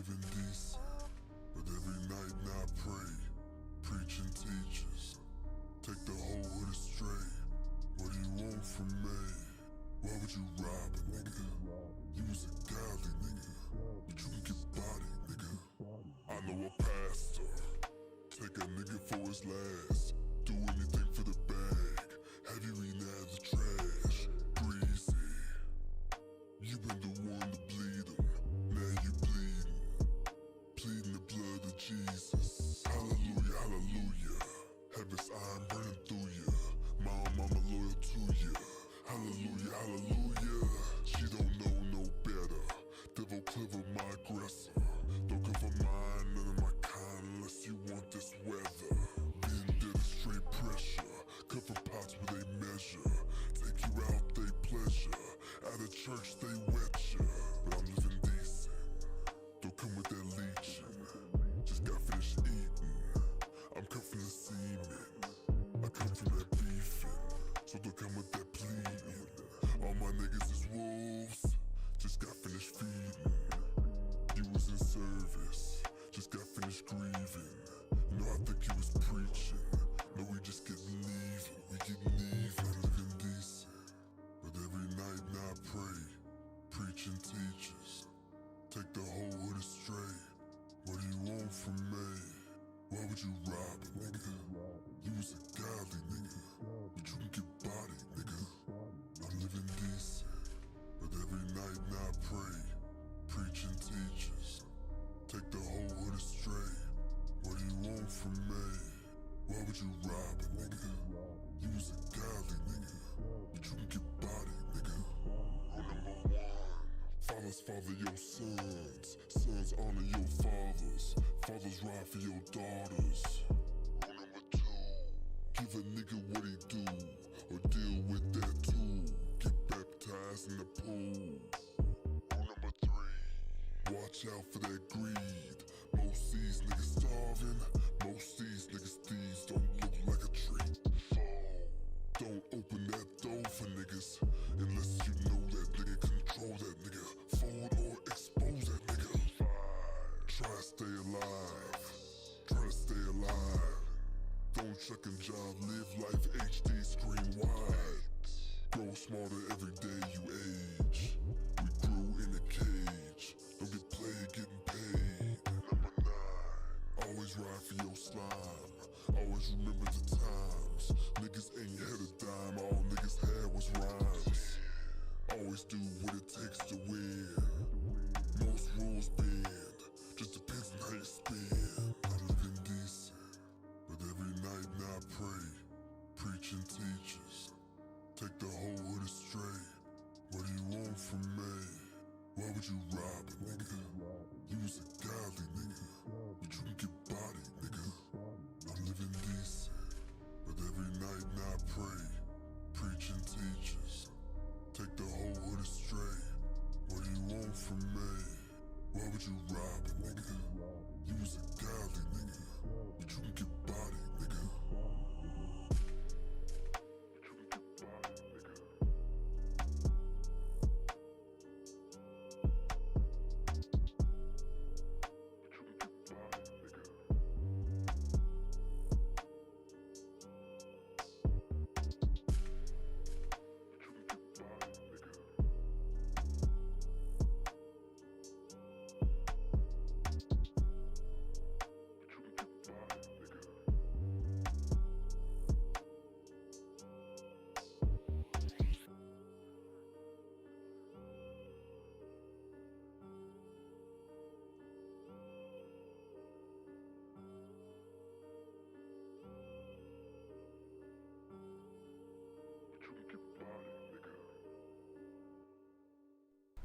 living decent, but every night now I pray, preach and teachers, take the whole hood astray. What do you want from me? Why would you rob a nigga? You was a godly nigga, but you can get body, nigga. I know a pastor, take a nigga for his last, do anything for the bag, have you eaten out of the trash, greasy. You been the one to bleed him, now you bleeding, pleading the blood of Jesus. Hallelujah, hallelujah, heaven's iron burning through you, mama loyal to you. Hallelujah, hallelujah, she don't know no better, devil clever my aggressor. Don't come for mine, none of my kind unless you want this weather. Been did a straight pressure, cut for pots where they measure, take you out they pleasure, out of church they wet ya. But I'm living decent, don't come with that leeching, just got finished eating, I'm cut from the semen, I come from that beefing, so don't come with that pleading. All my niggas is wolves, just got finished feeding. You was in service, just got finished grieving. You know I think you was preaching, no we just getting even, we getting even. Living decent, but every night now I pray, preach and teachers, take the whole hood astray. What do you want from me? Why would you rob a nigga? You was a godly nigga, but you can get body, nigga. I'm living decent, but every night now I pray, preach and teachers, take the whole hood astray. What do you want from me? Why would you rob a nigga? You was a godly nigga, but you can get body, nigga. Rule number 1, fathers father your sons, sons honor your fathers, fathers ride for your daughters. Rule number 2, give a nigga what he do, or deal with that too, get baptized in the pool. Rule number 3, watch out for that greed, most these niggas starving, most these niggas thieves, don't look like a treat. 4, don't open that door for niggas, unless you know that nigga, control that nigga, fold or expose that nigga. 5, try to stay alive, try to stay alive, don't chuck and jive, live life HD, screen wide. Grow smarter every day you age, we grew in a cage, don't get played, getting paid. Number 9, always ride for your slime, always remember the times, niggas ain't had a dime, all niggas had was rhymes. Always do what it takes to win, most rules bend, just depends on how you spend. I'm living decent, but every night now I pray, preach and teachers, take the whole hood astray. What do you want from me? Why would you rob a nigga? You was a godly nigga, but you can get body, nigga. I'm living decent, but every night now I pray, preach and teachers, take the whole hood astray. What do you want from me? Why would you rob a nigga? You was a godly nigga, but you can get body, nigga.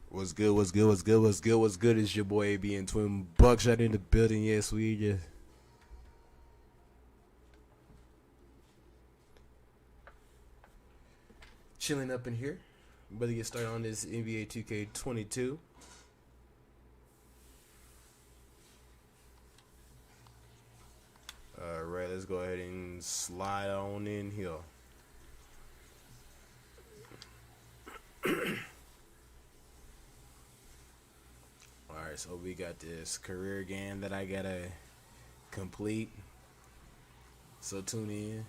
What's good, what's good, what's good, what's good, what's good? It's your boy ABN-TWINBUCKSHOT in the building. Yes, we just chilling up in here. About to get started on this NBA 2K22. Alright, let's go ahead and slide on in here. Alright, Alright, so we got this career game that I gotta complete. So tune in.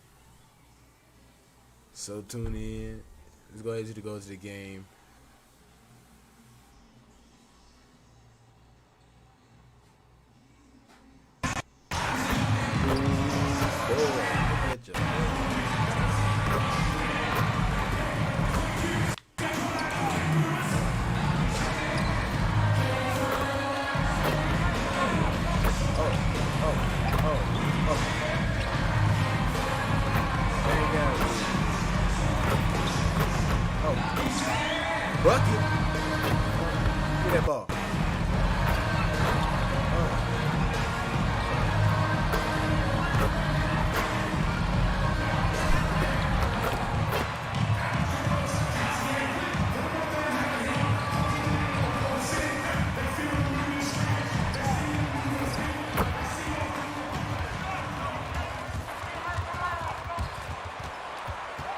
Let's go ahead and go to the game. Bucket. Get that ball.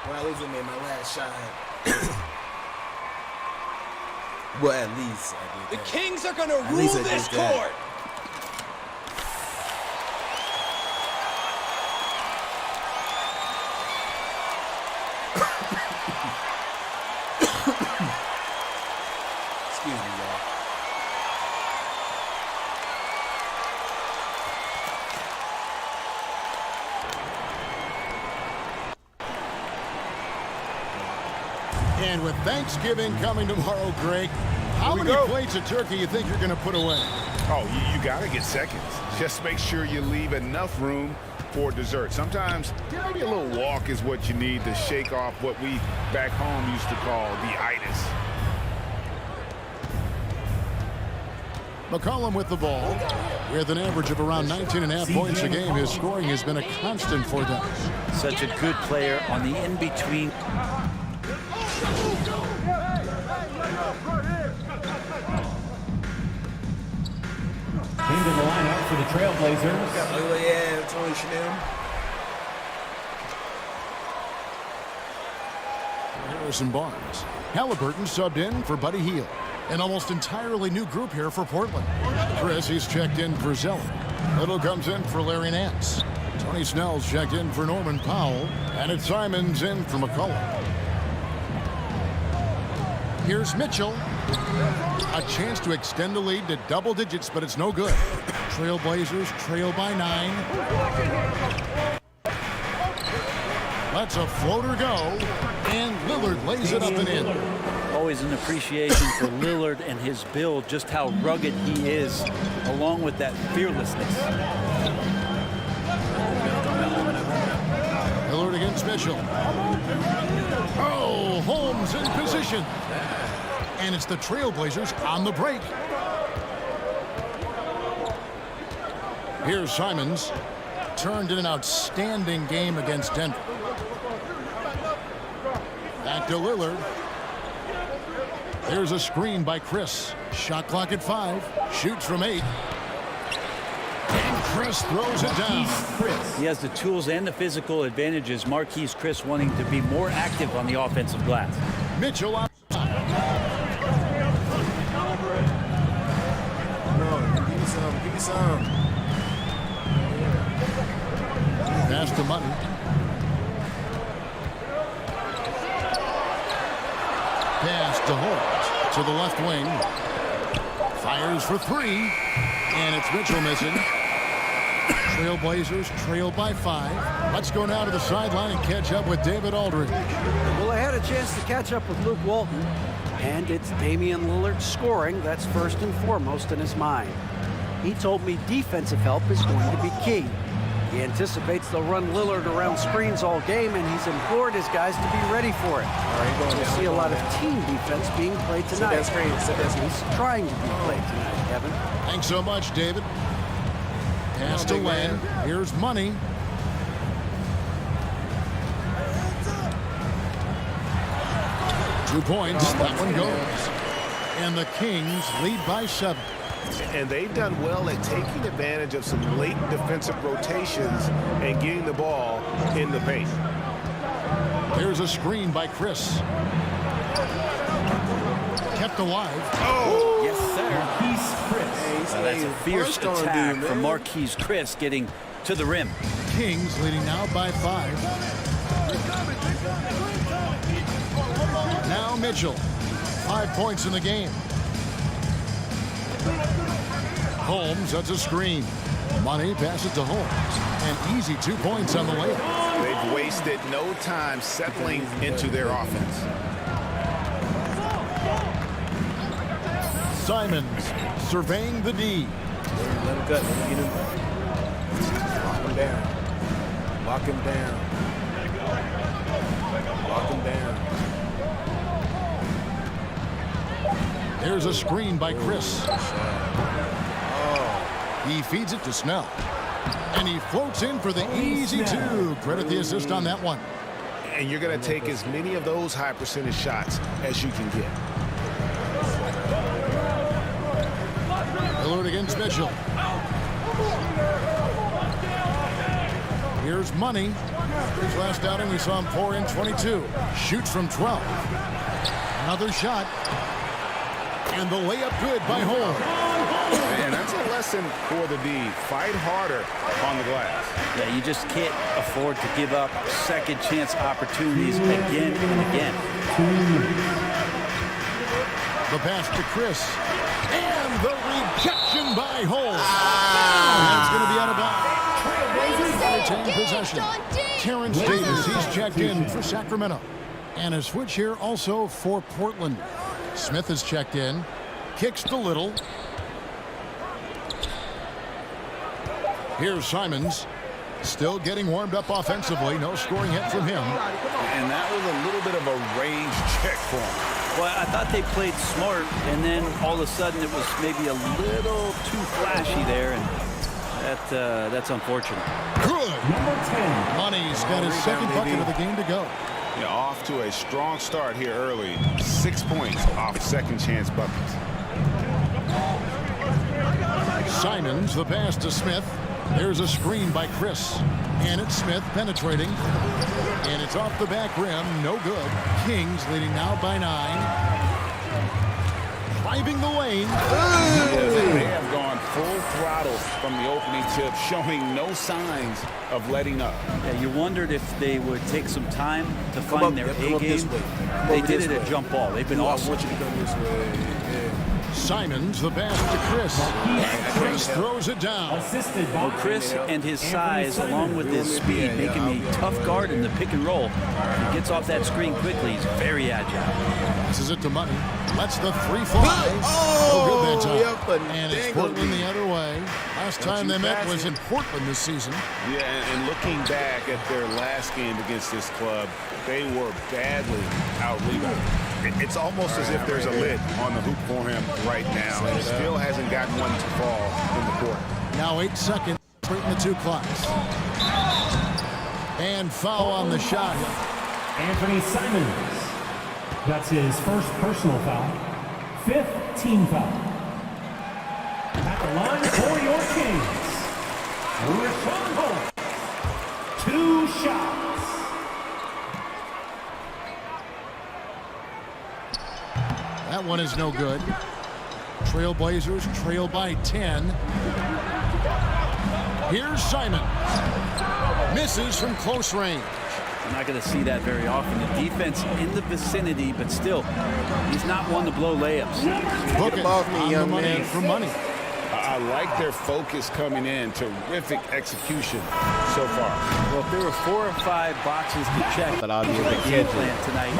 Well, at least I made my last shot. Well, at least I did that. The Kings are going to rule this court. Excuse me, y'all. And with Thanksgiving coming tomorrow, Greg, how many plates of turkey you think you're going to put away? Oh, you got to get seconds. Just make sure you leave enough room for dessert. Sometimes maybe a little walk is what you need to shake off what we back home used to call the itis. McCollum with the ball. With an average of around 19.5 points a game, his scoring has been a constant for them. Such a good player on the in-between. Into the lineup for the Trailblazers. Oh, yeah, Tony Chanel. Harrison Barnes. Halliburton subbed in for Buddy Hield. An almost entirely new group here for Portland. Chris, he's checked in for Zeller. Little comes in for Larry Nance. Tony Snell's checked in for Norman Powell. And it's Simons in for McCollum. Here's Mitchell. A chance to extend the lead to double digits, but it's no good. Trailblazers trail by 9. Lets a floater go, and Lillard lays it up and in. Always an appreciation for Lillard and his build, just how rugged he is, along with that fearlessness. Lillard against Mitchell. Oh, Holmes in position. And it's the Trailblazers on the break. Here's Simons. Turned in an outstanding game against Denver. Back to Lillard. There's a screen by Chris. Shot clock at 5. Shoots from 8. And Chris throws it down. He has the tools and the physical advantages. Marquise Chris wanting to be more active on the offensive glass. Mitchell out. Give me some. Pass to Money. Pass to Holmes to the left wing. Fires for 3. And it's Mitchell missing. Trailblazers trail by 5. Let's go now to the sideline and catch up with David Aldridge. Well, I had a chance to catch up with Luke Walton, and it's Damian Lillard scoring that's first and foremost in his mind. He told me defensive help is going to be key. He anticipates they'll run Lillard around screens all game, and he's implored his guys to be ready for it. We'll see a lot of team defense being played tonight. He's trying to be played tonight, Kevin. Thanks so much, David. Pass to Len. Here's Money. Two points. That one goes. And the Kings lead by 7. And they've done well at taking advantage of some late defensive rotations and getting the ball in the paint. Here's a screen by Chris. Kept alive. Oh, Yes, sir. That's a fierce attack from Marquise Chris getting to the rim. Kings leading now by 5. Now Mitchell. 5 points in the game. Holmes, that's a screen. Money passes to Holmes. An easy 2 points on the layup. They've wasted no time settling into their offense. Simons surveying the D. Let him cut. Let him get him. Lock him down. Lock him down. Lock him down. There's a screen by Chris. He feeds it to Snell. And he floats in for the easy 2. Credit the assist on that one. And you're going to take as many of those high percentage shots as you can get. Lillard against Mitchell. Here's Money. His last outing, we saw him pour in 22. Shoots from 12. Another shot. And the layup good by Holmes. And that's a lesson for the D. Fight harder on the glass. Yeah, you just can't afford to give up second chance opportunities again and again. The pass to Chris. And the rejection by Holmes. That's going to be out of bounds. Retain possession. Terrence Davis, he's checked in for Sacramento. And a switch here also for Portland. Smith is checked in. Kicks to Little. Here's Simons. Still getting warmed up offensively. No scoring hit from him. And that was a little bit of a range check for him. Well, I thought they played smart, and then all of a sudden it was maybe a little too flashy there, and that's unfortunate. Good. Money's got his second bucket of the game to go. Yeah, off to a strong start here early. 6 points off second chance buckets. Simons, the pass to Smith. There's a screen by Chris. And it's Smith penetrating. And it's off the back rim. No good. Kings leading now by 9. Driving the lane. They have gone full throttle from the opening tip, showing no signs of letting up. Yeah, you wondered if they would take some time to find their A game. They did it at jump ball. They've been awesome. I want you to come this way. Simons, the pass to Chris. Chris throws it down. Well, Chris and his size, along with his speed, make him a tough guard in the pick and roll. He gets off that screen quickly. He's very agile. Passes it to Money. Lets the 3 fly. Oh, good that time. And it's Portland the other way. Last time they met was in Portland this season. Yeah, and looking back at their last game against this club, they were badly out-rebounded. It's almost as if there's a lid on the hoop for him right now, and he still hasn't gotten one to fall in the court. Now 8 seconds, in the 2 clocks. And foul on the shot. Anthony Simons. That's his first personal foul. 5th team foul. At the line for your Kings, Rashawn Holmes. 2 shots. That one is no good. Trailblazers trail by 10. Here's Simon. Misses from close range. You're not going to see that very often. The defense in the vicinity, but still, he's not one to blow layups. Look at on the money from Money. I like their focus coming in. Terrific execution so far. Well, if there were 4 or 5 boxes to check, But I'll be able to the catch game it. plan tonight.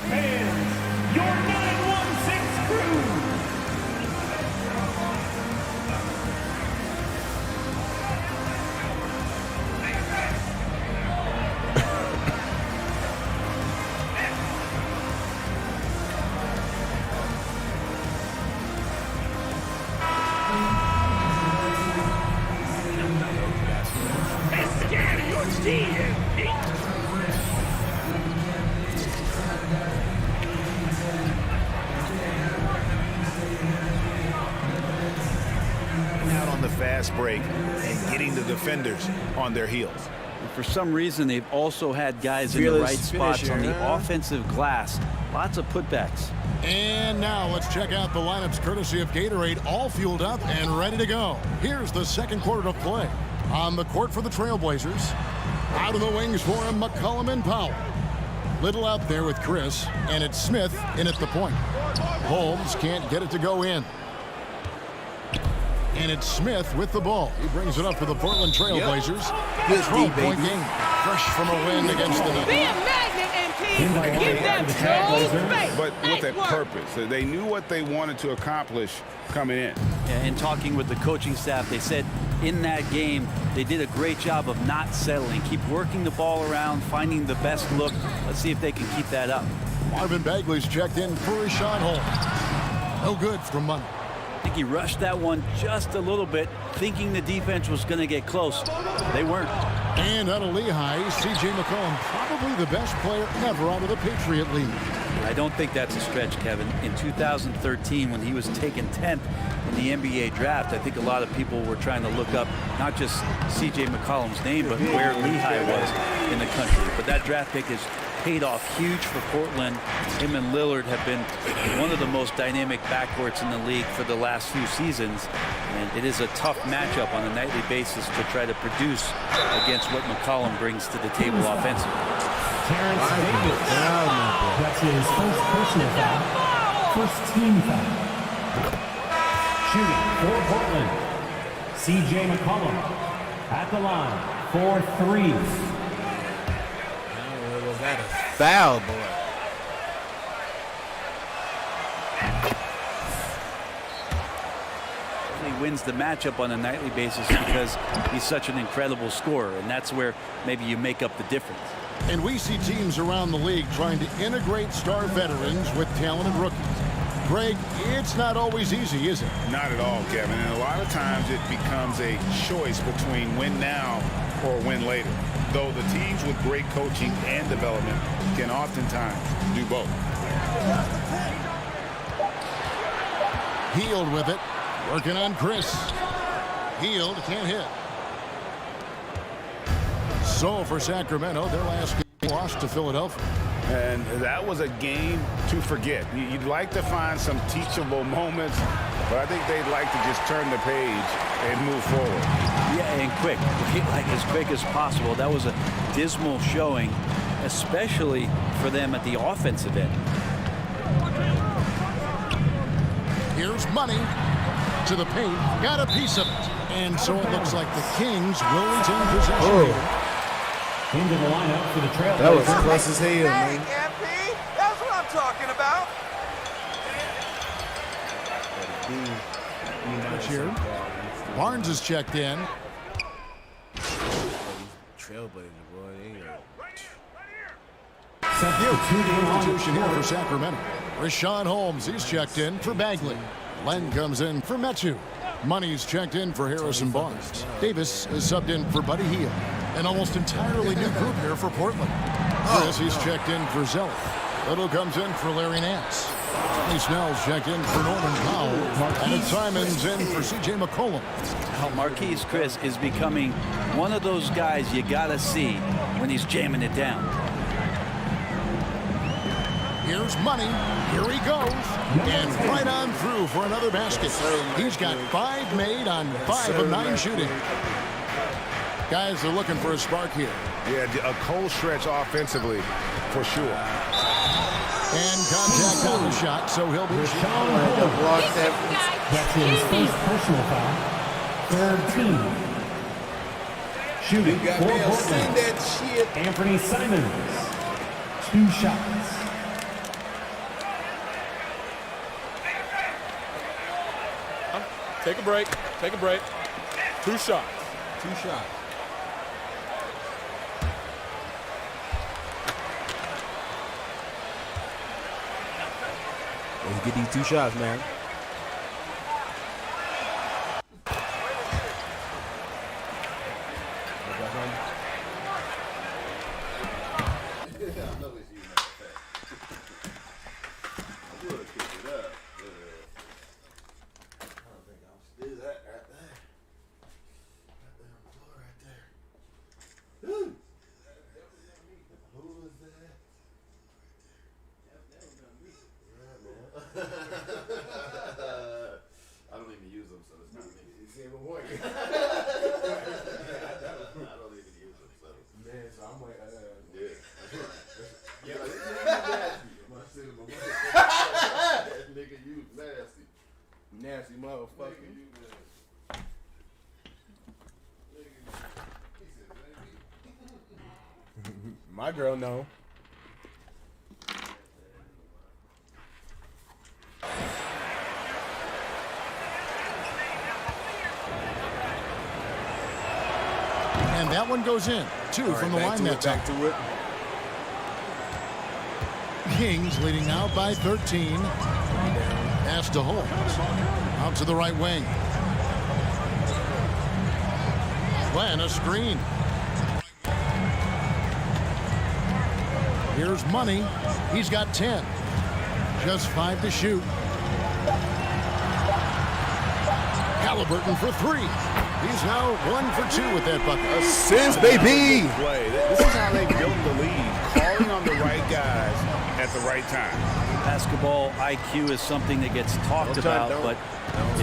And your 916 crew. Out on the fast break and getting the defenders on their heels. And for some reason, they've also had guys in the right spots on the offensive glass. Lots of putbacks. And now let's check out the lineups courtesy of Gatorade, all fueled up and ready to go. Here's the second quarter of play. On the court for the Trailblazers. Out of the wings for him, McCollum and Powell. Little out there with Chris, and it's Smith in at the point. Holmes can't get it to go in. And it's Smith with the ball. He brings it up for the Portland Trailblazers. Good 12-point game. Fresh from a win against the Nuggets. Be a magnet, MP. Give them no space. But with a purpose. They knew what they wanted to accomplish coming in. Yeah, in talking with the coaching staff, they said in that game they did a great job of not settling. Keep working the ball around, finding the best look. Let's see if they can keep that up. Marvin Bagley's checked in for Rashawn Holmes. No good from Money. I think he rushed that one just a little bit, thinking the defense was going to get close. They weren't. And out of Lehigh, C.J. McCollum, probably the best player ever out of the Patriot League. I don't think that's a stretch, Kevin. In 2013, when he was taken 10th in the NBA draft, I think a lot of people were trying to look up not just C.J. McCollum's name, but where Lehigh was in the country. But that draft pick has paid off huge for Portland. Him and Lillard have been one of the most dynamic backcourts in the league for the last few seasons. And it is a tough matchup on a nightly basis to try to produce against what McCollum brings to the table offensively. Terrence Davis. That's his first personal foul. First team foul. Shooting for Portland. C.J. McCollum at the line for three. Was that a foul, boy? He wins the matchup on a nightly basis because he's such an incredible scorer, and that's where maybe you make up the difference. And we see teams around the league trying to integrate star veterans with talented rookies. Greg, it's not always easy, is it? Not at all, Kevin. And a lot of times it becomes a choice between win now or win later. Though the teams with great coaching and development can oftentimes do both. Healed with it. Working on Chris. Healed, can't hit. So for Sacramento, their last game lost to Philadelphia. And that was a game to forget. You'd like to find some teachable moments, but I think they'd like to just turn the page and move forward. Yeah, and quick, like as quick as possible. That was a dismal showing, especially for them at the offensive end. Here's Money to the paint, got a piece of it. And so it looks like the Kings will retain possession. Into the lineup for the Trailblazers. That was close as hell, Hey, man. MP. That's what I'm talking about. Here. Barnes is checked in. Trailblazer, boy. Substitution here for Sacramento. Rashawn Holmes, he's checked in for Bagley. Len comes in for Metu. Money's checked in for Harrison Barnes. Davis is subbed in for Buddy Hield. An almost entirely new group here for Portland. Chris, he's checked in for Zeller. Little comes in for Larry Nance. Johnny Snell's checked in for Norman Powell. And Simon's in for C.J. McCollum. Marquise Chris is becoming one of those guys you gotta see when he's jamming it down. Here's Money. Here he goes. And right on through for another basket. He's got 5 made on 5 of 9 shooting. Guys are looking for a spark here. Yeah, a cold stretch offensively, for sure. And contact on the shot, so he'll be shot. That's his first personal foul. Third team. Shooting for Portland. Anthony Simons. 2 shots. Take a break. Take a break. 2 shots. 2 shots. Let's get these 2 shots, man. Woo! I don't even use them, so it's not me. You see my point? I don't even use them, so. Man, so I'm like, Yeah. yeah, Like, that nigga, you nasty. nasty motherfucker. Nigga, you nasty. My girl know. And that one goes in. Two from the line that time. Back to it. Kings leading now by 13. Pass to Holmes. Out to the right wing. Plan a screen. Here's Money. He's got 10. Just 5 to shoot. Halliburton for 3. He's now 1 for 2 with that bucket. Assists, baby. Play. This is how they built the lead. Calling on the right guys at the right time. Basketball IQ is something that gets talked about, but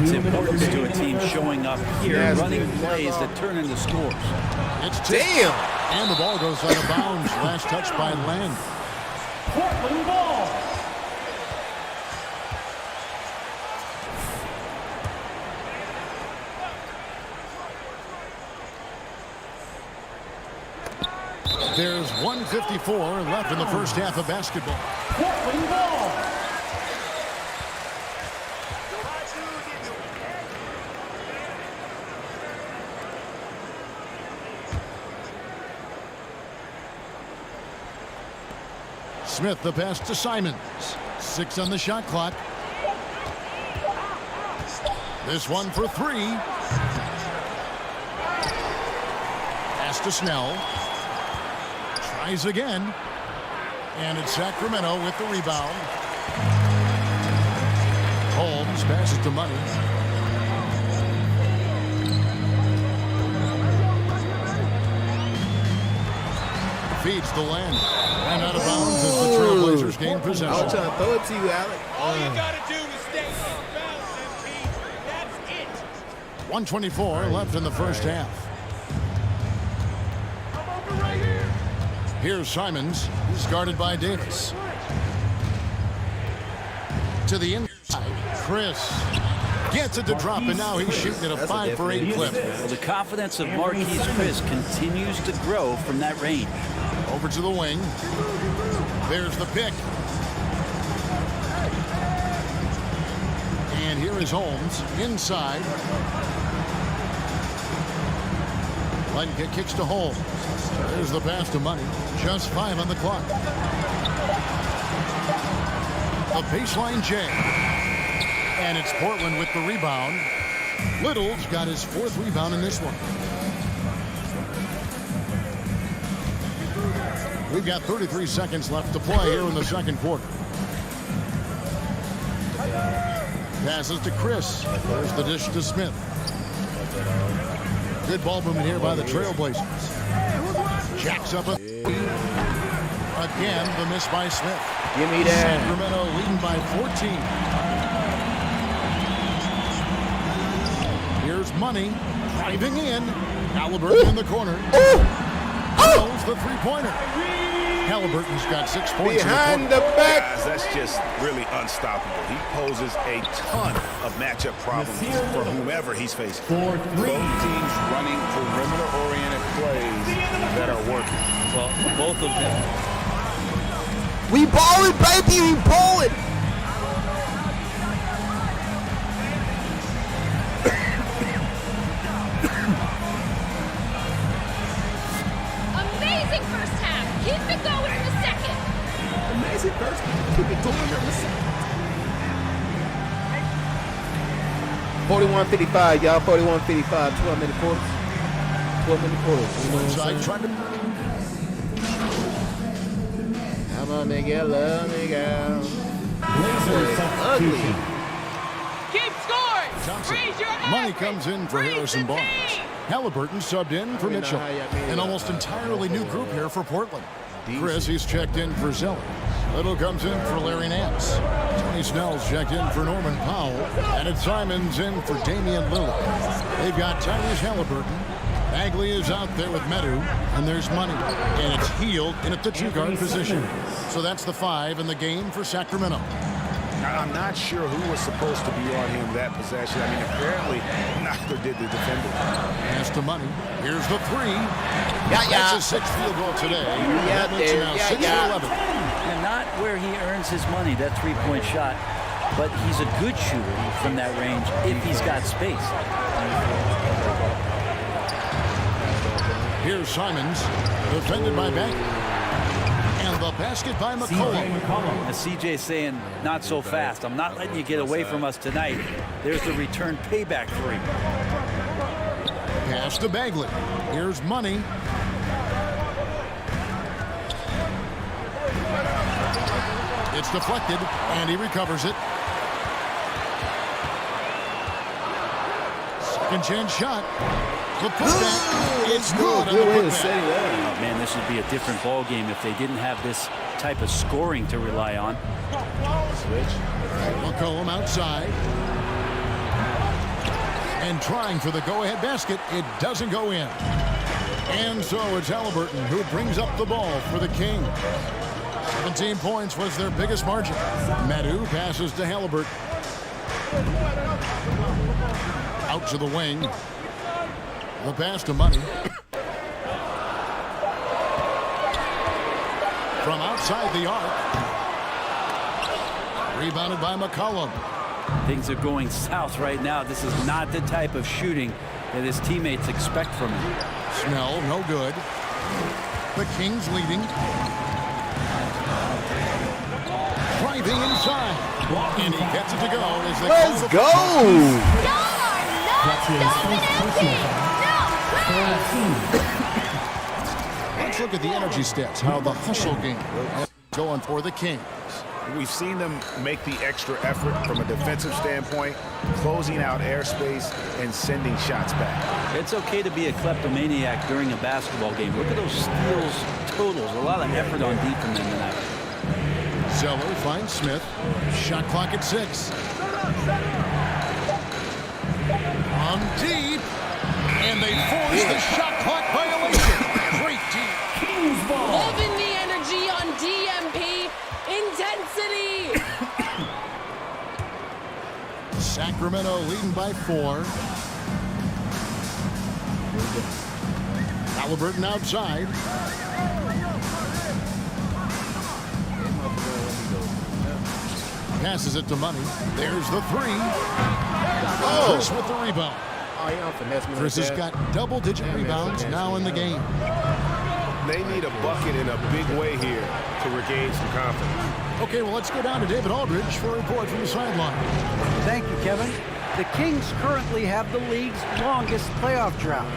it's important to a team showing up here, running plays that turn into scores. It's damn. And the ball goes out of bounds. Last touch by Len. Portland ball. There's 1:54 left in the first half of basketball. Portland ball. Smith the pass to Simons. 6 on the shot clock. This one for 3. Pass to Snell. Tries again. And it's Sacramento with the rebound. Holmes passes to Money. Feeds the land. And out of bounds as the Trailblazers gain possession. I'm trying to throw it to you, Alec. All you gotta do is stay in bounds, MP. That's it. 1:24 left in the first half. Here's Simons. He's guarded by Davis. To the inside. Chris gets it to drop, and now he's shooting at a 5 for 8 clip. Well, the confidence of Marquise Chris continues to grow from that range. Over to the wing. There's the pick. And here is Holmes inside. Lenka kicks to Holmes. There's the pass to Money. Just 5 on the clock. A baseline J. And it's Portland with the rebound. Little's got his 4th rebound in this one. We've got 33 seconds left to play here in the second quarter. Passes to Chris. There's the dish to Smith. Good ball movement here by the Trailblazers. Jacks up a again, the miss by Smith. Give me that. Sacramento leading by 14. Here's Money driving in. Halliburton in the corner. Throws the three-pointer. Halliburton's got 6 points. Behind the back. That's just really unstoppable. He poses a ton of matchup problems for whomever he's facing. Both teams running perimeter-oriented plays that are working. Well, both of them. We ballin', baby, we ballin'. Amazing first half. Keep it going in the second. Amazing first. Keep it going in the second. 41-55, y'all. 41-55. 12-minute quarters. 12-minute quarters. You know what I'm saying? Come on, nigga. Love me, girl. Ugly. Keep scoring. Johnson. Raise your Money average. comes in for Raise Harrison the Barnes. team. Halliburton subbed in for Mitchell. An almost entirely new group here for Portland. Chris, he's checked in for Zeller. Little comes in for Larry Nance. Tony Snell's checked in for Norman Powell. And it's Simons in for Damian Lillard. They've got Tyrese Halliburton. Bagley is out there with Medu. And there's Money. And it's Healed in at the two-guard position. So that's the 5 in the game for Sacramento. I'm not sure who was supposed to be on him that possession. I mean, apparently neither did the defender. Pass to Money. Here's the 3. That's his 6th field goal today. That makes it now 6-11. And not where he earns his money, that three-point shot, but he's a good shooter from that range if he's got space. Here's Simons, defended by Bagley. And the basket by McCollum. As CJ's saying, not so fast. I'm not letting you get away from us tonight. There's the return payback 3. Pass to Bagley. Here's Money. It's deflected, and he recovers it. Second chance shot. The putback. It's good on the putback. Oh, man, this would be a different ball game if they didn't have this type of scoring to rely on. Switch. McCollum outside. And trying for the go-ahead basket. It doesn't go in. And so it's Halliburton who brings up the ball for the Kings. 17 points was their biggest margin. Medu passes to Halliburton. Out to the wing. The pass to Money. From outside the arc. Rebounded by McCollum. Things are going south right now. This is not the type of shooting that his teammates expect from him. Snell, no good. The Kings leading. Driving inside. And he gets it to go. Let's go! That's his first personal foul. Let's look at the energy stats, how the hustle game is going for the Kings. We've seen them make the extra effort from a defensive standpoint, closing out airspace and sending shots back. It's okay to be a kleptomaniac during a basketball game. Look at those steals totals. A lot of effort on deep from them tonight. Zeller finds Smith. Shot clock at 6. On deep. And they force the shot clock violation. Great deep. Kings ball. Loving the energy on DMP. Intensity. Sacramento leading by 4. Halliburton outside. Passes it to Money. There's the 3. Chris with the rebound. Chris has got double-digit rebounds now in the game. They need a bucket in a big way here to regain some confidence. Okay, well, let's go down to David Aldridge for a report from the sideline. Thank you, Kevin. The Kings currently have the league's longest playoff drought.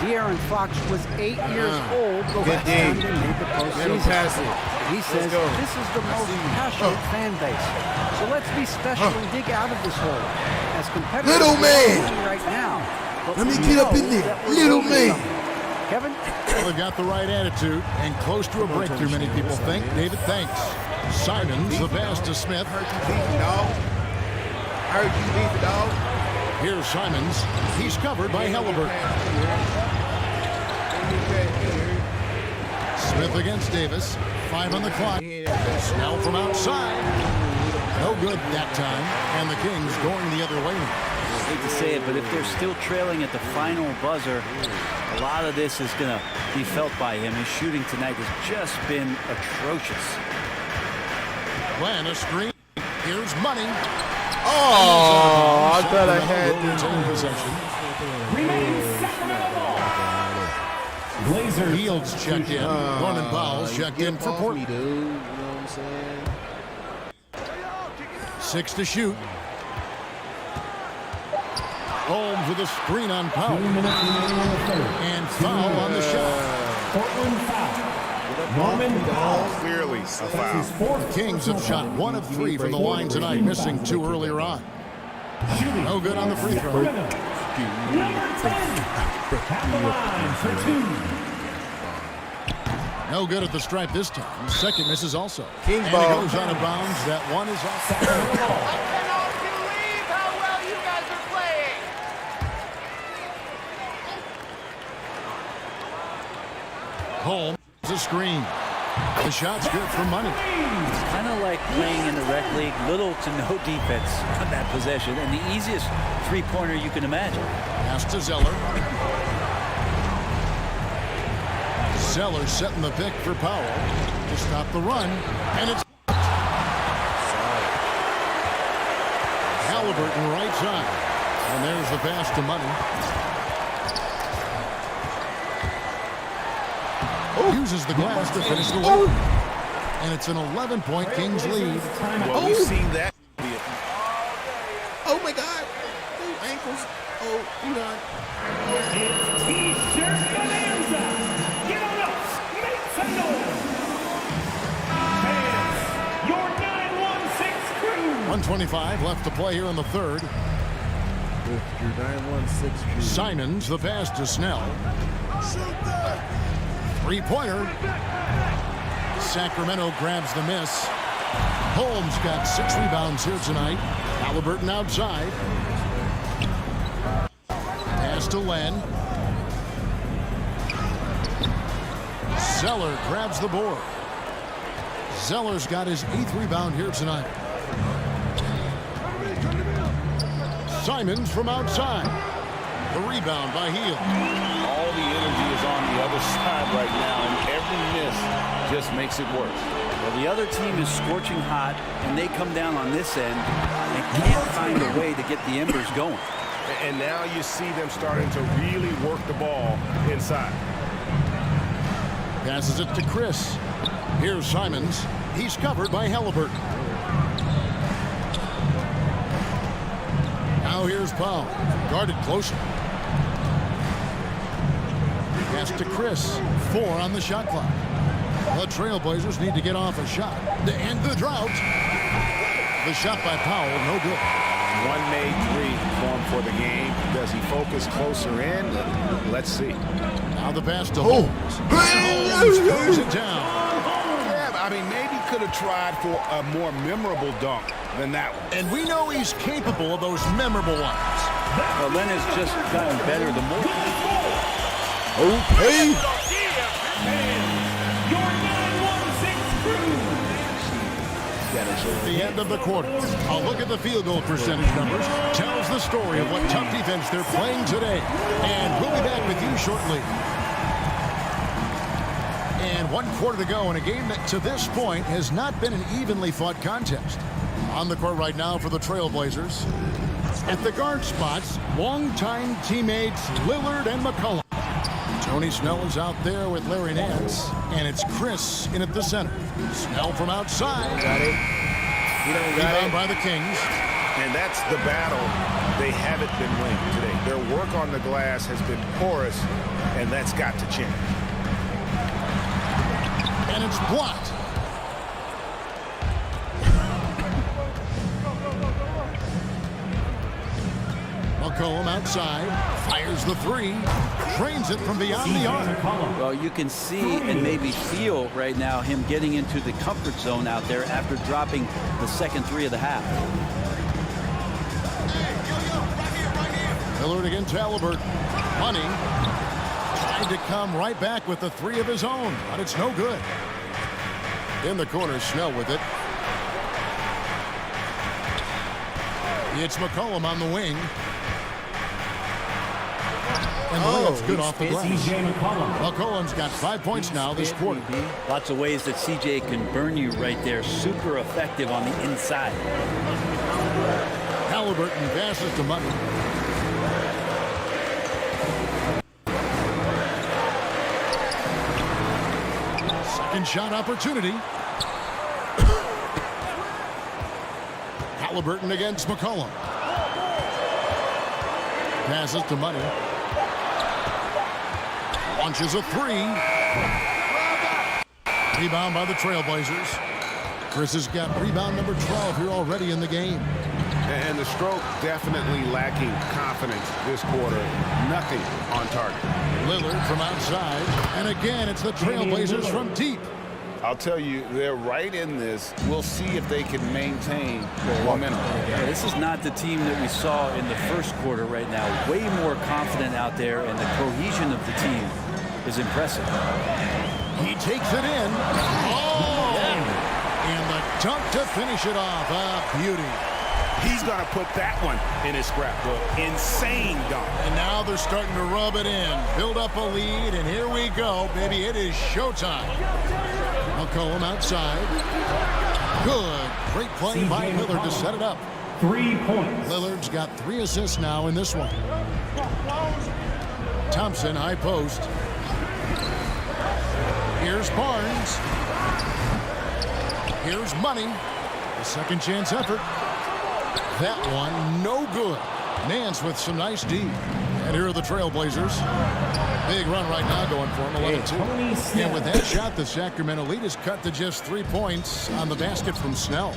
De'Aaron Fox was 8 years old the last time they made the postseason. He says this is the most passionate fan base. So let's be special and dig out of this hole. As competitors Little man! right now. Let me get up in there. Little man! Kevin? Well, they've got the right attitude and close to a breakthrough, many people think. David, thanks. Simons, the pass to Smith. Here's Simons. He's covered by Halliburton. Smith against Davis. 5 on the clock. Snell from outside. No good that time. And the Kings going the other way. I hate to say it, but if they're still trailing at the final buzzer, a lot of this is going to be felt by him. His shooting tonight has just been atrocious. Plan a screen. Here's Money. Oh, I thought I had possession. Blazers. Fields checked in. Norman Powell's checked in for Portland. You know what I'm saying? 6 to shoot. Holmes with a screen on Powell. 2 minutes remaining in the third. And foul on the shot. Portland foul. Norman Powell. Clearly a That's foul. his fourth Kings have shot 1 of 3 from the line tonight, missing 2 earlier on. No good on the free throw. Number 10. At the line for 2. No good at the stripe this time. Second misses also. King and ball. it goes out of bounds. That one is off. I cannot believe how well you guys are playing. Holmes, a screen. The shot's good for money. It's kind of like playing in the rec league, little to no defense on that possession, and the easiest three-pointer you can imagine. Pass to Zeller. Zeller setting the pick for Powell to stop the run, and it's Halliburton right side, and there's the pass to Money. Uses the glass to finish the lead, and it's an 11-point Kings lead. Well, we've seen that. Oh my God. Oh, ankles. Oh, you done. It's T-shirt bonanza. Give it up. Make some noise. Fans, your 916 crew. 1:25 left to play here in the third. With your 916 crew. Simons, the pass to Snell. Three-pointer. Sacramento grabs the miss. Holmes got 6 rebounds here tonight. Halliburton outside. Pass to Len. Zeller grabs the board. Zeller's got his 8th rebound here tonight. Simons from outside. The rebound by Hield. All the energy is on the other side right now, and every miss just makes it worse. Well, the other team is scorching hot, and they come down on this end and can't find a way to get the embers going. And now you see them starting to really work the ball inside. Passes it to Chris. Here's Simons. He's covered by Halliburton. Now here's Powell. Guarded closer. Pass to Chris. 4 on the shot clock. The Trailblazers need to get off a shot to end the drought. The shot by Powell, no good. One made 3 for him for the game. Does he focus closer in? Let's see. Now the pass to Holmes. Holmes throws it down. Yeah, I mean, maybe could have tried for a more memorable dunk than that one. And we know he's capable of those memorable ones. Well, Len has just gotten better the more. Okay. Your 916 crew. At the end of the quarter, a look at the field goal percentage numbers tells the story of what tough defense they're playing today. And we'll be back with you shortly. And 1 quarter to go in a game that to this point has not been an evenly fought contest. On the court right now for the Trailblazers. At the guard spots, longtime teammates Lillard and McCollum. Tony Snell is out there with Larry Nance, and it's Chris in at the center. Snell from outside. Got it. He don't got Rebound it. by the Kings. And that's the battle they haven't been winning today. Their work on the glass has been porous, and that's got to change. And it's blocked. McCollum outside, fires the 3, trains it from beyond the arc. Well, you can see and maybe feel right now him getting into the comfort zone out there after dropping the second 3 of the half. Lillard against Halliburton. Money tried to come right back with the 3 of his own, but it's no good. In the corner, Snell with it. It's McCollum on the wing. And the layup's good off the glass. C.J. McCollum. McCollum's got 5 points now this quarter. Lots of ways that CJ can burn you right there. Super effective on the inside. Halliburton passes to Money. Second shot opportunity. Halliburton against McCollum. Passes to Money. Launches a 3. Rebound by the Trailblazers. Chris has got rebound number 12 here already in the game. And the stroke definitely lacking confidence this quarter. Nothing on target. Lillard from outside. And again, it's the Trailblazers from deep. I'll tell you, they're right in this. We'll see if they can maintain the momentum. Yeah, this is not the team that we saw in the first quarter right now. Way more confident out there, and the cohesion of the team is impressive. He takes it in. Oh! Yeah. And the dunk to finish it off. A beauty. He's going to put that one in his scrapbook. Insane dunk. And now they're starting to rub it in. Build up a lead, and here we go, baby. It is showtime. McCollum outside. Good. Great play by Lillard to set it up. 3 points. Lillard's got 3 assists now in this one. Thompson, high post. Here's Barnes. Here's Money. The second chance effort. That one, no good. Nance with some nice D. And here are the Trailblazers. Big run right now going for him, 11-2. And with that shot, the Sacramento lead is cut to just 3 points on the basket from Snell.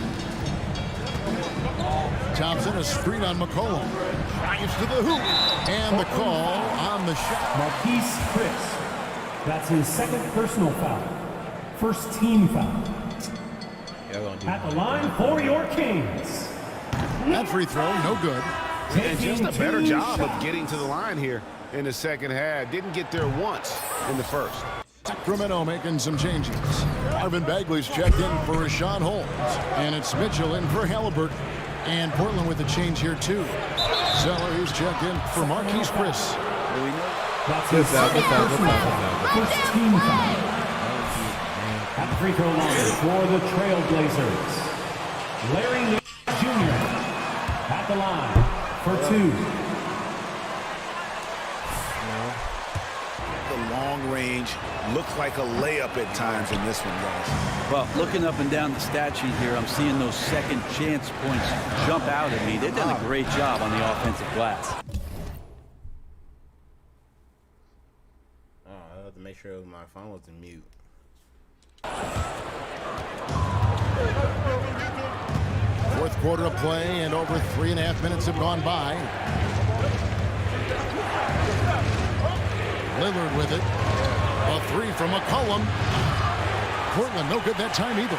Thompson, a screen on McCollum. Drives to the hoop. And the call on the shot. Marquise Chris. That's his second personal foul. First team foul. At the line for your Kings. That free throw, no good. And just a better job of getting to the line here in the second half. Didn't get there once in the first. Sacramento making some changes. Marvin Bagley's checked in for Rashawn Holmes. And it's Mitchell in for Halliburton. And Portland with a change here, too. Zeller is checked in for Marquise Chris. That's his second personal foul. First team foul. At the free throw line for the Trailblazers, Larry Nance Jr. at the line for 2. The long range looked like a layup at times in this one, guys. Well, looking up and down the stat sheet here, I'm seeing those second chance points jump out at me. They've done a great job on the offensive glass. Oh, I have to make sure my phone was in mute. Fourth quarter of play, and over 3.5 minutes have gone by. Lillard with it. A 3 from McCollum. Portland no good that time either.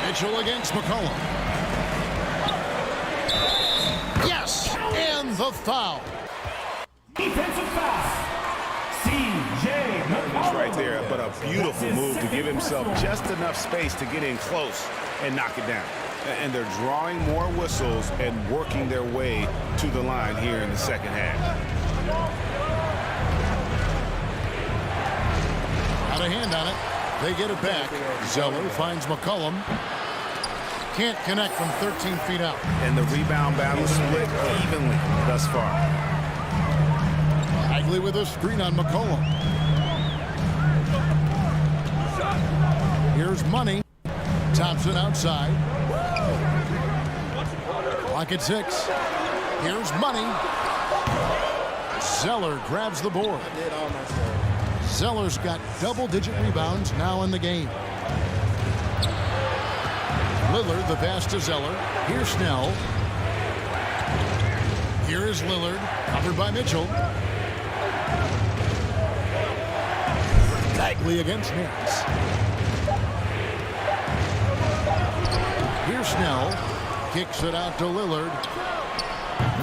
Mitchell against McCollum. Yes! And the foul. Defensive foul. C.J. McCollum. Right there, but a beautiful move to give himself just enough space to get in close and knock it down. And they're drawing more whistles and working their way to the line here in the second half. Got a hand on it. They get it back. Zeller finds McCollum. Can't connect from 13 feet out. And the rebound battle split evenly thus far. Bagley with a screen on McCollum. Here's Money. Thompson outside. Clock at 6. Here's Money. Zeller grabs the board. Zeller's got double-digit rebounds now in the game. Lillard, the pass to Zeller. Here's Snell. Here is Lillard, covered by Mitchell. Bagley against Nance. Here's Snell. Kicks it out to Lillard.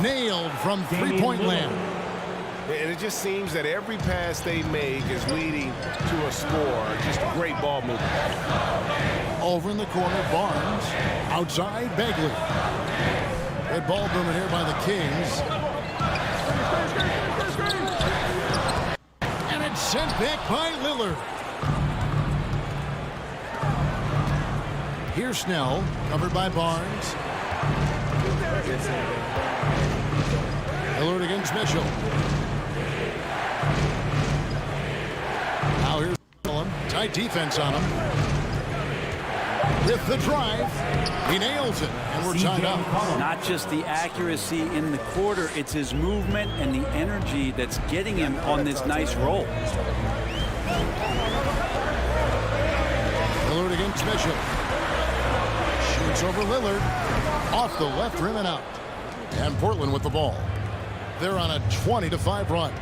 Nailed from three-point land. And it just seems that every pass they make is leading to a score. Just great ball movement. Over in the corner, Barnes. Outside, Bagley. Good ball movement here by the Kings. And it's sent back by Lillard. Here's Snell, covered by Barnes. Lillard against Mitchell. Now here's Cullen. Tight defense on him. With the drive, he nails it, and we're tied up. Not just the accuracy in the quarter, it's his movement and the energy that's getting him on this nice roll. Lillard against Mitchell. Looks over Lillard. Off the left rim and out. And Portland with the ball. They're on a 20-5 run.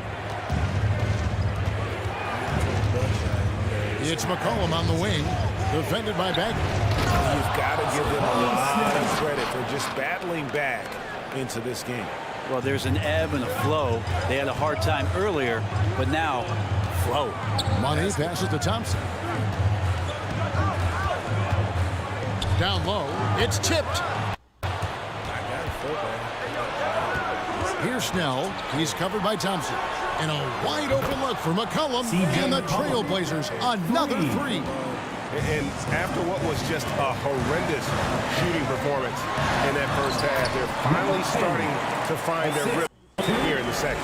It's McCollum on the wing, defended by Bagley. You've got to give them a lot of credit for just battling back into this game. Well, there's an ebb and a flow. They had a hard time earlier, but now, flow. Money passes to Thompson. Down low, it's tipped. Here's Snell. He's covered by Thompson. And a wide open look for McCollum. And the Trailblazers, another three. And after what was just a horrendous shooting performance in that first half, they're finally starting to find their rhythm here in the second.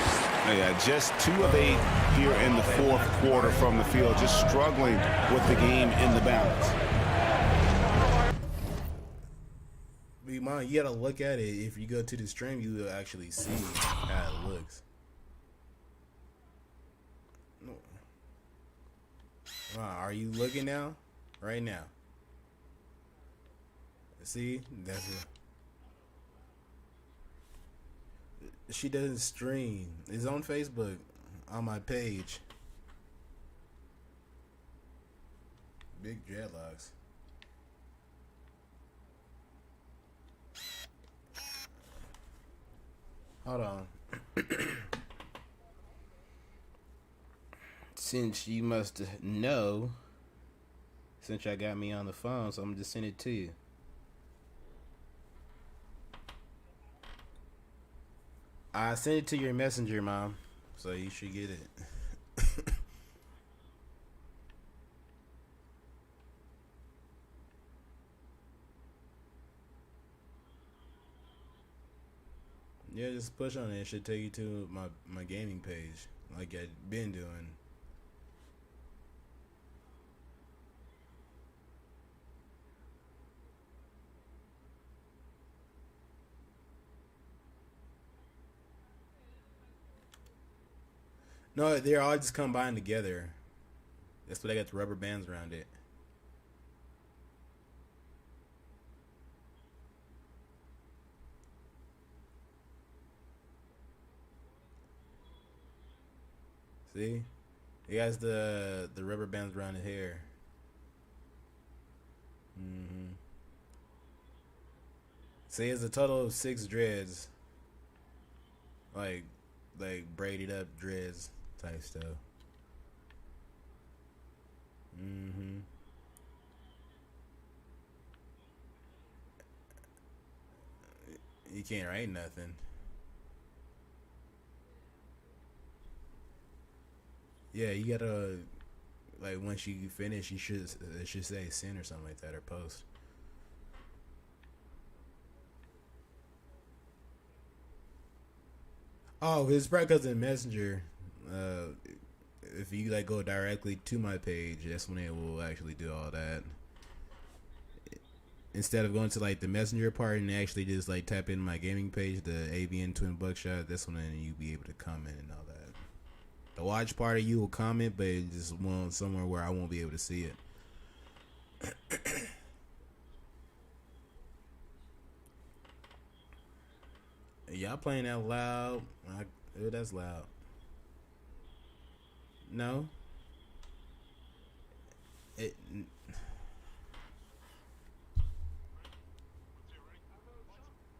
Yeah, just 2 of 8 here in the fourth quarter from the field, just struggling with the game in the balance. You gotta look at it. If you go to the stream, you will actually see how it looks. Are you looking now? Right now. See? That's it. She doesn't stream. It's on Facebook, on my page. Big dreadlocks. Hold on. Since you must know, since y'all got me on the phone, so I'm just sending it to you. I sent it to your messenger, Mom, so you should get it. Yeah, just push on it. It should take you to my gaming page, like I've been doing. No, they're all just combined together. That's why they got the rubber bands around it. See? He has the rubber bands around his hair. See, it's a total of 6 dreads. Like braided up dreads type stuff. You can't write nothing. Yeah, you gotta, like, once you finish, it should say send or something like that, or post. Oh, it's probably because in Messenger, if you like go directly to my page, that's when it will actually do all that. Instead of going to like the Messenger part and actually just like tap in my gaming page, the ABN-TWINBUCKSHOT, that's when you'll be able to comment and all that. The watch party, you will comment, but it just won't somewhere where I won't be able to see it. Y'all playing that loud? Oh, that's loud. No.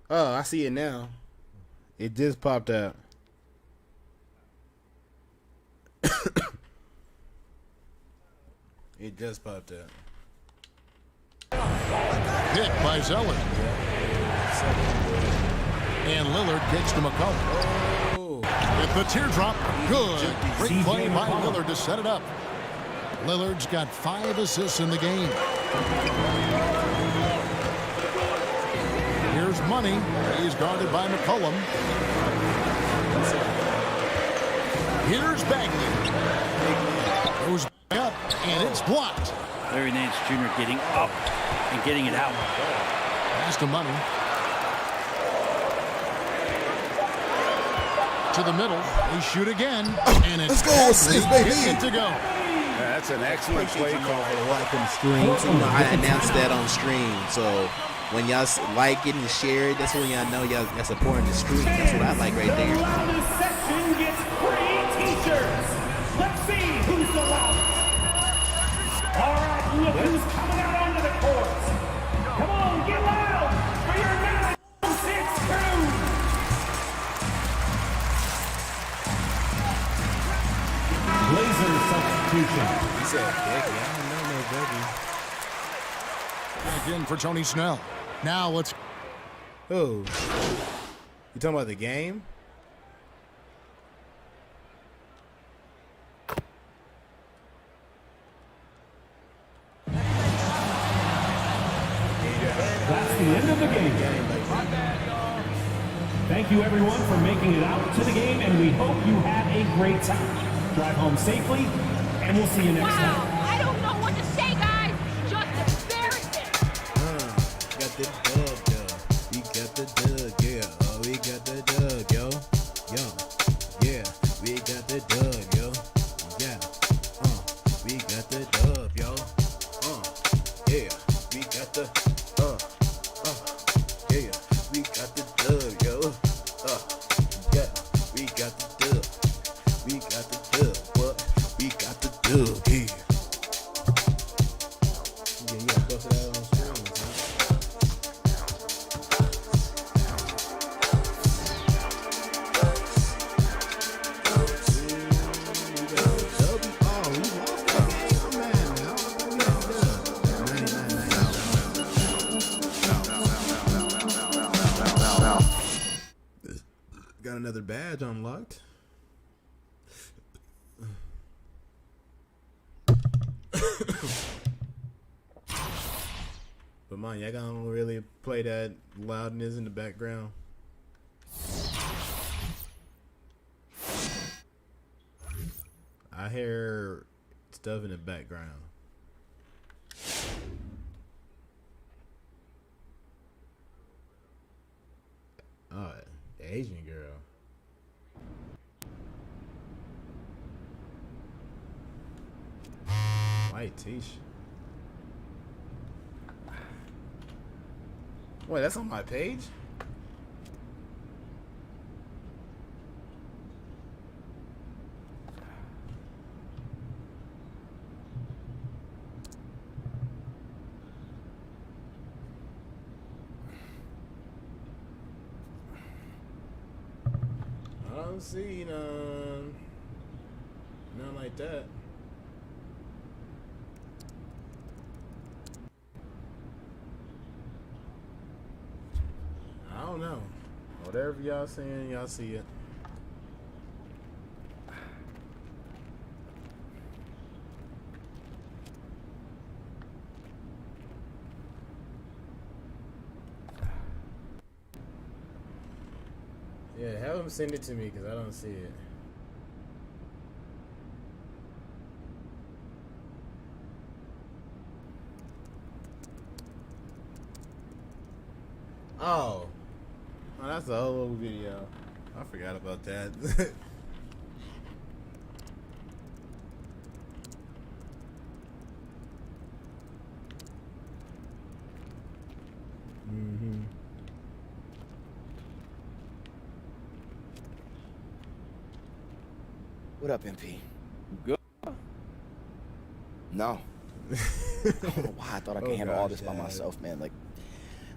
Oh, I see it now. It just popped out. It just popped out. Hit by Zeller. And Lillard gets to McCollum. With the teardrop, good. Great play by Lillard to set it up. Lillard's got 5 assists in the game. Here's Money. He's guarded by McCollum. Here's Bagley. Goes up, and it's blocked. Larry Nance Jr. getting up and getting it out. Pass to Money. To the middle. They shoot again. And it's good to go. That's an excellent play call. I couldn't stream. I announced that on stream, so when y'all like it and share it, that's when y'all know y'all supporting the street. That's what I like right there. The loudest section gets free t-shirts. Let's see who's the loudest. All right, look who's coming out onto the court. Come on, get loud for your 906 crew. Blazer substitution. He said, Becky, I don't know no Becky. Back in for Tony Snell. Now let's. Who? You talking about the game? That's the end of the game. Thank you, everyone, for making it out to the game, and we hope you had a great time. Drive home safely, and we'll see you next time. Wow, I don't know what to say, guys. Just embarrassing. Got the dub, yo. We got the dub, yeah. Oh, we got the dub, yo. Yo, yeah. We got the dub, yo. Yeah. We got the dub, yo. Yeah. We got the yeah. We got the dub, yo. Yeah. We got the dub. We got the dub. What? We got the dub, yeah. Yeah, you gotta bust it out on screen, got another badge unlocked. But man, y'all gonna really play that loudness in the background? I hear stuff in the background. Oh, the Asian girl. White t-shirt. Wait, that's on my page? I don't see none like that. I don't know. Whatever y'all saying, y'all see it. Yeah, have them send it to me because I don't see it. Oh, that's a whole little video. I forgot about that. What up, MP? Good. No. I don't know why I thought I could handle all this by myself, man. Like,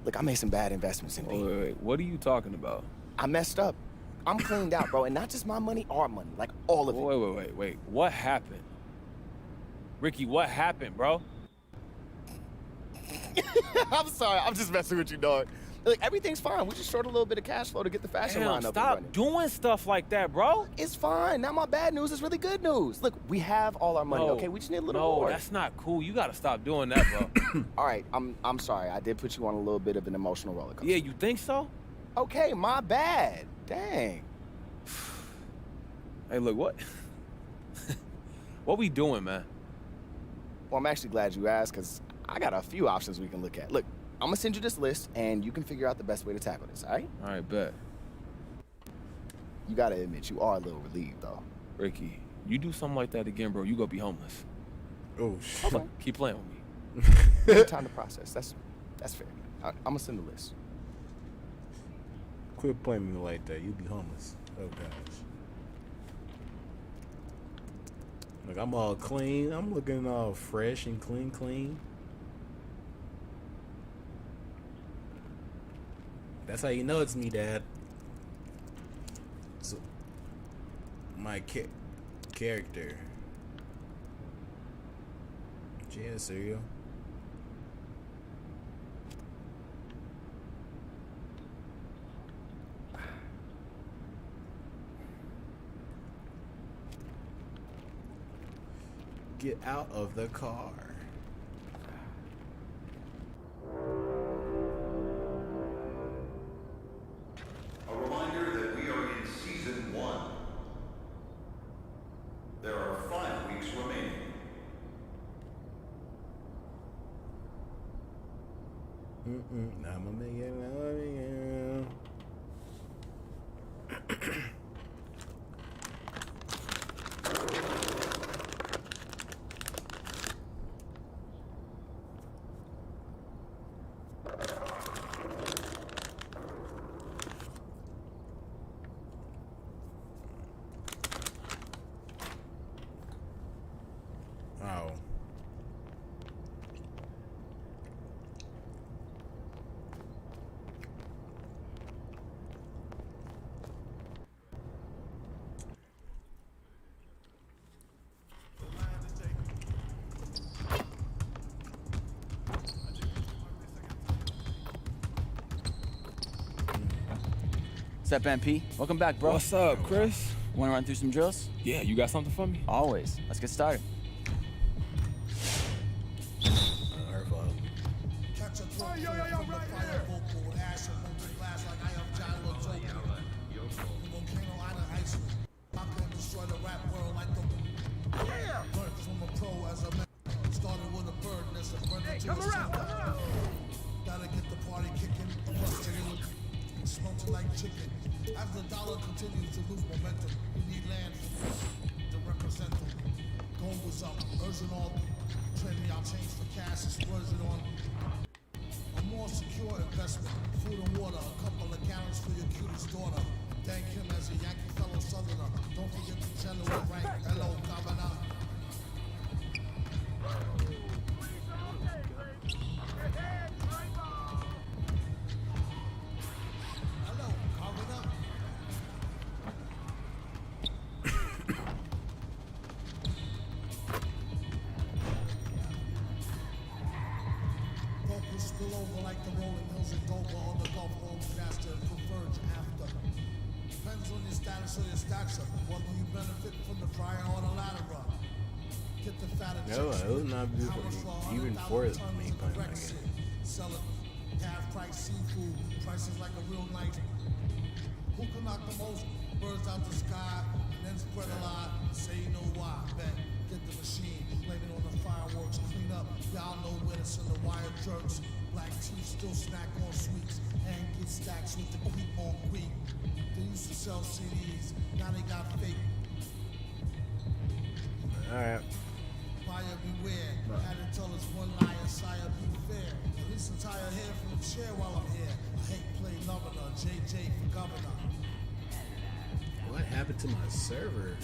look, I made some bad investments, MP. Wait. What are you talking about? I messed up. I'm cleaned out, bro. And not just my money, our money. Like, all of it. Wait. What happened? Ricky, what happened, bro? I'm sorry. I'm just messing with you, dog. Like, everything's fine. We just short a little bit of cash flow to get the fashion line up and running. Stop doing stuff like that, bro. It's fine. Now my bad news is really good news. Look, we have all our money, okay? We just need a little more. No, that's not cool. You gotta stop doing that, bro. All right, I'm sorry. I did put you on a little bit of an emotional roller coaster. Yeah, you think so? Okay, my bad. Dang. Hey, look, what? What we doing, man? Well, I'm actually glad you asked, because I got a few options we can look at. Look, I'm gonna send you this list, and you can figure out the best way to tackle this, all right? All right, bet. You gotta admit, you are a little relieved, though. Ricky, you do something like that again, bro, you gonna be homeless. Oh, shit. Okay. Keep playing with me. Give me time to process. That's fair. I'm gonna send the list. Quit playing me like that. You be homeless. Oh gosh. Look, I'm all clean. I'm looking all fresh and clean. That's how you know it's me, Dad. So, my character. Yeah, cereal. Get out of the car. A reminder that we are in season 1. There are 5 weeks remaining. I'ma make it love you. Oh. What's up, MP? Welcome back, bro. What's up, Chris? Want to run through some drills? Yeah, you got something for me? Always. Let's get started. Her fault. Come around. Gotta get the party kicking, smelting like chicken. As the dollar continues to lose momentum, we need land to represent them. Gold was up, urging on, trading our change for cash is splurging on. A more secure investment, food and water, a couple of gallons for your cutest daughter. Thank him as a Yankee fellow southerner. Don't forget the general rank. Hello, Governor. Spill over like the rolling hills of Dover on the Gulf Home faster and converge after. Depends on your status or your stature, whether you benefit from the prior or the latter run. Get the fatter No, it was not beautiful. Even for the main point, I guess. Sell it, half price seafood, prices like a real knight. Who can knock the most birds out the sky and then spread a lie? Say you know why, bet. Get the machine, blame it on the fireworks, clean up. Y'all know where to send the wire jerks. Black teeth still snack on sweets and get stacks with the creep on creep. They used to sell CDs, now they got fake. Alright. Buyer beware, had to tell us one liar, sire be fair. At least I'm tired hair from the chair while I'm here. I hate play governor, JJ for governor. What happened to my server?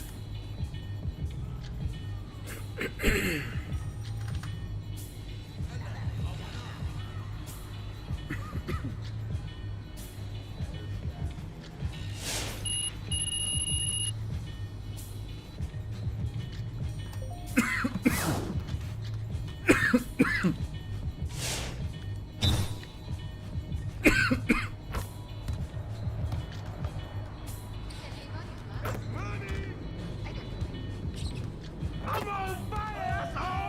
I'm on fire, asshole!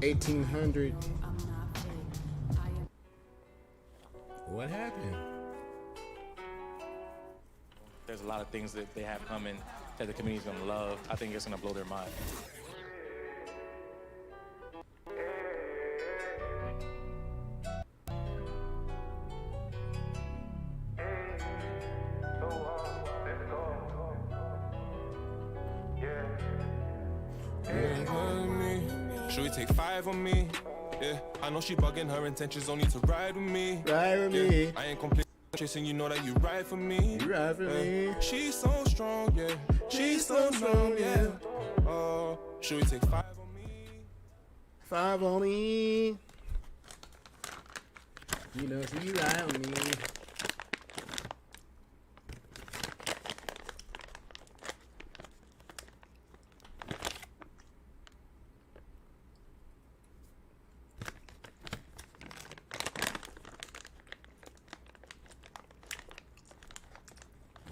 1800. What happened? There's a lot of things that they have coming that the community's gonna love. I think it's gonna blow their mind. Should we take 5 on me? Yeah, I know she bugging, her intentions only to ride with me. Ride with me. I ain't completely chasing, you know that you ride for me. You ride for me. She's so strong, yeah. She's so strong, yeah. Oh, should we take 5 on me? 5 on me. You know, so you ride on me.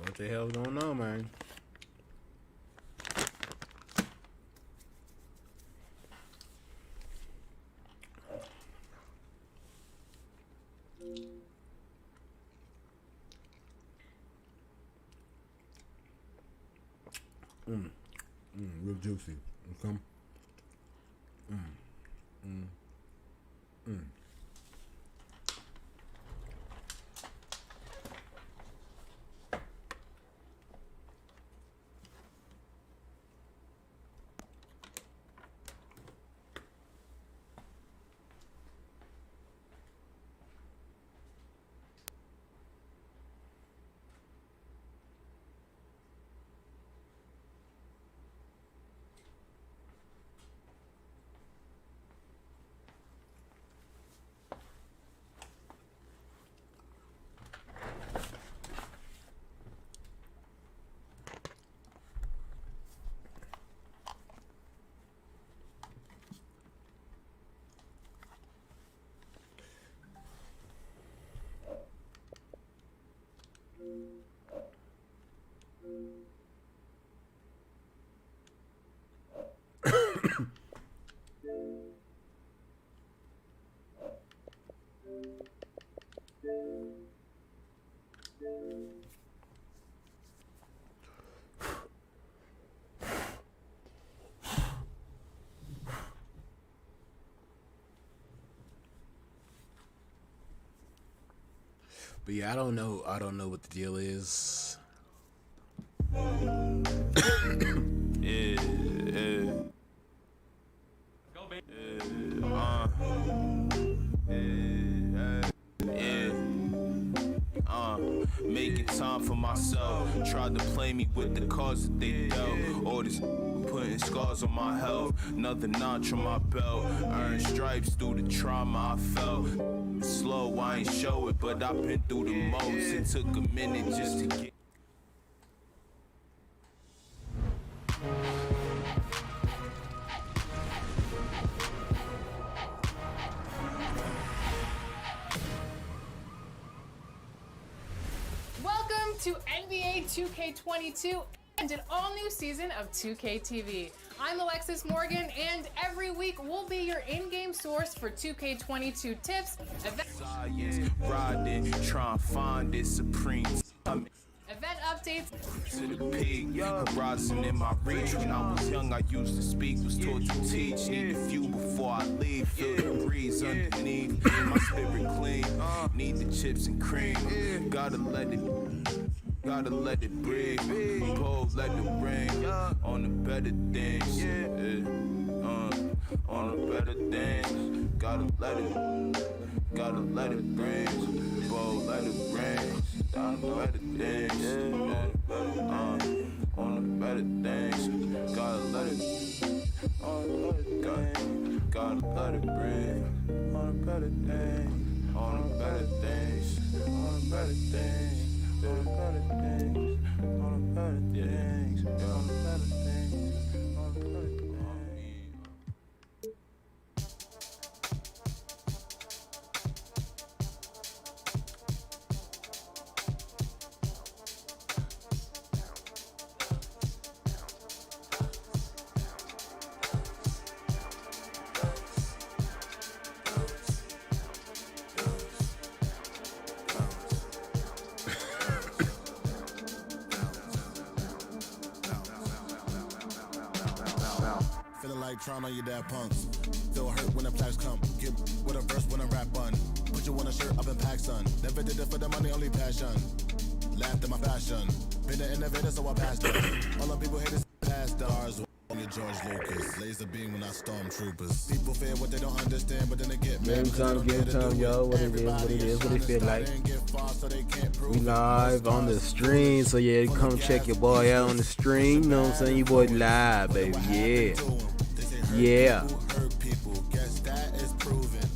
What the hell's going on, man? Real juicy. Okay. But yeah, I don't know what the deal is. Making time for myself. Tried to play me with the cards that they dealt. All this putting scars on my health. Another notch on my belt. Earned stripes through the trauma I felt. Slow, I ain't show it, but I've been through the most. It took a minute just to get. Welcome to NBA 2K22 and an all-new season of 2K TV. I'm Alexis Morgan, and every week we'll be your in-game source for 2K22 tips, Science, riding, trying to find it supreme. event updates, To the peak, horizon in my reach. When I was young, I used to speak, was taught to teach. Need a few before I leave. Feel the breeze underneath. My spirit clean. Need the chips and cream. Gotta let it breathe. Pull, let it rain. On the better things. On the better things. Gotta let it rain. Pull, let it rain. On the better things. On the better things. Gotta let it. Gotta let it breathe. On the better things. On the better things. On the better things. On the better things. On the better things. On the better things. On the better things. like Tron on your dad punks. Feel hurt when the flash come. Get with a verse when a rap bun. Put you on a shirt up in pack, son. Never did it for the money, only passion. Laughed at my fashion. Been an innovator, so I passed up. All the people hate is past stars. On your George Lucas. Laser beam when I stormtroopers. People fear what they don't understand, but then they get mad. Game time, yo. What it is, what it feel like. We live on the stream, so yeah, come check your boy out on the stream. You know what I'm saying? Your boy live, baby. Yeah. Yeah.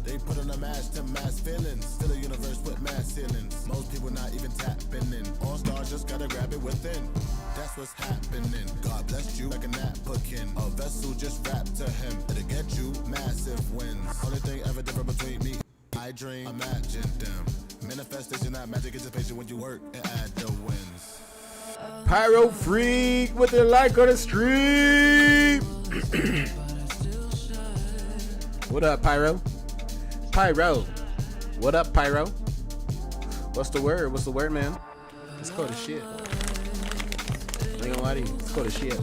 They put on a mask to mass feelings. Still a universe with mass ceilings. Most people not even tapping in. All stars just gotta grab it within. That's what's happening. God bless you like a napkin. A vessel just wrapped to him. It'll get you massive wins. Only thing ever different between me, I dream, imagine them. Manifestation, not magic, anticipation when you work and add the wins. Pyro Freak with the like on the stream. What up, Pyro? Pyro. What up, Pyro? What's the word? What's the word, man? It's cold as shit. I ain't gonna lie to you. It's cold as shit.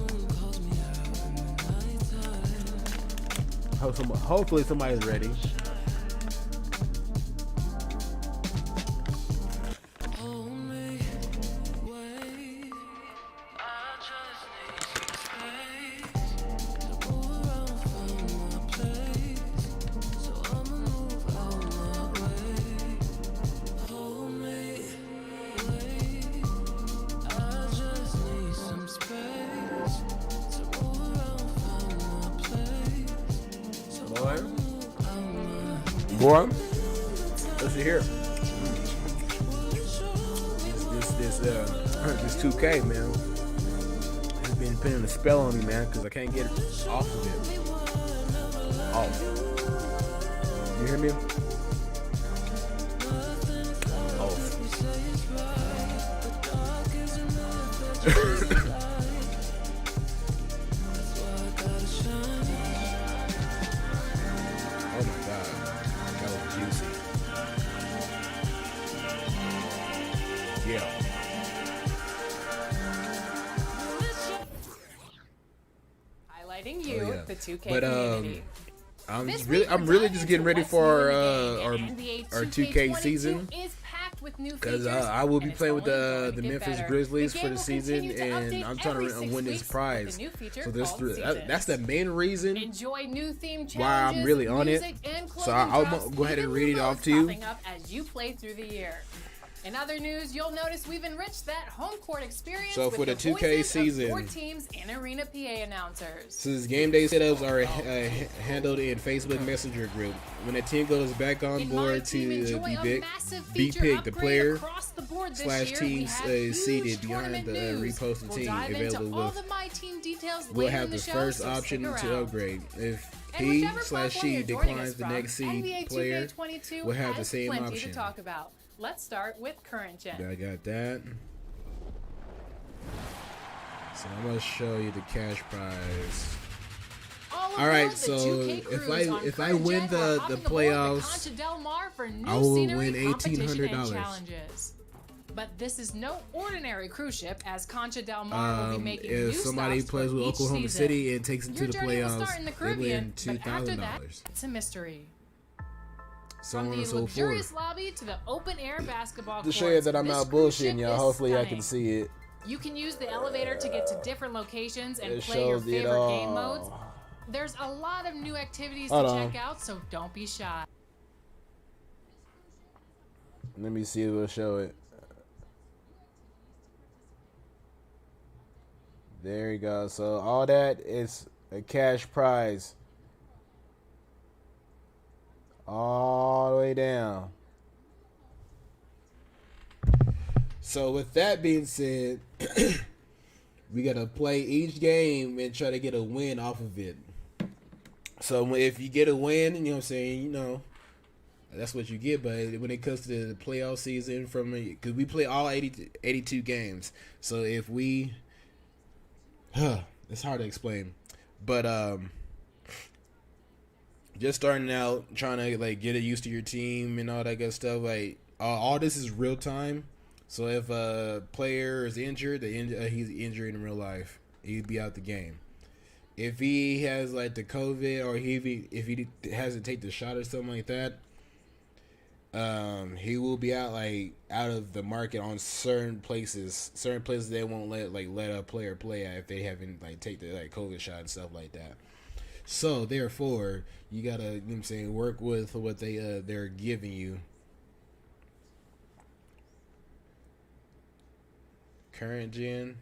Hopefully somebody's ready. Boy, what's it here? This 2K, man. It's been putting a spell on me, man, because I can't get it off of it. Off. You hear me? Off. Oh my God. That was juicy. Yeah. Highlighting you, Oh, yeah. the 2K But, community. I'm really just getting ready for our 2K season, is packed with new because features, I will be and it's playing with only going the to get Memphis better. Grizzlies The for game the will season, continue to and update I'm trying every to 6 win this weeks with prize. a new feature So this called that's the main reason Enjoy new theme why I'm challenges, really on it. music, and So clothing I'll drops, go ahead and even read it new off modes to you. popping up as you play through the year. In other news, you'll notice we've enriched that home court experience So with for the 2K voices of season, 4 teams and arena PA announcers. since game day setups are handled in Facebook Messenger group, when a team goes back on board to be picked, the player / team seated behind the reposted team available will have the first option to upgrade. If he / she declines, the next seed player will have the same option. To talk about. Let's start with current gen. I got that. So I'm gonna show you the cash prize. All right, so if I win the playoffs, I will win $1,800. But this is no ordinary cruise ship, as Concha Del Mar will be making new if somebody stops plays for with each Oklahoma season. City and takes them to Your the journey will playoffs, start in the they Caribbean, win but after that, $2,000. it's a mystery. So From on the and so forth. luxurious lobby to the open air basketball To courts, show you that I'm this not cruise ship bullshitting y'all, is hopefully I stunning. can see it. You can use the elevator to get to different locations and It play your shows it favorite game all. modes. There's a lot of new activities Hold to on. check out, so don't be shy. Let me see if it'll show it. There you go. So all that is a cash prize. All the way down. So with that being said, we gotta play each game and try to get a win off of it. So if you get a win, you know what I'm saying, you know, that's what you get. But when it comes to the playoff season, because we play all 82 games, so if we, it's hard to explain, but just starting out, trying to like get it used to your team and all that good stuff. Like all this is real time. So if a player is injured, he's injured in real life. He'd be out the game. if he has like the COVID or if he has to take the shot or something like that, he will be out of the market on certain places. Certain places they won't let a player play at if they haven't take the COVID shot and stuff like that. So therefore, you gotta, you know what I'm saying, work with what they're giving you. Current gen.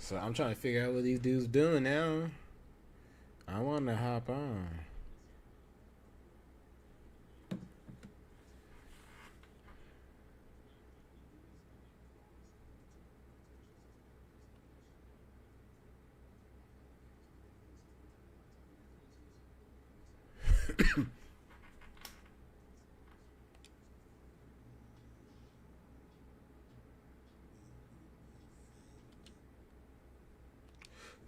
So I'm trying to figure out what these dudes doing now. I want to hop on.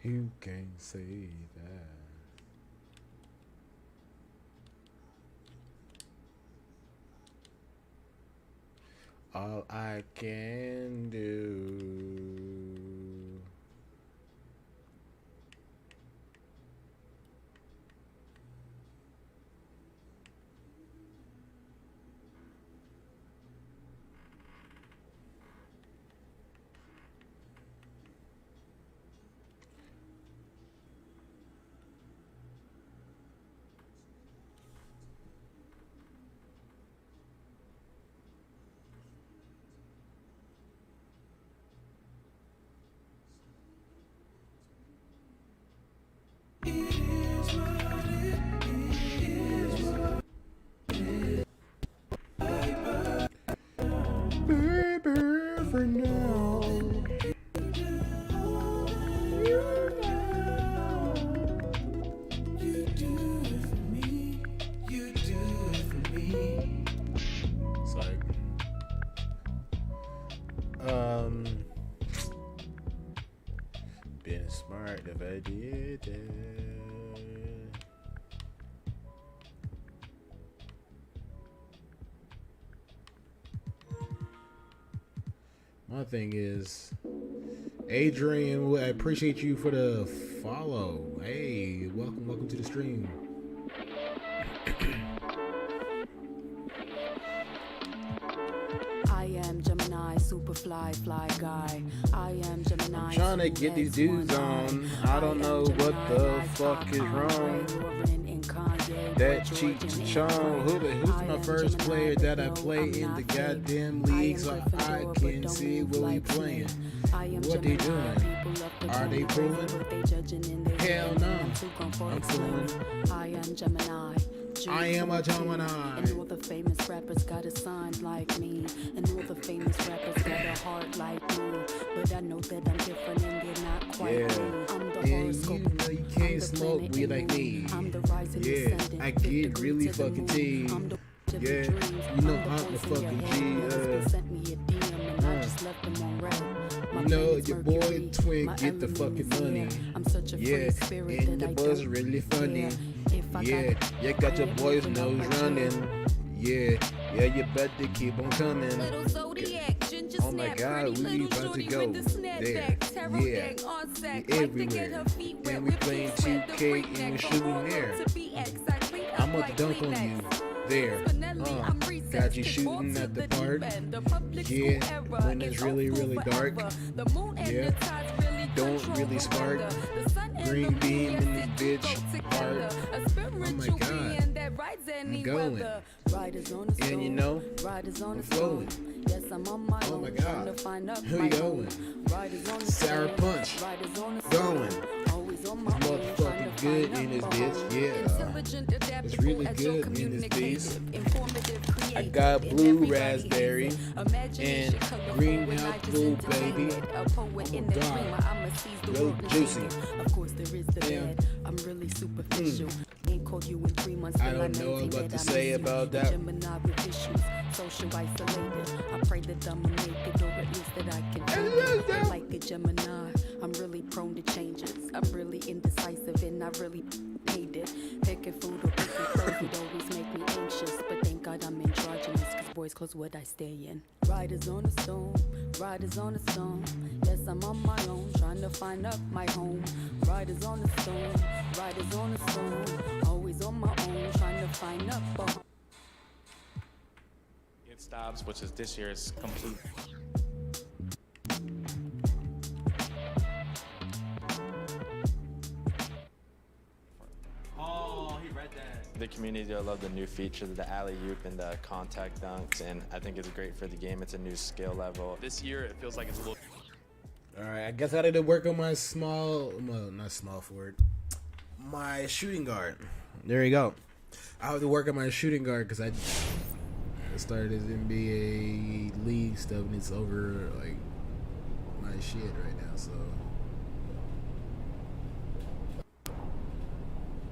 You can't say that. All I can do. For now. You do it for me. You do it for me. It's like, been smart if I did that. My thing is, Adrian, I appreciate you for the follow. Hey, welcome to the stream. I am Gemini, super fly guy. I am Gemini. I'm trying to get these dudes on. I don't know what the fuck is wrong. That Cheech Chong, who's my first player that I play in the goddamn league, so I can see what we playing. What they doing? Are they fooling? Hell no. I'm fooling. I am Gemini. I am a Gemini. And all the famous rappers got a sign like me. And all the famous rappers got a heart like me. But I know that I'm different and they're not quite me. I'm the horoscope. You know you can't smoke weed like me. Yeah, I get really fucking G. Yeah, you know I'm the fucking G. You know your boy Twin get the fucking money. Yeah, and the buzz really funny. Yeah, you got your boys nose running. Yeah, you better keep on coming. Oh my God, we about to go there. Yeah, we everywhere. And we playing 2K and we shooting there. I'm about to dunk on you there. Got you shooting at the park. Yeah, when it's really, really dark. Yeah, don't really spark. Green beam in this bitch hard. Oh my God, I'm going. And you know, I'm flowing. Oh my God, who you going? Sour punch, going. Motherfucking good in this bitch. Yeah. It's really good in this bitch. I got blue raspberry and green apple, baby. Oh God. Real juicy. Of course there is the bad. I'm really superficial. Ain't called you in 3 months. I don't know what to say about that. Gemini with issues, social isolated. I pray that I'ma make it, or at least that I can do it. Like a Gemini, I'm really prone to changes. I'm really indecisive and I really hate it. Picking food or picking clothes would always make me anxious. But thank God I'm androgynous, cause boys close what I stay in. Riders on a stone, riders on a stone. Yes, I'm on my own, trying to find up my home. Riders on a stone, riders on a stone. Always on my own, trying to find up a home. It stops, which is this year, is complete. Oh, he read that. The community, I love the new feature, the alley-oop and the contact dunks, and I think it's great for the game. It's a new skill level. This year, it feels like it's a little... Alright, I guess I had to work on my small, well, not small forward, my shooting guard. There you go. I have to work on my shooting guard because I started this NBA league stuff and it's over, like, my shit right now, so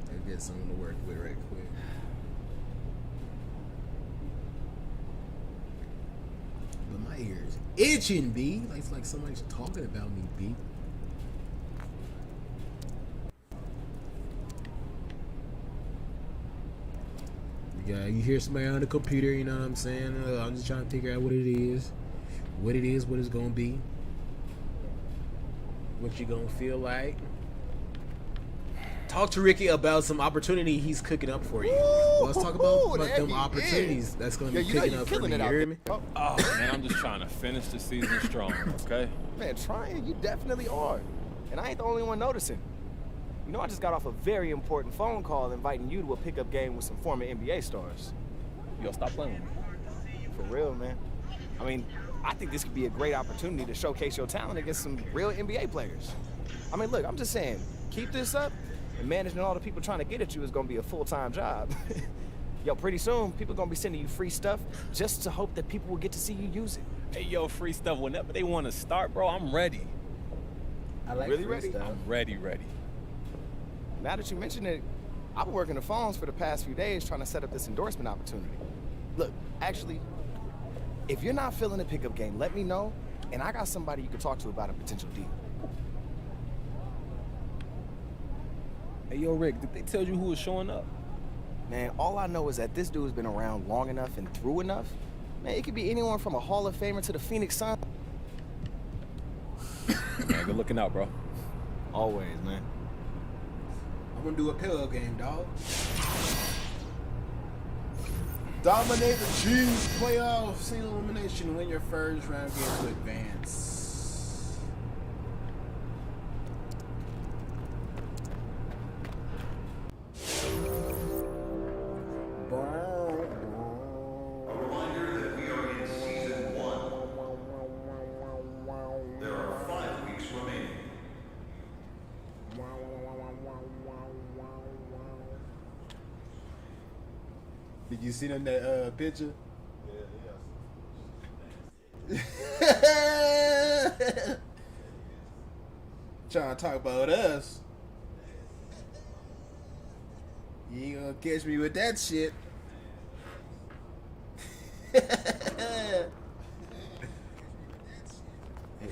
I get something to work with right quick. But my ears itching, B. Like, it's like somebody's talking about me, B. Yeah, you hear somebody on the computer, you know what I'm saying? I'm just trying to figure out what it is, what it's gonna be, what you gonna feel like. Talk to Ricky about some opportunity he's cooking up for you. Let's talk about them opportunities that's gonna be cooking up for me. You hear me? Oh man, I'm just trying to finish the season strong, okay? Man, trying, you definitely are. And I ain't the only one noticing. You know, I just got off a very important phone call inviting you to a pickup game with some former NBA stars. Yo, stop playing with me. For real, man. I mean, I think this could be a great opportunity to showcase your talent against some real NBA players. I mean, look, I'm just saying, keep this up, and managing all the people trying to get at you is gonna be a full-time job. Yo, pretty soon, people gonna be sending you free stuff just to hope that people will get to see you use it. Hey, yo, free stuff, whenever they want to start, bro, I'm ready. I like really free ready? Stuff. I'm ready. Now that you mention it, I've been working the phones for the past few days trying to set up this endorsement opportunity. Look, actually, if you're not feeling the pickup game, let me know, and I got somebody you can talk to about a potential deal. Hey, yo, Rick, did they tell you who was showing up? Man, all I know is that this dude's been around long enough and through enough. Man, it could be anyone from a Hall of Famer to the Phoenix Suns. Man, good looking out, bro. Always, man. I'm gonna do a pillow game, dog. Dominate the Chiefs playoff single elimination. Win your first round game to advance. A reminder that we are in season 1. There are 5 weeks remaining. Did you see them that picture? Yeah. Trying to talk about us. You ain't gonna catch me with that shit.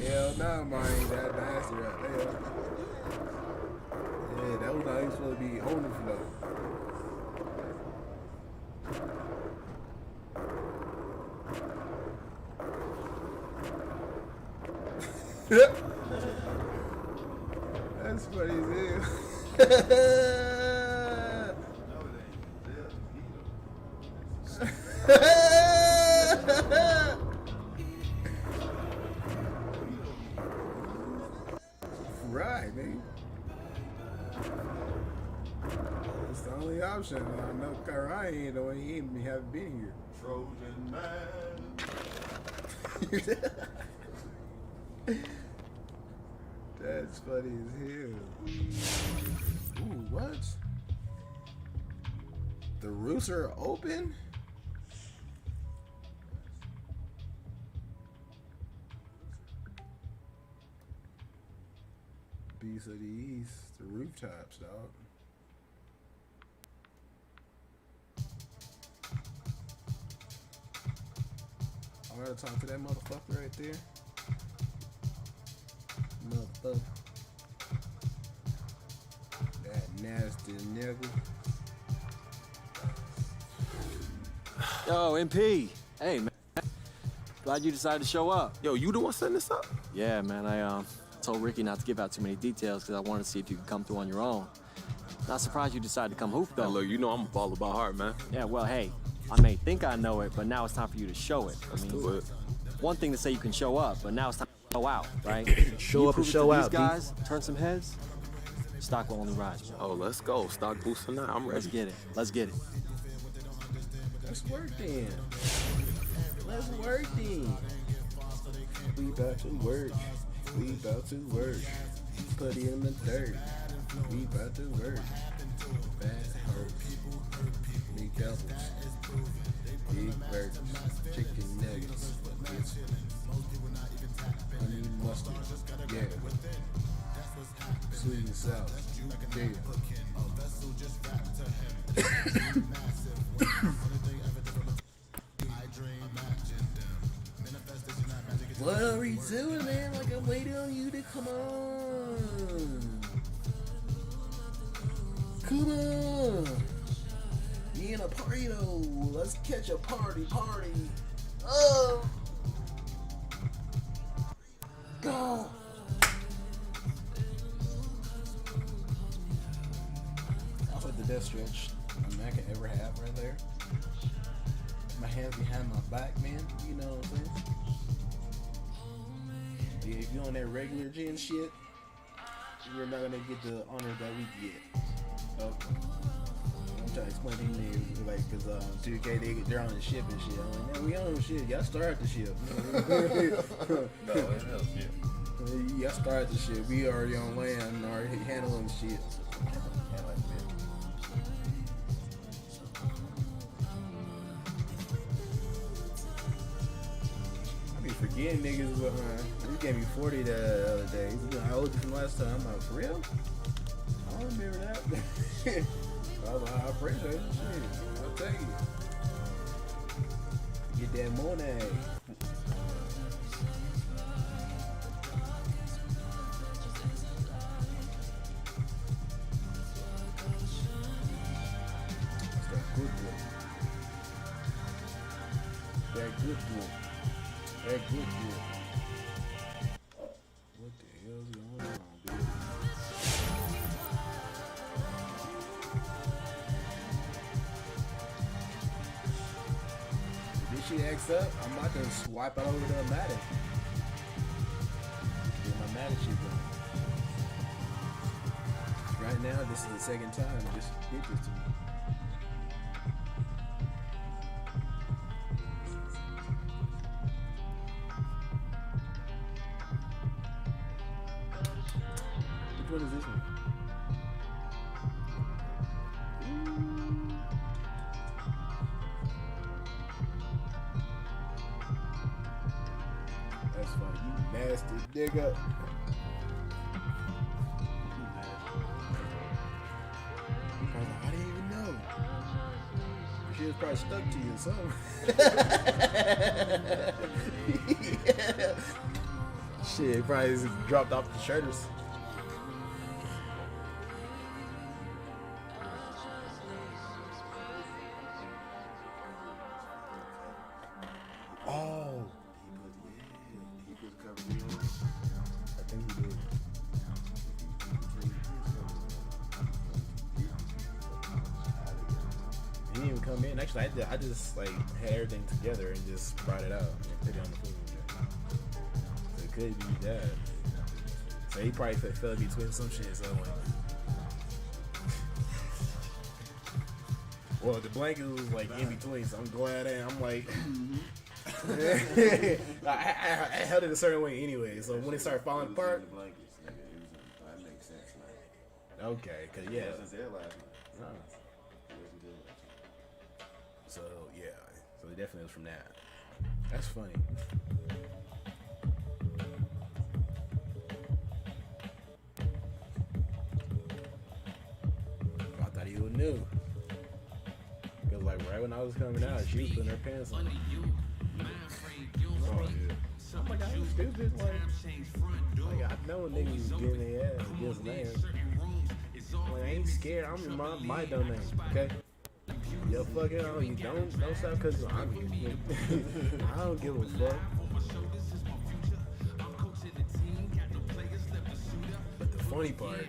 Hell no, man, ain't that nasty right there. Yeah, that was not even supposed to be on the floor. That's funny as hell. Right, man. That's the only option. I know Kyrie ain't the one. He haven't been here. Trojan man. That's funny as hell. Ooh, what? The roofs are open? Beast of the East, the rooftops, dog. I gotta talk to that motherfucker right there. Motherfucker. That nasty nigga. Yo, MP. Hey, man. Glad you decided to show up. Yo, you the one setting this up? Yeah, man. I told Ricky not to give out too many details because I wanted to see if you could come through on your own. Not surprised you decided to come hoop, though. Hey, look, you know I'm a baller by heart, man. Yeah, well, hey, I may think I know it, but now it's time for you to show it. Let's do it. One thing to say you can show up, but now it's time to show out, right? Show up and show out. These guys, turn some heads, stock will only rise, bro. Oh, let's go. Stock boosting now. I'm ready. Let's get it. Let's get it. Let's work then. Let's work then. We about to work. We about to work. Put it in the dirt. We about to work. Fast hurts. Big doubles. Big burgers. Chicken nuggets. Honey mustard. Yeah. Sweet and sour. Yeah. What are we doing, man? Like, I'm waiting on you to come on. Come on. Me and a party, though. Let's catch a party. Oh. Go. That's like the best stretch a man can ever have right there. My hands behind my back, man. You know what I'm saying? Yeah, if you're on that regular gen shit, you're not gonna get the honor that we get. Okay. I'm trying to explain to you niggas, like, cause 2K they're on the ship and shit. I'm like, man, we on the ship. Y'all started the ship. No, it helps you. Y'all started the ship. We already on land, already handling shit. Forgetting niggas behind. You gave me 40 the other day. I owed you from last time. I'm like, for real? I don't remember that. I appreciate it. Shit. I'll take it. Get that money. That's that good boy. That good boy. That good deal. What the hell's going on, dude? If this shit acts up, I'm about to swipe all over to MADDEN. Get my MADDEN shit going. Right now, this is the second time it just did this to me. What is this one? That's funny. You nasty nigga. I didn't even know. She was probably stuck to you or something. Yeah. Shit, probably just dropped off the shirters. Actually, I just like had everything together and just brought it out and put it on the food. So it could be that. So he probably fell in between some shit. So like, well, the blanket was like in between. So I'm glad I'm like, I held it a certain way anyway. So when it started falling apart, Okay, cause yeah. He wasn't there last night. No. He wasn't there last night. So yeah, so it definitely was from that. That's funny. I thought he would knew. Cause like right when I was coming out, she was putting her pants on. Oh yeah. I'm like, I ain't stupid. Like I know niggas getting their ass against man. Like, I ain't scared. I'm in my domain. Okay. Yo, fuck it on. You don't stop cause I'm here. I don't give a fuck. But the funny part.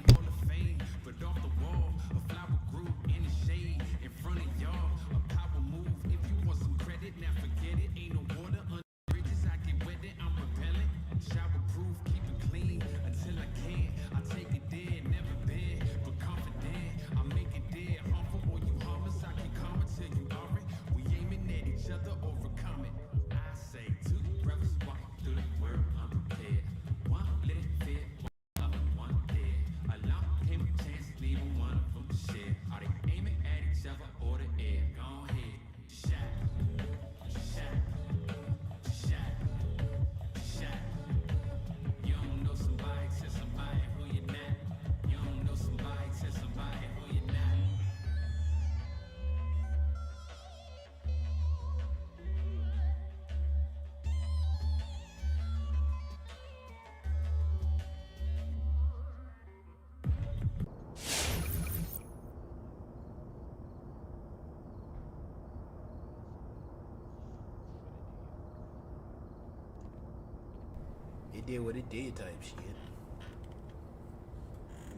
It did what it did type shit.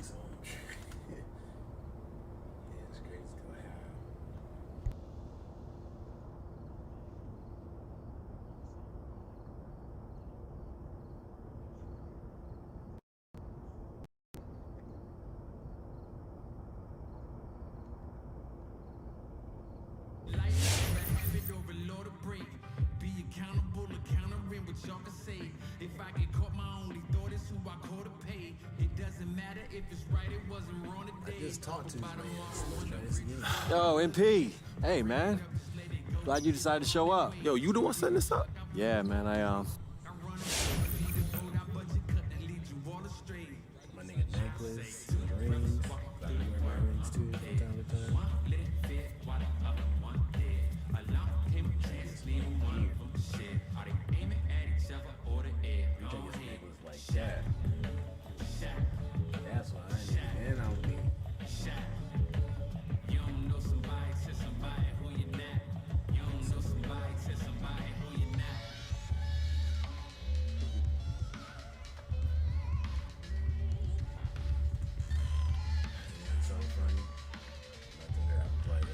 So, yeah, it's crazy. If I get caught, my only thought is who I call to pay. It doesn't matter if it's right, it wasn't wrong today. I just talked to his man. Yo, MP. Hey, man. Glad you decided to show up. Yo, you the one setting this up? Yeah, man. My nigga necklace, rings. I wear my rings too from time to time. Yeah. That's why I need man on me. You don't know somebody, tell somebody who you're not. You don't know somebody, tell somebody who you're not. It's so funny. Nothing that I played.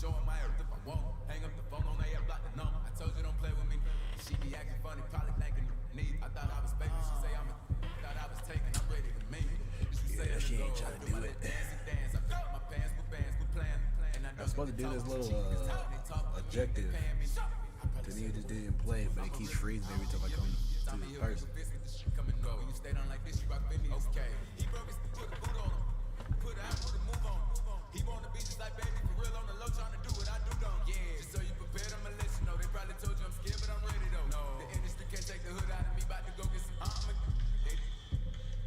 Showing my earth if I won't. Hang up the phone on the air, block the number. I told you don't play with me. She be acting funny, probably thinking need. I thought I was faking. She say thought I was taking. I'm ready to make it. Yeah, she ain't trying to do it. Dance. I filled my pants with bands, with plan. And I was supposed to do this little objective. Cause he just didn't play, but it keeps freezing every time I come to the person. Come and go. You stay down like this, you rock with me. Okay. He broke his boot on him. put out, put a move on. He wanna be just like baby, for real on the low, trying to do what I do, don't. Yeah, just so you prepared, I'ma let you know. They probably told you I'm scared, but I'm ready though. No, the industry can't take the hood out of me, about to go get some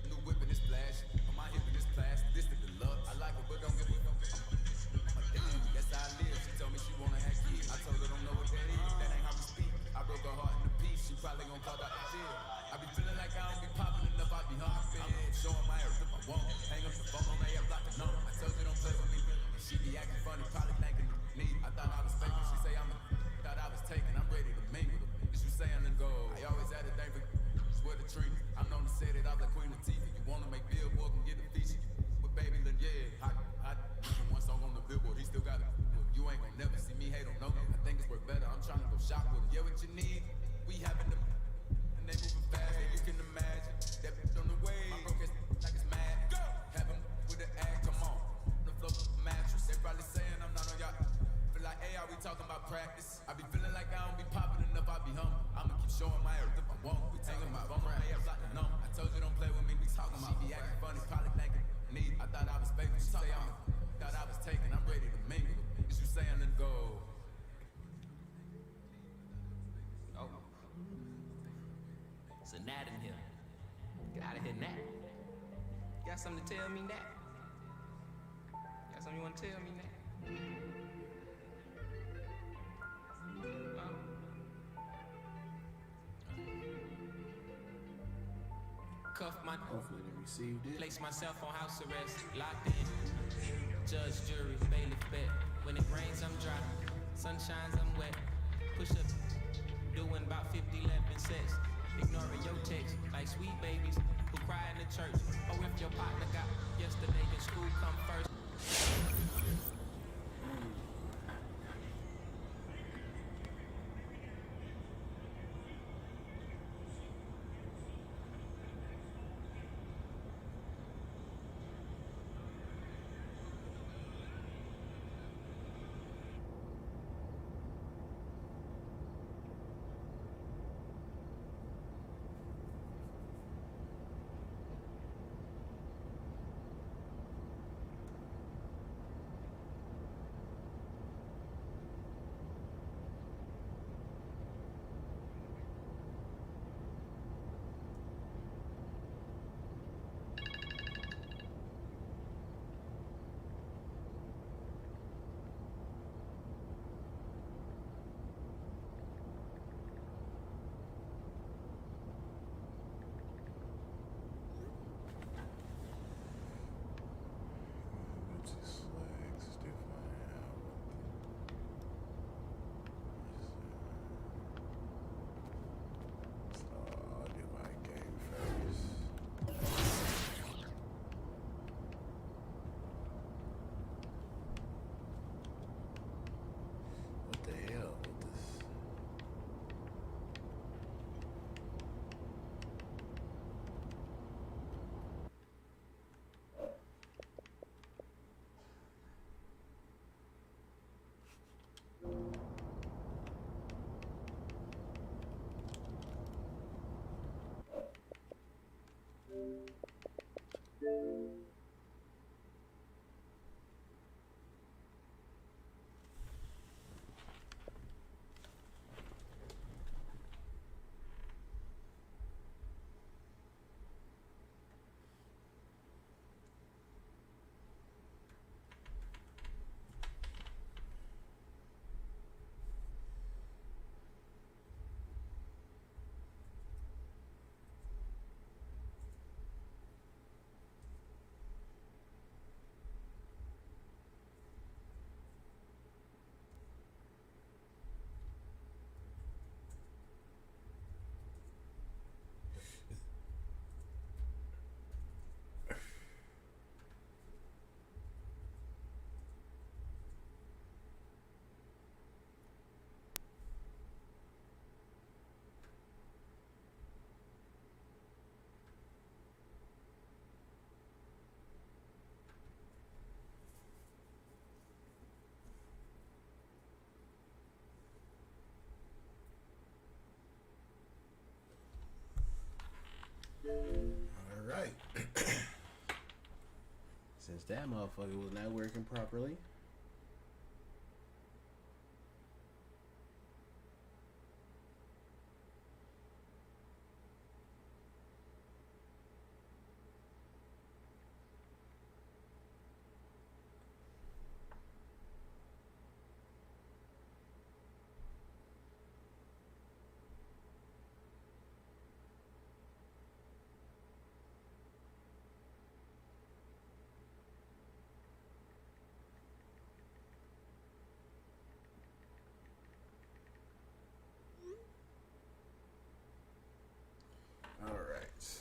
new whip and it's flash. On my hip and it's plastic. This the deluxe. I like it, but don't give a fuck. That's how I live. She told me she wanna have kids. I told her don't know what that is. That ain't how we speak. I broke her heart in a piece. She probably gon' call that the field. I be feeling like I don't be popping enough. I be humping. I'm showing my earth if I want. Hang up the phone on they block the number. I told you don't play with me. And she be acting funny, probably thinking me. I thought I was faking. She say thought I was taking. I'm ready to mingle. Is you saying to go? I always had a thing for swear the tree. I'm known to say that I'm like Queen Latifah. You wanna make Billboard and get the feature. With baby, look, yeah. I one song on the Billboard. He still got it. You ain't gon' never see me hate on no. I think it's worth better. I'm trying to go shop with him. Yeah, what you need? We having the and they moving fast. And you can imagine that on the way. My broke ass like it's mad. Go. Have him with the ad. Come on. The flow mattress. They probably saying I'm not on y'all. Feel like, hey, are we talking about practice? I be feeling like I don't be popping enough. I be humble. I'ma keep showing my earth if I want. We taking my phone right here. Like the number. I told you don't play with me. We talking about. She be acting funny. Probably thinking need. I thought I was faking. She say thought I was taking. I'm ready to mingle. Is you saying to go? Oh. It's a gnat in here. Get out of here, gnat. You got something to tell me, gnat? Got something you want to tell me, gnat? Cuff my Hopefully they received it. place myself on house arrest, locked in. Judge, jury, bailiff, bet. When it rains, I'm dry. Sun shines, I'm wet. Push up, doing about 50, 11 sets. Ignoring your text, like sweet babies who cry in the church. Oh, if your partner got yesterday, then school come first. That motherfucker was not working properly. All right.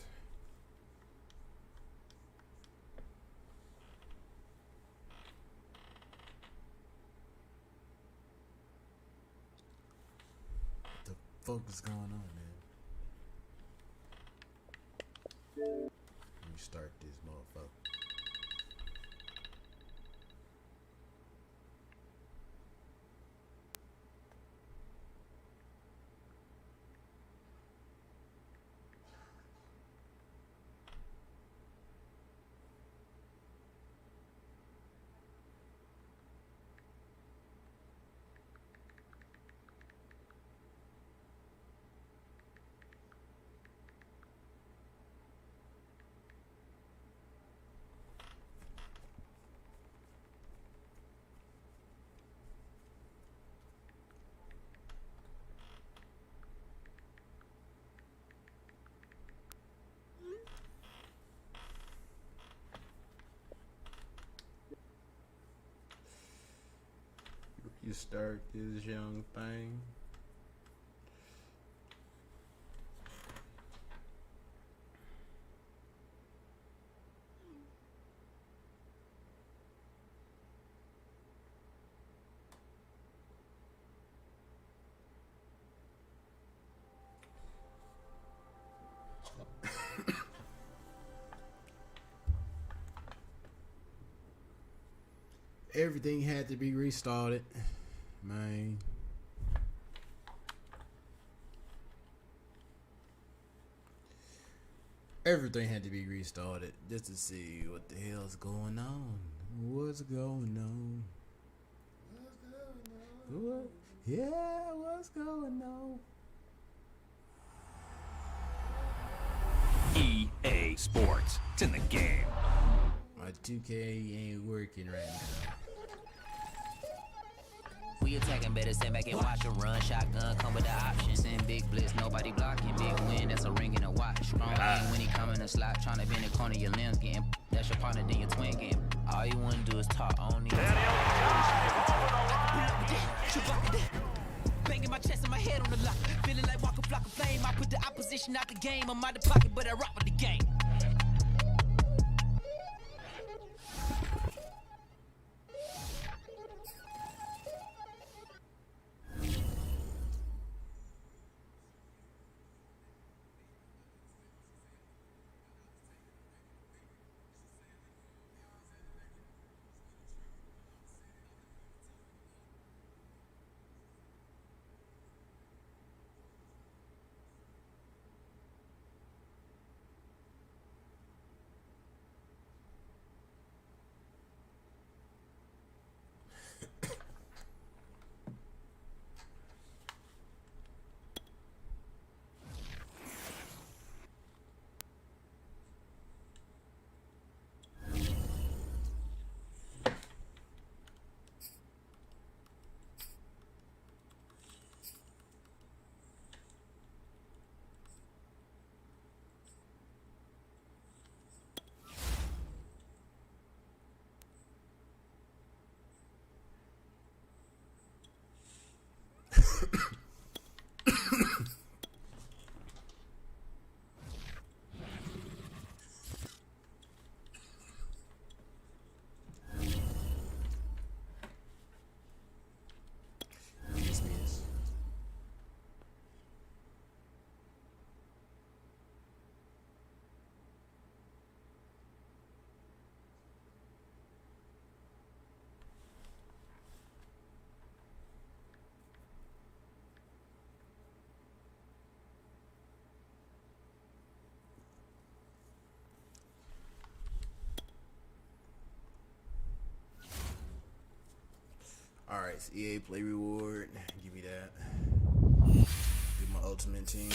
What the fuck is going on, man? Let me start this motherfucker. You start this young thing. Everything had to be restarted, man. Everything had to be restarted just to see what the hell's going on. What's going on? What? Yeah, what's going on? EA Sports. It's in the game. My 2K ain't working right now. We attacking, better stand back and watch them run. Shotgun come with the option. Send big blitz, nobody blocking. Big win, that's a ring and a watch. Strong aim when he come in the slot. Tryna bend the corner, your limbs getting. That's your partner, then your twin getting. All you wanna do is talk. I don't need to talk. Banging my chest and my head on the lock. Feeling like walking flock of flame. I put the opposition out the game. I'm out the pocket, but I rock with the game. Alright, EA Play Reward. Give me that. Do my ultimate team.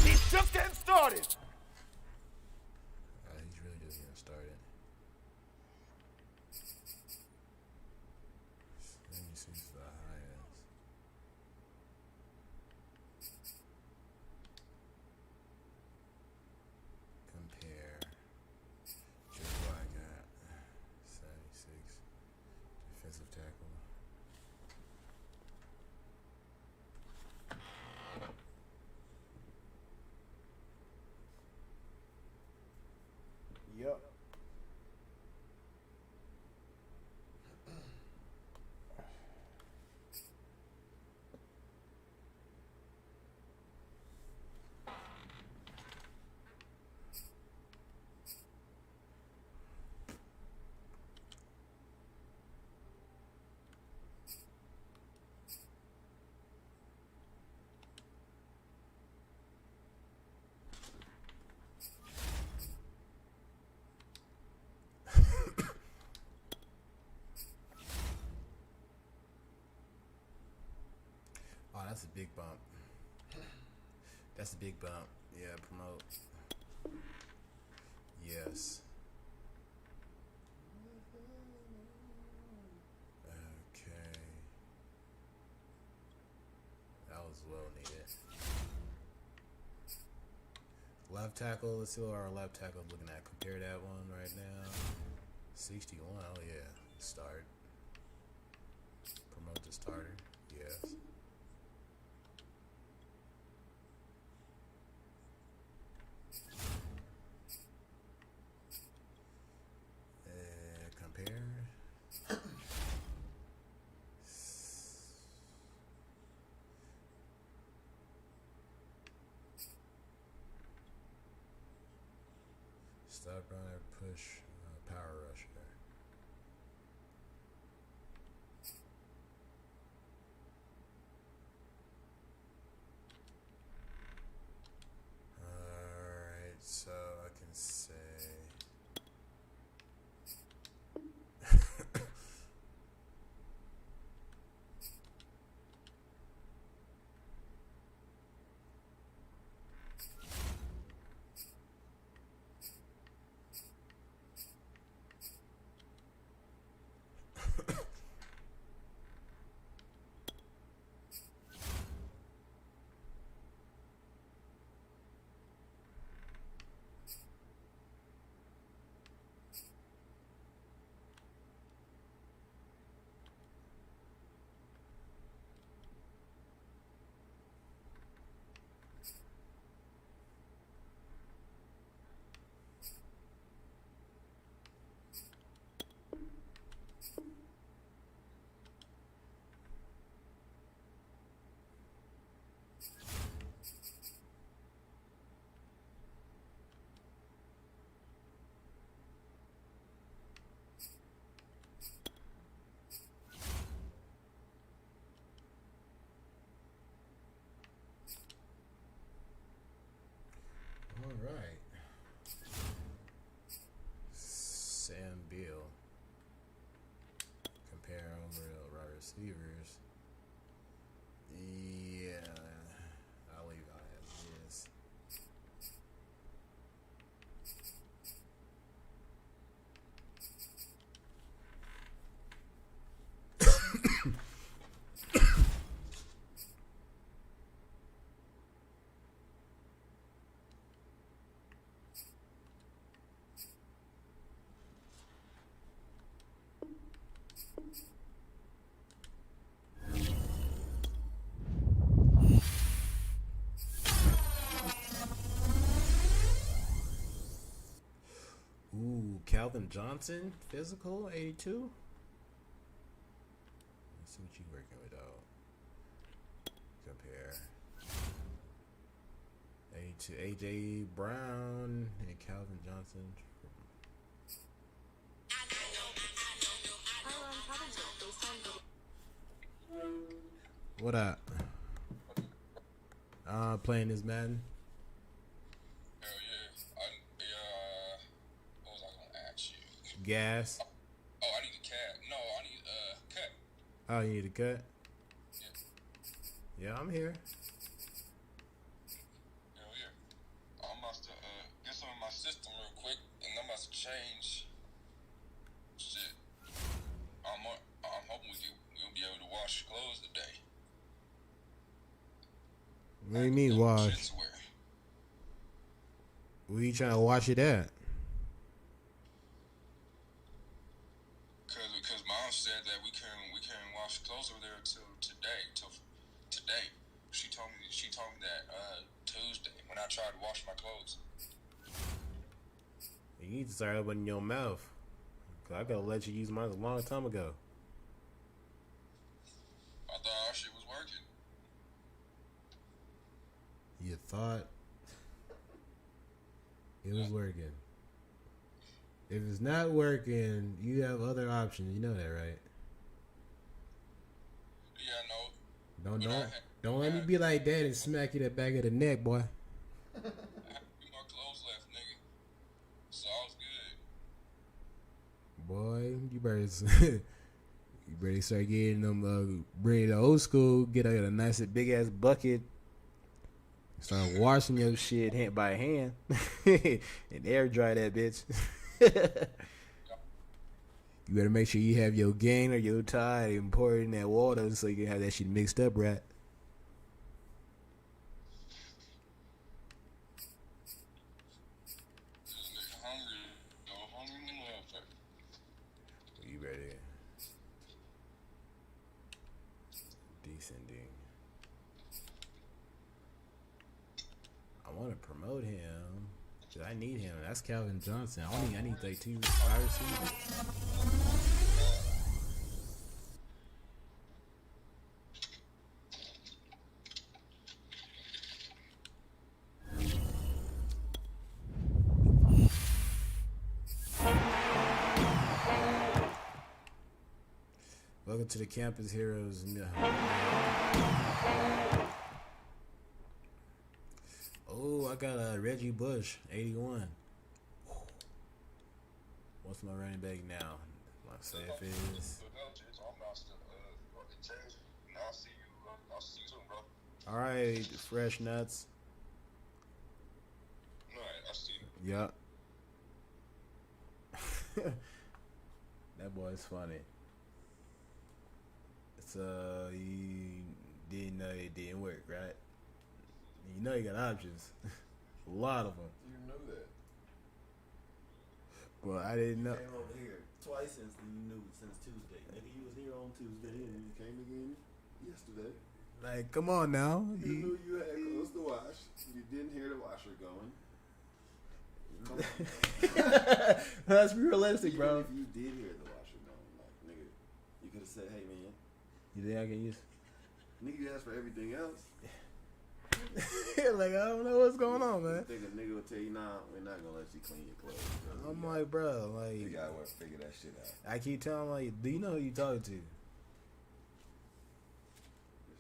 He's just getting started. He's really just getting started. Let me see the highest. Compare. Just what I got. 76. Defensive tackle. Yep. Oh, that's a big bump. That's a big bump. Yeah, promote. Yes. Okay. That was well needed. Left tackle. Let's see what our left tackle is looking at. Compare that one right now. 61. Oh yeah. Start. Promote the starter. Yes. Compare. Stop runner, push, power rusher. Alright, so I can say alright. Sam Beal. Compare over wide receivers. Yeah. I'll leave it as is. Ooh, Calvin Johnson, physical, 82. Let's see what you working with, though. to AJ Brown and Calvin Johnson. What up? Playing this Madden. Hell yeah. What was I gonna ask you? Gas. Oh, I need a cat. No, I need cut. Oh, you need a cut? Yeah, I'm here. Hell yeah. I'm about to get some of my system real quick, and I'm about to change. Shit. I'm hoping we'll be able to wash clothes today. What do you mean wash? Where you trying to wash it at? Cause mom said that we can wash clothes over there till today. She told me that Tuesday when I tried to wash my clothes. You need to start opening your mouth. Cause I gotta let you use mine a long time ago. I thought our shit was working. You thought it was working. If it's not working, you have other options. You know that, right? Yeah, I know. Don't let me be like that and smack you the back of the neck, boy. I have my clothes left, nigga. So I was good. Boy, you better start getting them. Bring it to old school. Get a nice big ass bucket. Start washing your shit hand by hand and air dry that bitch. You better make sure you have your gain or your Tide and pour it in that water so you can have that shit mixed up right. You ready? Descending. I want to promote him. I need him. That's Calvin Johnson. I need like 2 wide receivers. Welcome to the Campus Heroes. Oh, I got Reggie Bush, 81. What's my running back now? My safe is. All right, fresh nuts. All right, I see you. Yup. That boy's funny. So you didn't know it didn't work, right? You know you got options. A lot of them. You knew that. Well, I didn't know. You came over here twice since Tuesday. Nigga, you was here on Tuesday and you came again yesterday. Like, come on now. You knew you had clothes to wash. You didn't hear the washer going. Come on. Let's be realistic, bro. Even if you did hear the washer going, like, nigga, you could have said, hey, man. You think I can use? Nigga, you asked for everything else. Like, I don't know what's going on, man. You think a nigga would tell you, nah, we're not gonna let you clean your clothes, bro. I'm like, bro, like, you gotta figure that shit out. I keep telling him, like, do you know who you talking to? This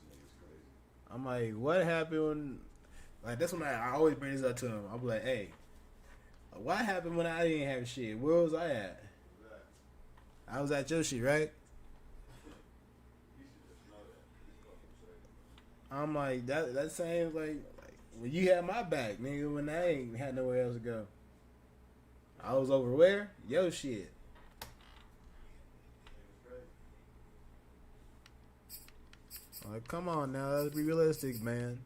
nigga's crazy. I'm like, what happened when, like, that's when I always bring this up to him. I'm like, hey, what happened when I didn't have shit? Where was I at? I was at your shit, right? I'm like, that same, like when you had my back, nigga, when I ain't had nowhere else to go. I was over where? Yo shit. Like, come on now, let's be realistic, man.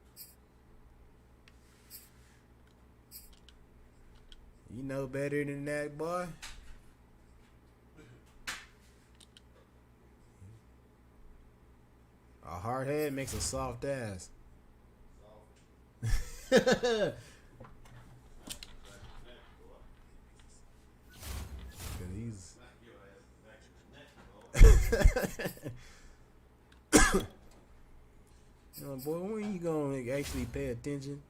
You know better than that, boy. A hard head makes a soft ass. He's you know, boy, when you gonna actually pay attention?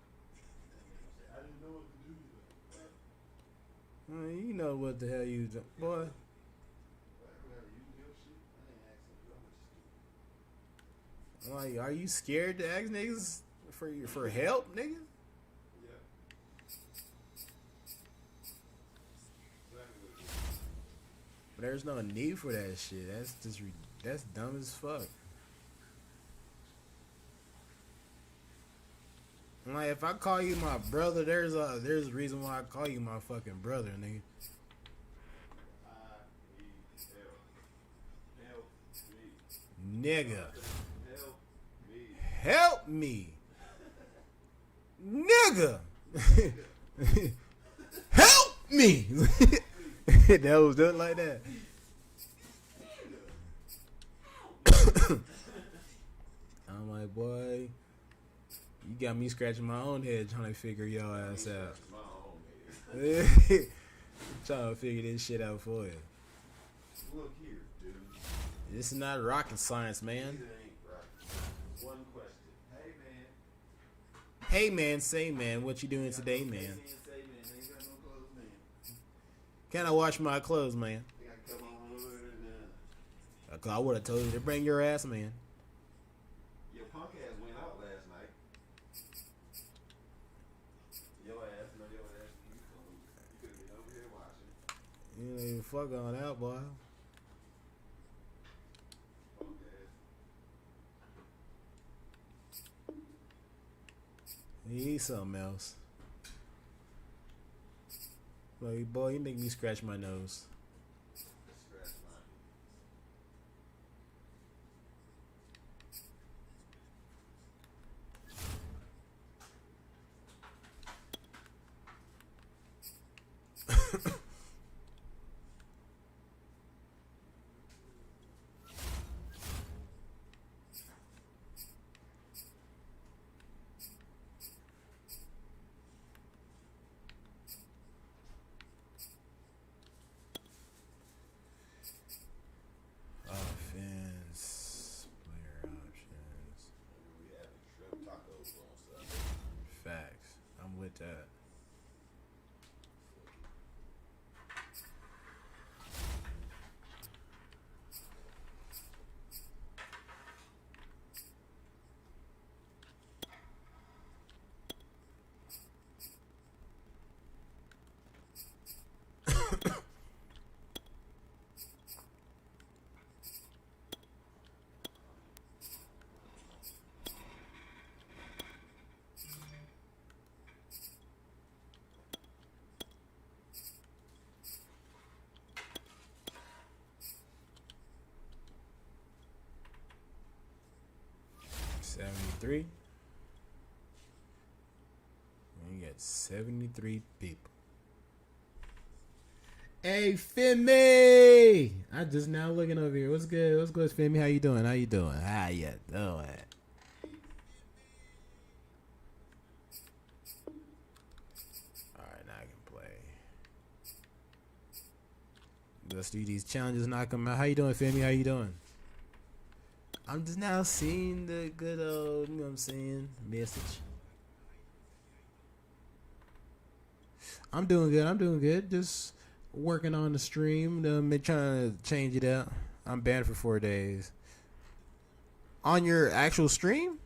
know what the hell you do, boy. Like, are you scared to ask niggas for help, nigga? But there's no need for that shit. That's just that's dumb as fuck. Like, if I call you my brother, there's a reason why I call you my fucking brother, nigga. Nigga. Help me. Nigga. Help me. That was done like that. I'm like, boy, you got me scratching my own head trying to figure your ass out. Trying to figure this shit out for you. Look here, dude. This is not rocket science, man. It ain't rocket. One question. Hey, man. Hey, man, say, man, what you doing today, man? Say, man. Ain't got no clothes, man. Can I wash my clothes, man? They got to come on over now. Cause I would have told you to bring your ass, man. Your punk ass went out last night. Your ass, no, your ass. You could have been over here watching. You ain't even fuck on out, boy. Punk ass. You need something else. Like, boy, you make me scratch my nose. Scratch my Offense, player options. We having shrimp tacos on Sunday. Facts. I'm with that. $73. We got 73 people. Hey, Femi! I just now looking over here. What's good? What's good, Femi? How you doing? How you doing? How you doing? Alright, now I can play. Let's do these challenges, knock them out. How you doing, Femi? How you doing? I'm just now seeing the good old, you know what I'm saying, message. I'm doing good. I'm doing good. Just working on the stream. Trying to change it out. I'm banned for 4 days. On your actual stream?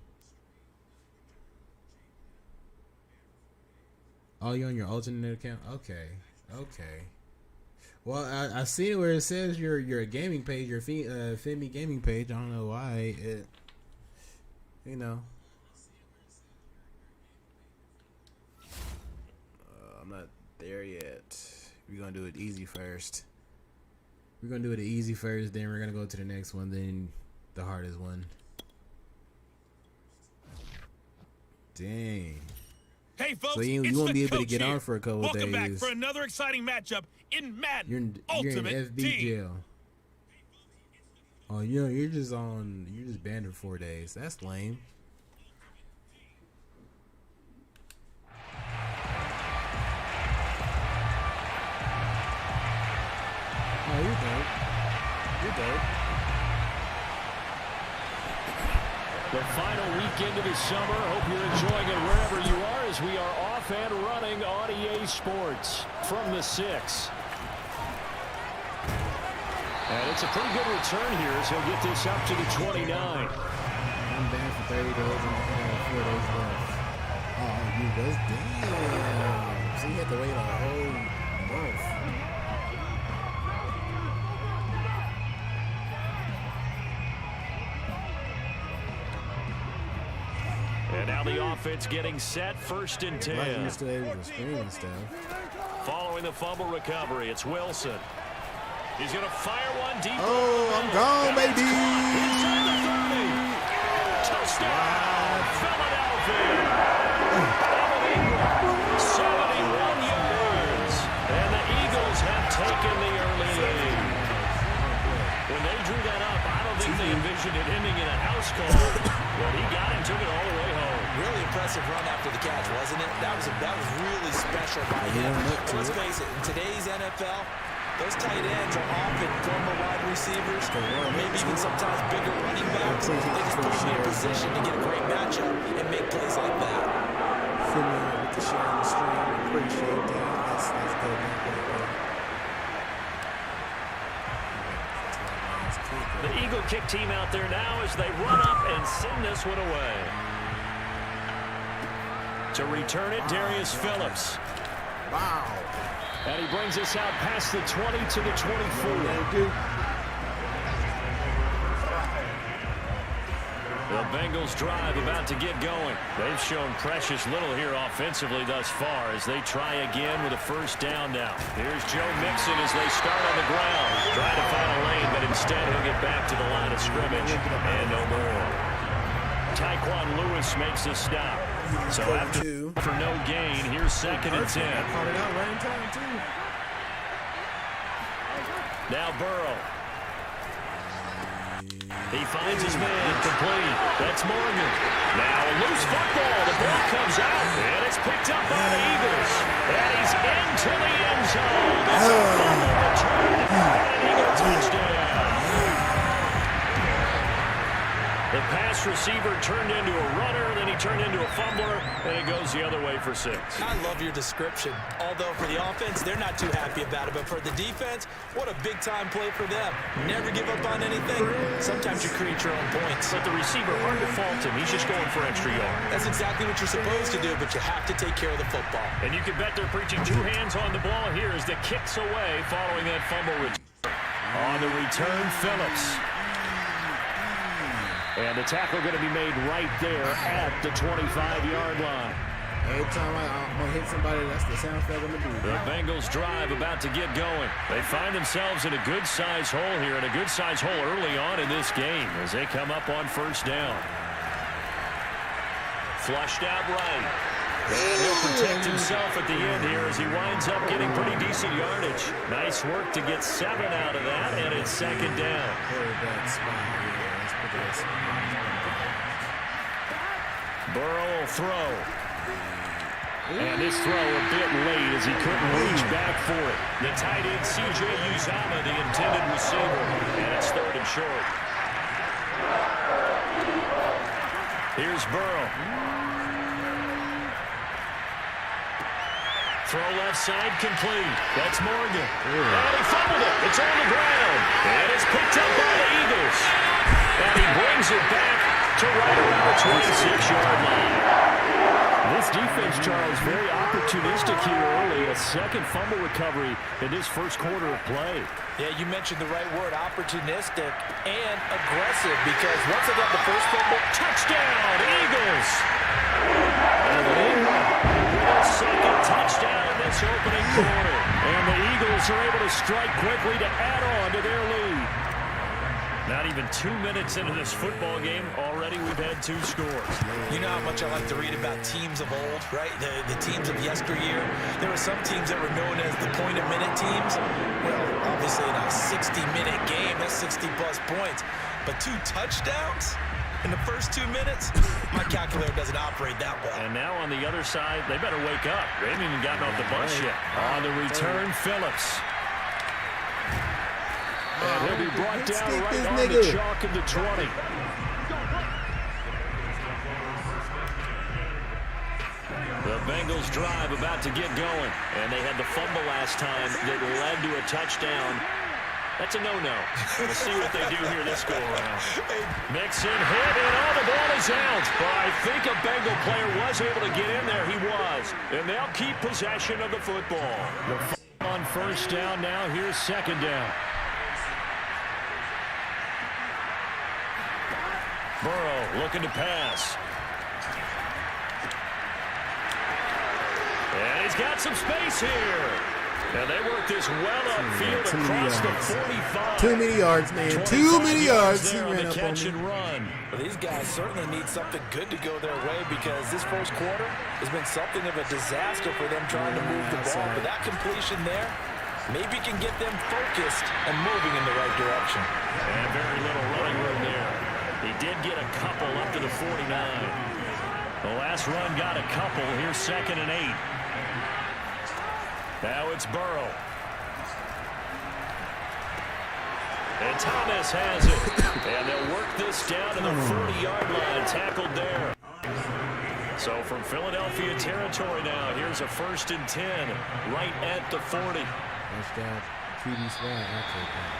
Oh, you on your alternate account? Okay. Okay. Well, I see where it says your gaming page, your Femi gaming page. I don't know why it, you know. I'm not there yet. We're gonna do it easy first. We're gonna do it easy first, then we're gonna go to the next one, then the hardest one. Dang. Hey folks, so you it's won't the be able to coach get here. on for a couple Welcome days. back for another exciting matchup in Madden You're in Ultimate FB Team. jail. Oh, you're just banned for 4 days. That's lame. Oh, you're dope. You're dope. The final weekend of the summer. Hope you're enjoying it wherever you are as we are off and running on EA Sports. From the 6, And it's a pretty good return here as he'll get this up to the 29. I'm down for 30 days and 4 days left. Oh, you was damn. So you had to wait a whole month. And now the offense getting set, 1st and 10. Like used to able to screen and stuff. Following the fumble recovery, it's Wilson. He's going to fire one deep. Oh, I'm gone, baby. Inside the 30. Touchdown, Philadelphia. 71 yards. And the Eagles have taken the early lead. When they drew that up, I don't think they envisioned it ending in a house call. But he got it and took it all the way home. Really impressive run after the catch, wasn't it? That was really special by him. Let's face it, in today's NFL, those tight ends are often former wide receivers, maybe even sometimes bigger running backs. They just put them in position to get a great matchup and make plays like that. Familiar with the share on the stream. Appreciate that. That's good. The Eagle kick team out there now as they run up and send this one away. To return it, Darius Phillips. Wow. And he brings us out past the 20 to the 24. The Bengals drive about to get going. They've shown precious little here offensively thus far as they try again with a 1st down now. Here's Joe Mixon as they start on the ground. Trying to find a lane, but instead he'll get back to the line of scrimmage. And no more. Tyquan Lewis makes the stop. So after for no gain, here's 2nd and 10. Caught it out right in time, too. Now Burrow. He finds his man complete. That's Morgan. Now a loose football. The ball comes out, and it's picked up by the Eagles. And he's into the end zone. It's a fumble return and an Eagle touchdown. The pass receiver turned into a runner, then he turned into a fumbler, and it goes the other way for 6. I love your description. Although for the offense, they're not too happy about it. But for the defense, what a big-time play for them. Never give up on anything. Sometimes you create your own points. But the receiver, hard to fault him. He's just going for extra yards. That's exactly what you're supposed to do, but you have to take care of the football. And you can bet they're preaching 2 hands on the ball here as the kick's away following that fumble return. On the return, Phillips. And the tackle going to be made right there at the 25-yard line. Every time I'm going to hit somebody, that's the sound effect I'm going to do. The Bengals drive about to get going. They find themselves in a good-sized hole here, and a good-sized hole early on in this game as they come up on 1st down. Flushed out right. And he'll protect himself at the end here as he winds up getting pretty decent yardage. Nice work to get 7 out of that, and it's 2nd down. Burrow will throw. And this throw a bit late as he couldn't reach back for it. The tight end, C.J. Uzomah, the intended receiver. And it's 3rd and short. Here's Burrow. Throw left side complete. That's Morgan. And he fumbled it. It's on the ground. And it's picked up by the Eagles. And he brings it back to right around the 26-yard line. This defense, Charles, very opportunistic here early. A 2nd fumble recovery in this 1st quarter of play. Yeah, you mentioned the right word, opportunistic and aggressive, because once they got the 1st fumble, touchdown, Eagles! And the 2nd touchdown in this opening quarter. And the Eagles are able to strike quickly to add on to their lead. Not even 2 minutes into this football game, already we've had 2 scores. You know how much I like to read about teams of old, right? The teams of yesteryear. There were some teams that were known as the point-a-minute teams. Well, obviously in a 60-minute game, that's 60-plus points. But 2 touchdowns in the first 2 minutes? My calculator doesn't operate that well. And now on the other side, they better wake up. They haven't even gotten off the bus yet. On the return, Phillips. And he'll be brought down right on the chalk of the 20. The Bengals drive about to get going. And they had the fumble last time that led to a touchdown. That's a no-no. We'll see what they do here this go-around. Mixon hit, and all the ball is out. But I think a Bengal player was able to get in there. He was. And they'll keep possession of the football. On first down now. Here's second down. Burrow looking to pass. And he's got some space here. And they work this well upfield across the 45. Too many yards, man. Too many yards. He ran up on me. Run. Well, these guys certainly need something good to go their way because this first quarter has been something of a disaster for them trying to move the ball. But that completion there maybe can get them focused and moving in the right direction. And very little running room there. He did get a couple up to the 49. The last run got a couple. Here's 2nd and 8. Now it's Burrow. And Thomas has it. And they'll work this down to the 40-yard line. Tackled there. So from Philadelphia territory now, here's a 1st and 10 right at the 40. Touchdown, QB slide. I'll take that.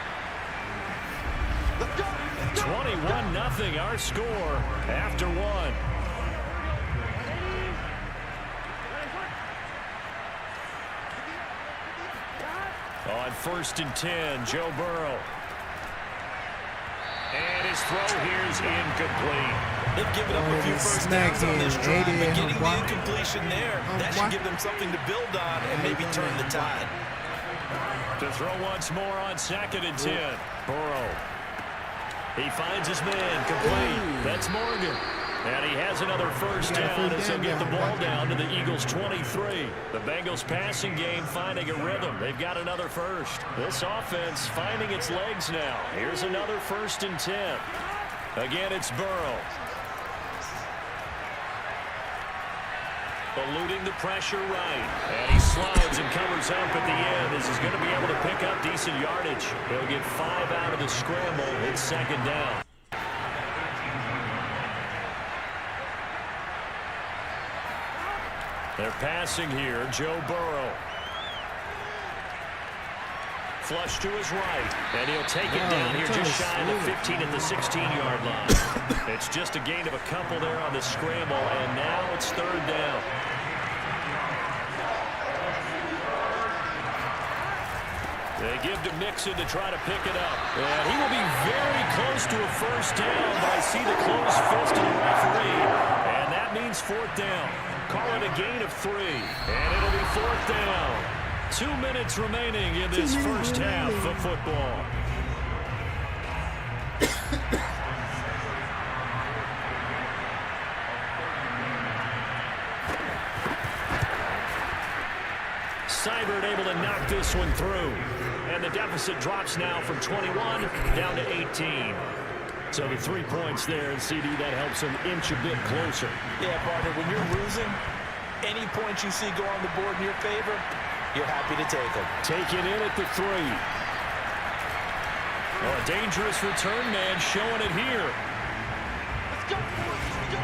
21-0 our score after one. On 1st and 10, Joe Burrow. And his throw here's incomplete. They've given up a few first downs on this drive, but getting the incompletion there, that should give them something to build on and maybe turn the tide. To throw once more on 2nd and 10. Burrow. He finds his man complete. That's Morgan. And he has another first down as they'll get the ball down to the Eagles' 23. The Bengals passing game finding a rhythm. They've got another first. This offense finding its legs now. Here's another 1st and 10. Again, it's Burrow. Eluding the pressure right. And he slides and covers up at the end as he's going to be able to pick up decent yardage. He'll get 5 out of the scramble. It's 2nd down. They're passing here, Joe Burrow. Flush to his right, and he'll take it down here just shy of the 15 at the 16-yard line. It's just a gain of a couple there on the scramble, and now it's 3rd down. They give to Mixon to try to pick it up. And he will be very close to a first down, but I see the closed fist of the referee, and that means 4th down. Call it a gain of 3, and it'll be 4th down. 2 minutes remaining in this first half of football. Seibert able to knock this one through. And the deficit drops now from 21 down to 18. So the 3 points there, and CD, that helps them inch a bit closer. Yeah, partner, when you're losing, any points you see go on the board in your favor, you're happy to take them. Taken in at the 3. Oh, a dangerous return man showing it here. Let's go, boys. Let's go.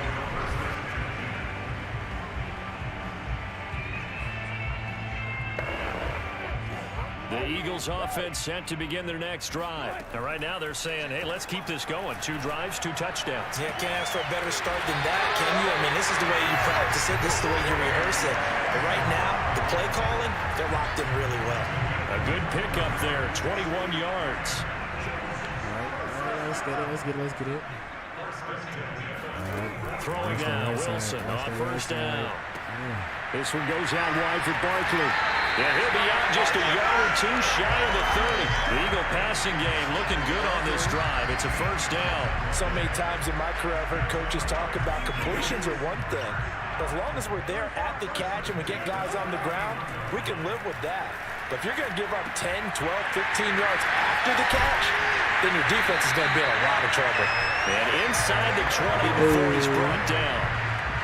The Eagles offense set to begin their next drive. Now, right now they're saying, hey, let's keep this going. 2 drives, 2 touchdowns. Yeah, can't ask for a better start than that, can you? I mean, this is the way you practice it. This is the way you rehearse it. But right now, the play calling, they're locked in really well. A good pickup there, 21 yards. All right, let's get it. Throwing now, Wilson on first down. This one goes out wide for Barkley. Yeah, he'll be out just a yard or 2 shy of the 30. The Eagle passing game looking good on this drive. It's a first down. So many times in my career, I've heard coaches talk about completions are one thing. But as long as we're there at the catch and we get guys on the ground, we can live with that. But if you're going to give up 10, 12, 15 yards after the catch, then your defense is going to be in a lot of trouble. And inside the 20 before he's brought down.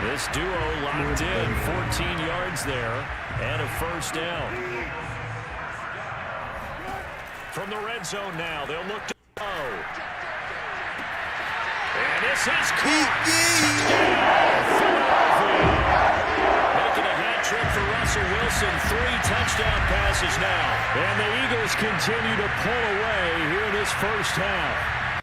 This duo locked in, 14 yards there, and a first down. From the red zone now, they'll look to go. And this is caught. Touchdown, Philadelphia. Making a hat trick for Russell Russell Wilson, 3 touchdown passes now. And the Eagles continue to pull away here in this first half.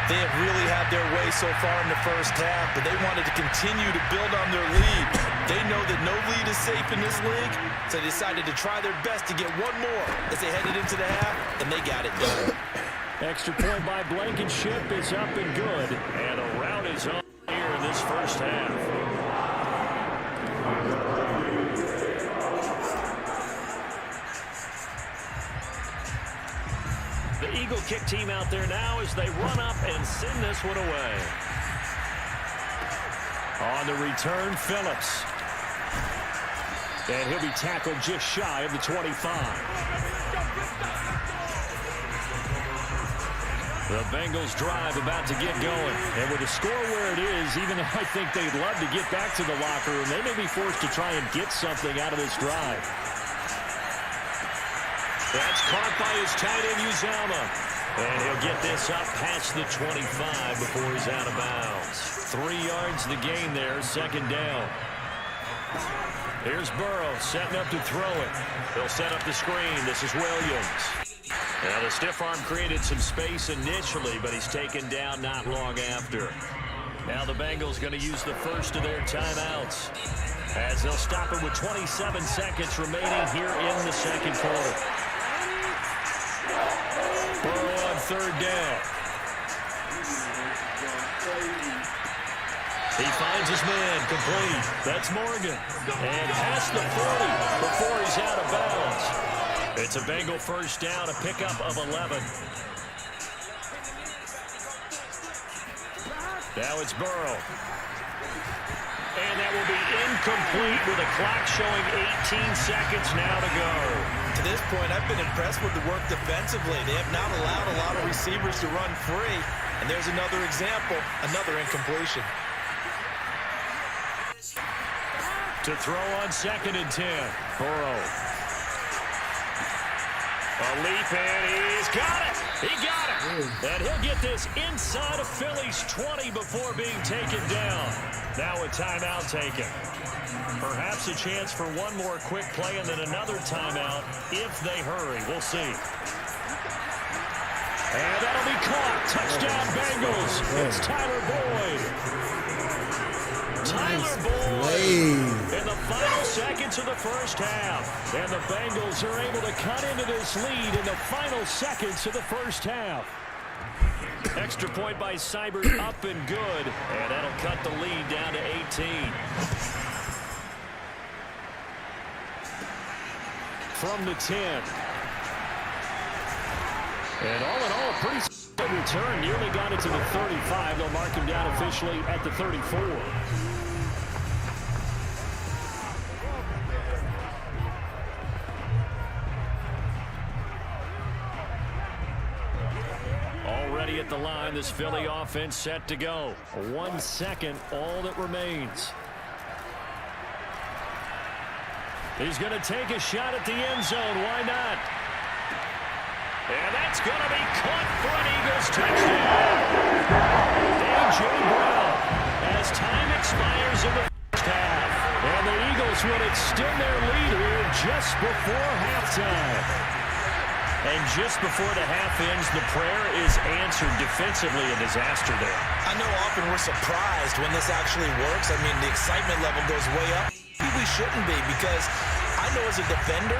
They have really had their way so far in the first half, but they wanted to continue to build on their lead. They know that no lead is safe in this league, so they decided to try their best to get one more as they headed into the half, and they got it done. Extra point by Blankenship is up and good, and a rout is on here in this first half. The Eagle kick team out there now as they run up and send this one away. On the return, Phillips. And he'll be tackled just shy of the 25. The Bengals drive about to get going. And with the score where it is, even though I think they'd love to get back to the locker room, they may be forced to try and get something out of this drive. That's caught by his tight end, Uzama. And he'll get this up past the 25 before he's out of bounds. 3 yards the gain there, second down. Here's Burrow setting up to throw it. They'll set up the screen. This is Williams. Now, the stiff arm created some space initially, but he's taken down not long after. Now the Bengals going to use the first of their timeouts as they'll stop it with 27 seconds remaining here in the second quarter. Burrow on third down. He finds his man complete. That's Morgan. And past the 40 before he's out of bounds. It's a Bengal first down, a pickup of 11. Now it's Burrow. And that will be incomplete with a clock showing 18 seconds now to go. To this point, I've been impressed with the work defensively. They have not allowed a lot of receivers to run free. And there's another example, another incompletion. To throw on 2nd and 10. Burrow. A leap, and he's got it. He got it. And he'll get this inside of Philly's 20 before being taken down. Now a timeout taken. Perhaps a chance for one more quick play and then another timeout if they hurry. We'll see. And that'll be caught. Touchdown Bengals. It's Tyler Boyd. Tyler Boyd in the final seconds of the first half. And the Bengals are able to cut into this lead in the final seconds of the first half. Extra point by Seibert up and good. And that'll cut the lead down to 18. From the 10. And all in all, a pretty good return. Nearly got it to the 35. They'll mark him down officially at the 34. Already at the line, this Philly offense set to go. 1 second, all that remains. He's going to take a shot at the end zone. Why not? And that's going to be caught for an Eagles touchdown. A.J. Brown as time expires in the first half. And the Eagles will extend their lead here just before halftime. And just before the half ends, the prayer is answered defensively. A disaster there. I know often we're surprised when this actually works. I mean, the excitement level goes way up. We shouldn't be, because I know as a defender,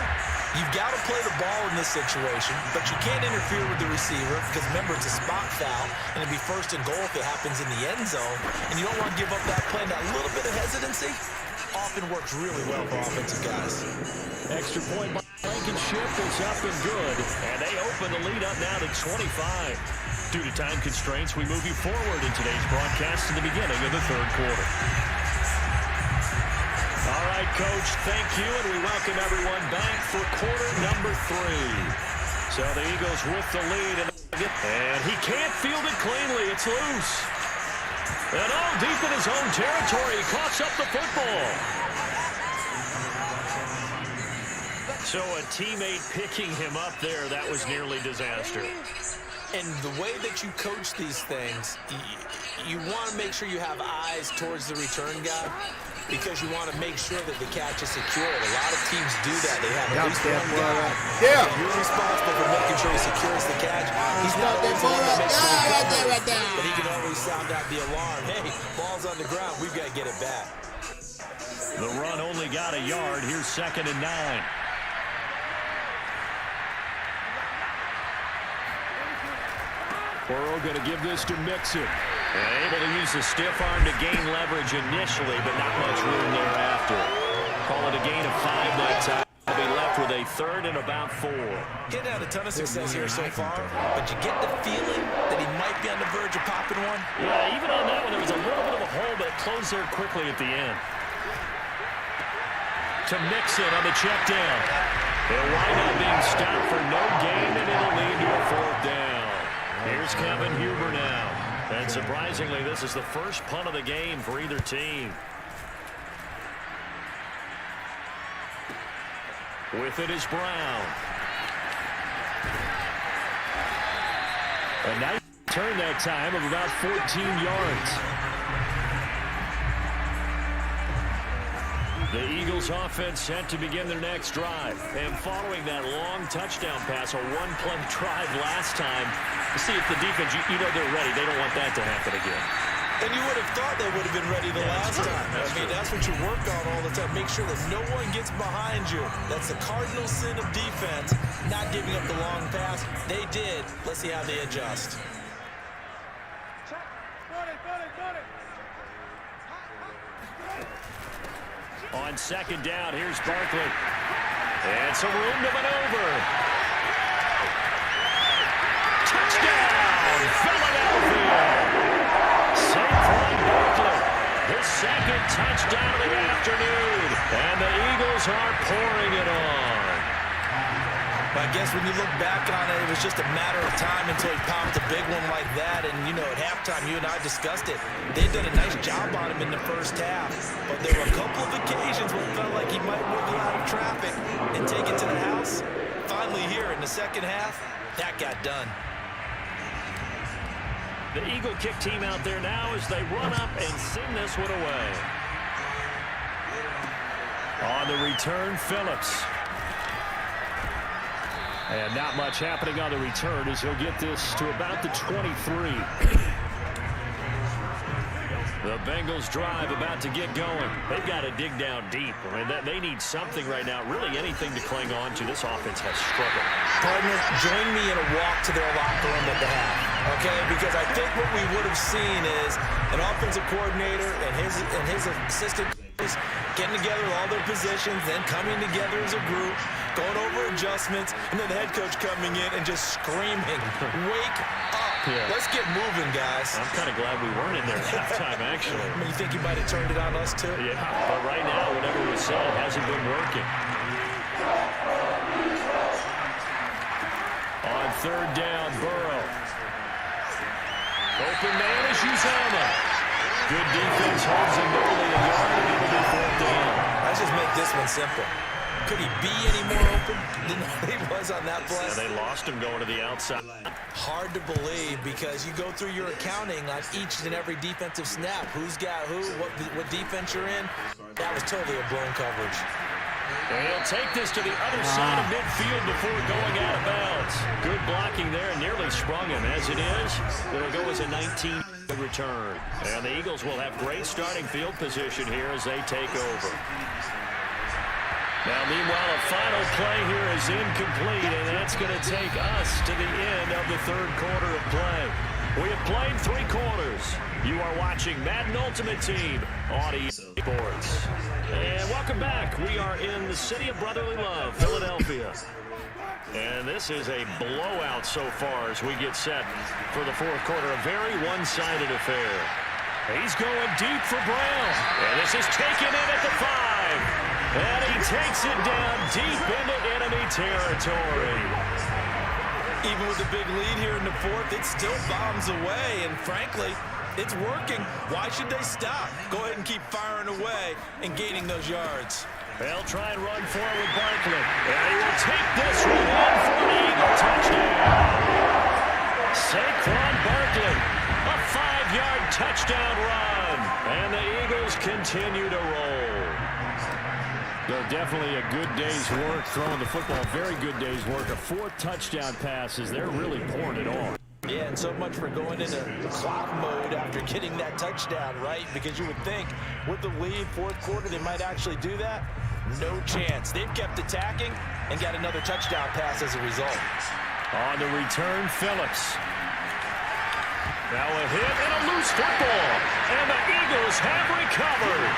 you've got to play the ball in this situation, but you can't interfere with the receiver because, remember, it's a spot foul, and it'd be first and goal if it happens in the end zone, and you don't want to give up that play. And that little bit of hesitancy often works really well for offensive guys. Extra point by Blankenship is up and good, and they open the lead up now to 25. Due to time constraints, we move you forward in today's broadcast to the beginning of the third quarter. All right, Coach, thank you, and we welcome everyone back for quarter number 3. So the Eagles with the lead, and he can't field it cleanly. It's loose. And all deep in his own territory, he coughs up the football. So a teammate picking him up there, that was nearly disaster. And the way that you coach these things, you want to make sure you have eyes towards the return guy. because you want to make sure that the catch is secured. A lot of teams do that. They have at least one guy. Yeah. You're responsible for making sure he secures the catch. He's not always the one that makes sure he covers, but he can always sound out the alarm. Hey, ball's on the ground. We've got to get it back. The run only got a yard. Here's 2nd and 9. Burrow going to give this to Mixon. Able to use the stiff arm to gain leverage initially, but not much room thereafter. Call it a gain of 5 that time. They'll be left with a 3rd and about 4. Getting had a ton of success here so far, but you get the feeling that he might be on the verge of popping one. Yeah, even on that one, there was a little bit of a hole, but it closed there quickly at the end. To Mixon on the check down. He'll wind up being stopped for no gain, and it'll lead to a 4th down. Here's Kevin Huber now. And surprisingly, this is the first punt of the game for either team. With it is Brown. A nice turn that time of about 14 yards. The Eagles offense set to begin their next drive. And following that long touchdown pass, a one-play drive last time, to see if the defense, you know they're ready. They don't want that to happen again. And you would have thought they would have been ready the last time. That's what you work on all the time. Make sure that no one gets behind you. That's the cardinal sin of defense, not giving up the long pass. They did. Let's see how they adjust. On 2nd down, here's Barkley. And some room to maneuver. Touchdown, Philadelphia! Saquon Barkley, his 2nd touchdown of the afternoon. And the Eagles are pouring it on. I guess when you look back on it, it was just a matter of time until he popped a big one like that. And, you know, at halftime, you and I discussed it. They did a nice job on him in the first half. But there were a couple of occasions where it felt like he might wiggle out of traffic and take it to the house. Finally here in the second half, that got done. The Eagle kick team out there now as they run up and send this one away. On the return, Phillips. And not much happening on the return as he'll get this to about the 23. The Bengals drive about to get going. They've got to dig down deep. I mean, they need something right now, really anything to cling on to. This offense has struggled. Partner, join me in a walk to their locker room at the half, okay? Because I think what we would have seen is an offensive coordinator and his assistant getting together all their positions, then coming together as a group, going over adjustments, and then the head coach coming in and just screaming, wake up. Yeah. Let's get moving, guys. I'm kind of glad we weren't in there at halftime, actually. I mean, you think he might have turned it on us, too? Yeah, but right now, whatever was said hasn't been working. On 3rd down, Burrow. Open man is Uzomah. Good defense holds him early and yard, and it'll be 4th down. Let's just make this one simple. Could he be any more open than he was on that play? Yeah, they lost him going to the outside. Hard to believe because you go through your accounting on each and every defensive snap. Who's got who, what defense you're in. That was totally a blown coverage. And he'll take this to the other side of midfield before going out of bounds. Good blocking there, nearly sprung him. As it is, it'll go as a 19 return. And the Eagles will have great starting field position here as they take over. Now, meanwhile, a final play here is incomplete, and that's going to take us to the end of the 3rd quarter of play. We have played 3 quarters. You are watching Madden Ultimate Team on EA Sports. And welcome back. We are in the city of brotherly love, Philadelphia. And this is a blowout so far as we get set for the 4th quarter. A very one-sided affair. He's going deep for Brown. And this is taken in at the 5. And he takes it down deep into enemy territory. Even with a big lead here in the 4th, it still bombs away. And frankly, it's working. Why should they stop? Go ahead and keep firing away and gaining those yards. They'll try and run forward with Barkley. And he will take this one in for an Eagle touchdown. Saquon Barkley, a 5-yard touchdown run. And the Eagles continue to roll. So definitely a good day's work throwing the football. Very good day's work. A 4 touchdown passes. They're really pouring it on. Yeah, and so much for going into clock mode after getting that touchdown, right? Because you would think with the lead, fourth quarter, they might actually do that. No chance. They've kept attacking and got another touchdown pass as a result. On the return, Phillips. Now a hit and a loose football. And the Eagles have recovered.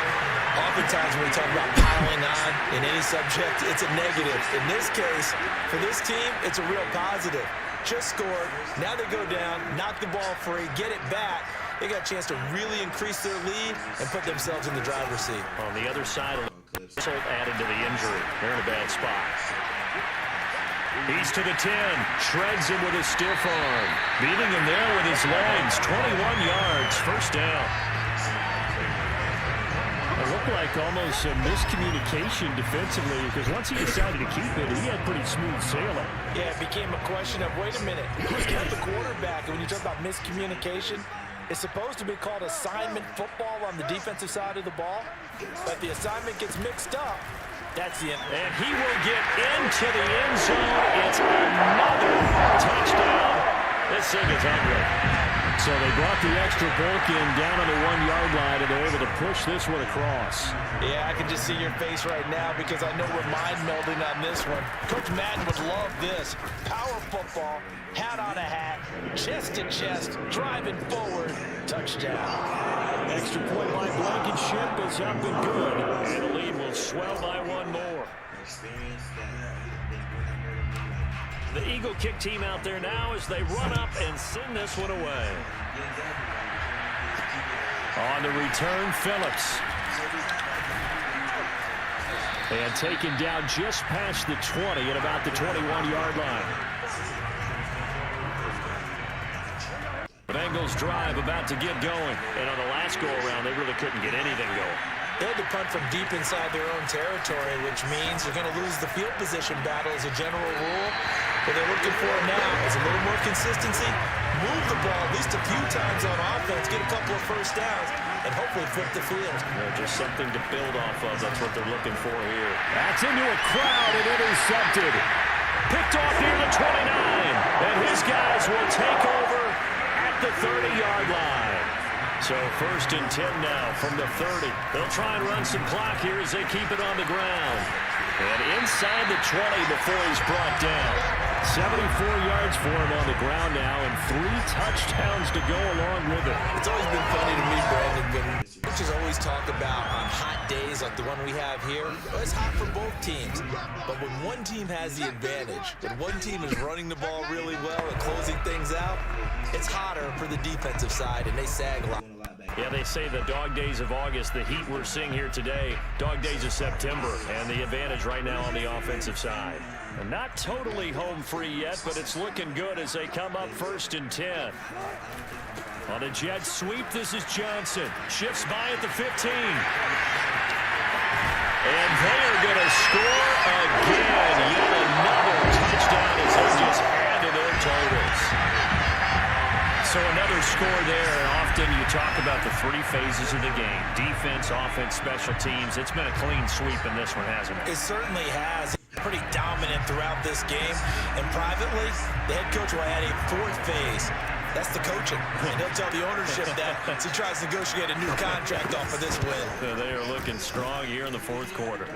Oftentimes when we talk about piling on in any subject, it's a negative. In this case, for this team, it's a real positive. Just scored. Now they go down, knock the ball free, get it back. They got a chance to really increase their lead and put themselves in the driver's seat. On the other side, Salt added to the injury. They're in a bad spot. He's to the 10. Shreds him with a stiff arm. Beating him there with his legs. 21 yards. First down. It looked like almost a miscommunication defensively because once he decided to keep it, he had pretty smooth sailing. Yeah, it became a question of, wait a minute, who's got the quarterback? And when you talk about miscommunication, it's supposed to be called assignment football on the defensive side of the ball. But the assignment gets mixed up. That's the end. And he will get into the end zone. It's another touchdown. This thing is ugly. So they brought the extra bulk in down on the 1 yard line, and they're able to push this one across. Yeah, I can just see your face right now because I know we're mind melding on this one. Coach Madden would love this. Power football, hat on a hat, chest to chest, driving forward, touchdown. Extra point by Blankenship is up and good. And the lead will swell by 1 more. The Eagle kick team out there now as they run up and send this one away. On the return, Phillips. And taken down just past the 20 at about the 21-yard line. Bengals drive about to get going. And on the last go-around, they really couldn't get anything going. They had to punt from deep inside their own territory, which means you're going to lose the field position battle as a general rule. What they're looking for now is a little more consistency, move the ball at least a few times on offense, get a couple of first downs, and hopefully flip the field. Just something to build off of. That's what they're looking for here. That's into a crowd and intercepted. Picked off near the 29. And his guys will take over at the 30-yard line. So 1st and 10 now from the 30. They'll try and run some clock here as they keep it on the ground. And inside the 20 before he's brought down. 74 yards for him on the ground now and 3 touchdowns to go along with it. It's always been funny to me, Brandon, when coaches always talk about on hot days like the one we have here, well, it's hot for both teams. But when one team has the advantage, when one team is running the ball really well and closing things out, it's hotter for the defensive side, and they sag a lot. Yeah, they say the dog days of August, the heat we're seeing here today, dog days of September, and the advantage right now on the offensive side. And not totally home free yet, but it's looking good as they come up 1st and 10. On a jet sweep, this is Johnson. Shifts by at the 15. And they are going to score again. Yet another touchdown as they just add to their totals. So another score there. Often you talk about the 3 phases of the game. Defense, offense, special teams. It's been a clean sweep in this one, hasn't it? It certainly has. Pretty dominant throughout this game. And privately, the head coach will add a 4th phase. That's the coaching. And he'll tell the ownership that as he tries to negotiate a new contract off of this win. So they are looking strong here in the 4th quarter.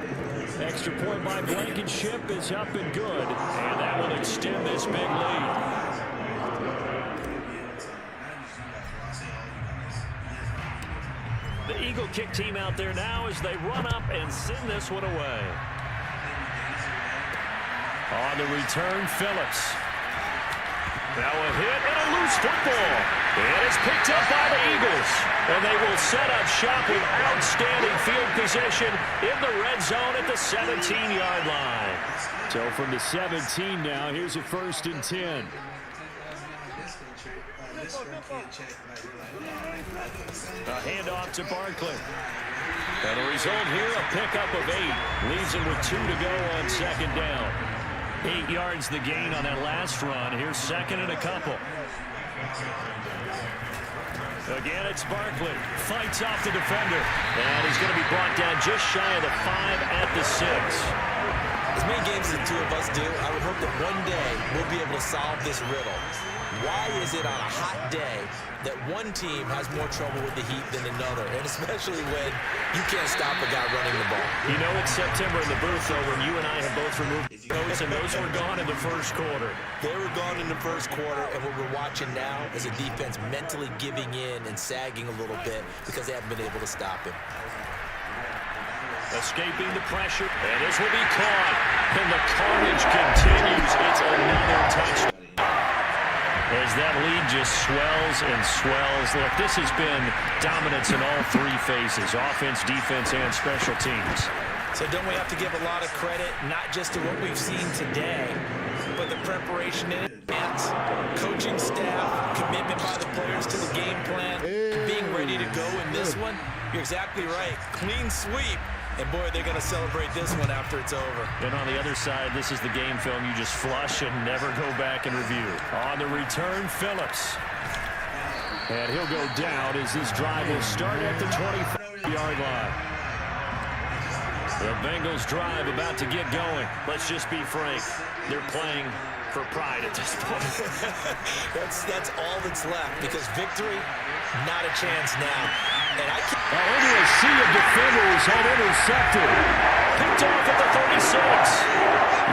Extra point by Blankenship is up and good. And that will extend this big lead. The Eagle kick team out there now as they run up and send this one away. On the return, Phillips. Now a hit and a loose football. And it's picked up by the Eagles. And they will set up shop with outstanding field position in the red zone at the 17-yard line. So from the 17 now, here's a 1st and 10. A handoff to Barkley. And the result here, a pickup of 8. Leaves him with 2 to go on 2nd down. 8 yards the gain on that last run. Here's 2nd and a couple. Again, it's Barkley. Fights off the defender. And he's going to be brought down just shy of the 5 at the 6. As many games as the two of us do, I would hope that one day we'll be able to solve this riddle. Why is it on a hot day that one team has more trouble with the heat than another, and especially when you can't stop a guy running the ball? You know it's September in the booth, though, when you and I have both removed notes, and those were gone in the first quarter. They were gone in the first quarter, and what we're watching now is a defense mentally giving in and sagging a little bit because they haven't been able to stop him. Escaping the pressure, and this will be caught, and the carnage continues. It's another touchdown. As that lead just swells and swells. Look, this has been dominance in all 3 phases, offense, defense, and special teams. So don't we have to give a lot of credit, not just to what we've seen today, but the preparation in advance, coaching staff, commitment by the players to the game plan, being ready to go in this one? You're exactly right. Clean sweep. And boy, they're going to celebrate this one after it's over. And on the other side, this is the game film you just flush and never go back and review. On the return, Phillips. And he'll go down as this drive will start at the 25-yard line. The Bengals drive about to get going. Let's just be frank. They're playing for pride at this point. that's all that's left, because victory, not a chance now. And I can't... Into a sea of defenders and intercepted. Picked off at the 36.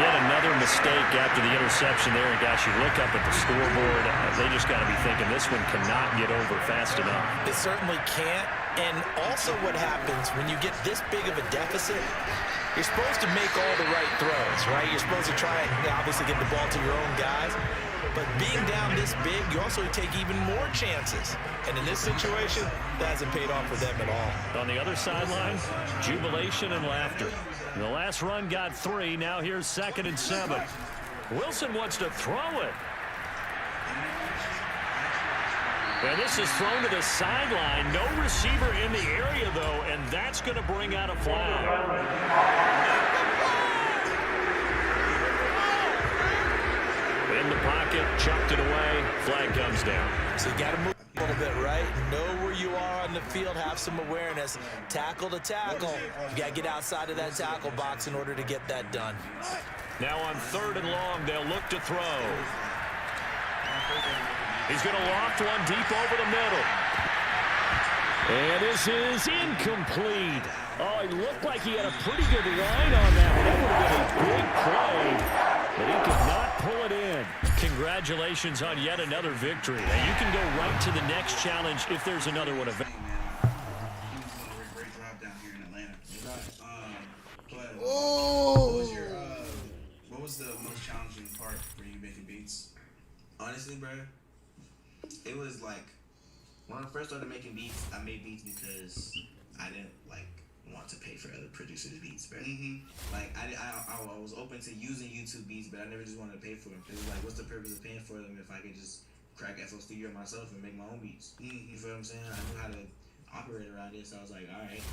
Yet another mistake after the interception there. And gosh, you look up at the scoreboard, they just got to be thinking this one cannot get over fast enough. It certainly can't. And also what happens when you get this big of a deficit, you're supposed to make all the right throws, right? You're supposed to try and obviously get the ball to your own guys. But being down this big, you also take even more chances. And in this situation, that hasn't paid off for them at all. On the other sideline, jubilation and laughter. The last run got 3. Now here's 2nd and 7. Wilson wants to throw it. And this is thrown to the sideline. No receiver in the area, though, and that's going to bring out a flag. In the pocket, chucked it away, flag comes down. So you got to move a little bit, right? Know where you are on the field, have some awareness. Tackle to tackle. You got to get outside of that tackle box in order to get that done. Now on 3rd and long, they'll look to throw. He's going to loft one deep over the middle. And this is incomplete. Oh, it looked like he had a pretty good line on that one. That would have been a big play. But he could not pull it in. Congratulations on yet another victory. And you can go right to the next challenge if there's another one available. Great job down here in Atlanta. But what was the most challenging part for you making beats? Honestly, bro, it was like when I first started making beats, I made beats because I didn't want to pay for other producers' beats, bro. Like I was open to using YouTube beats, but I never just wanted to pay for them. It was like, what's the purpose of paying for them if I could just crack FL Studio myself and make my own beats? You feel what I'm saying? I knew how to operate around it, so I was like, all right,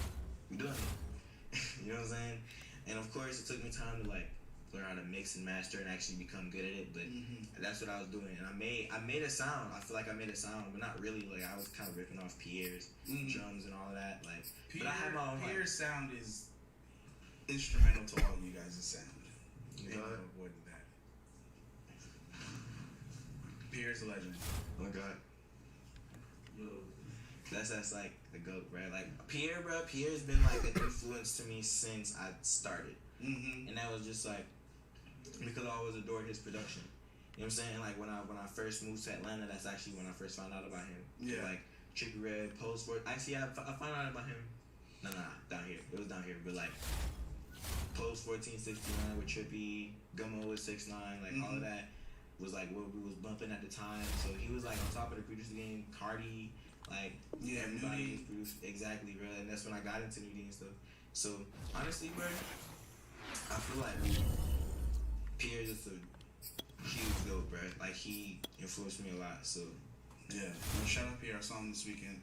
we doing it. You know what I'm saying? And of course, it took me time to learn how to mix and master and actually become good at it, but that's what I was doing. And I made a sound. I feel like I made a sound, but not really. Like I was kind of ripping off Pierre's drums and all of that. But I had my own. Pierre's sound is instrumental to all of you guys' sound. You know, more than that. Pierre's a legend. Oh God. That's like the GOAT, bro. Like Pierre, bro. Pierre's been like an influence to me since I started, and that was just like because I always adored his production. You know what I'm saying? Like when I first moved to Atlanta, that's actually when I first found out about him. Yeah. Like Trippie Redd, Post for actually I found out about him. No, down here. It was down here, but like Post 1469 with Trippie, Gummo with 6ix9ine, like all of that was like what we was bumping at the time. So he was like on top of the producer game. Cardi. Like everybody was produced exactly, bro, and that's when I got into Nudie and stuff. So honestly, bro, I feel like Pierre's just a huge GOAT, bro. Like he influenced me a lot. So yeah, well, shout out Pierre. I saw him this weekend.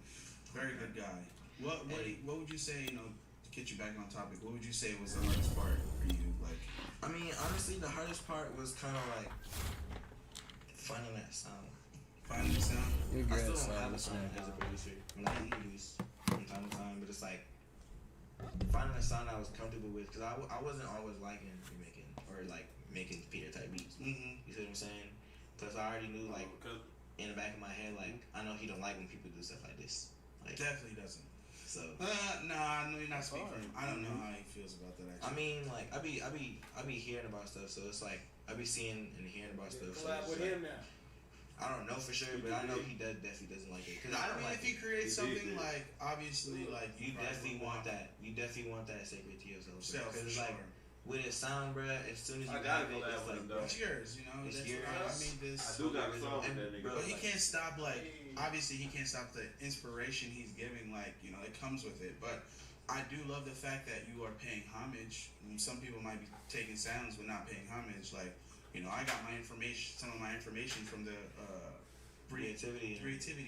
Very good guy. What would you say? You know, to get you back on topic, what would you say was the hardest part for you? Like, I mean, honestly, the hardest part was kind of like finding that sound. Finding the sound. I still don't have a sound as a producer. I'm like produce from time to time, but it's like finding a sound I was comfortable with, because I wasn't always liking remaking or like making Peter type beats. You see what I'm saying? Because I already knew like in the back of my head, like I know he don't like when people do stuff like this. Like Definitely doesn't. so. Nah, I know you're not speaking for him. I don't know how he feels about that. Actually, I mean, like I be hearing about stuff, so it's like I be seeing and hearing about stuff. So Collab it's with like, him now. I don't know for sure, but I know he definitely doesn't like it. Cause I don't mean, like if he creates something like obviously like you definitely want that. You definitely want that sacred to yourself. Because it's like with his sound, bruh. As soon as you have it, it's like it's yours. You know, it's that's yours. I made this. I do got a song with that nigga. But he can't stop. Like obviously, he can't stop the inspiration he's giving. Like you know, it comes with it. But I do love the fact that you are paying homage. I mean, some people might be taking sounds but not paying homage. Like you know, I got my information, some of my information from the creativity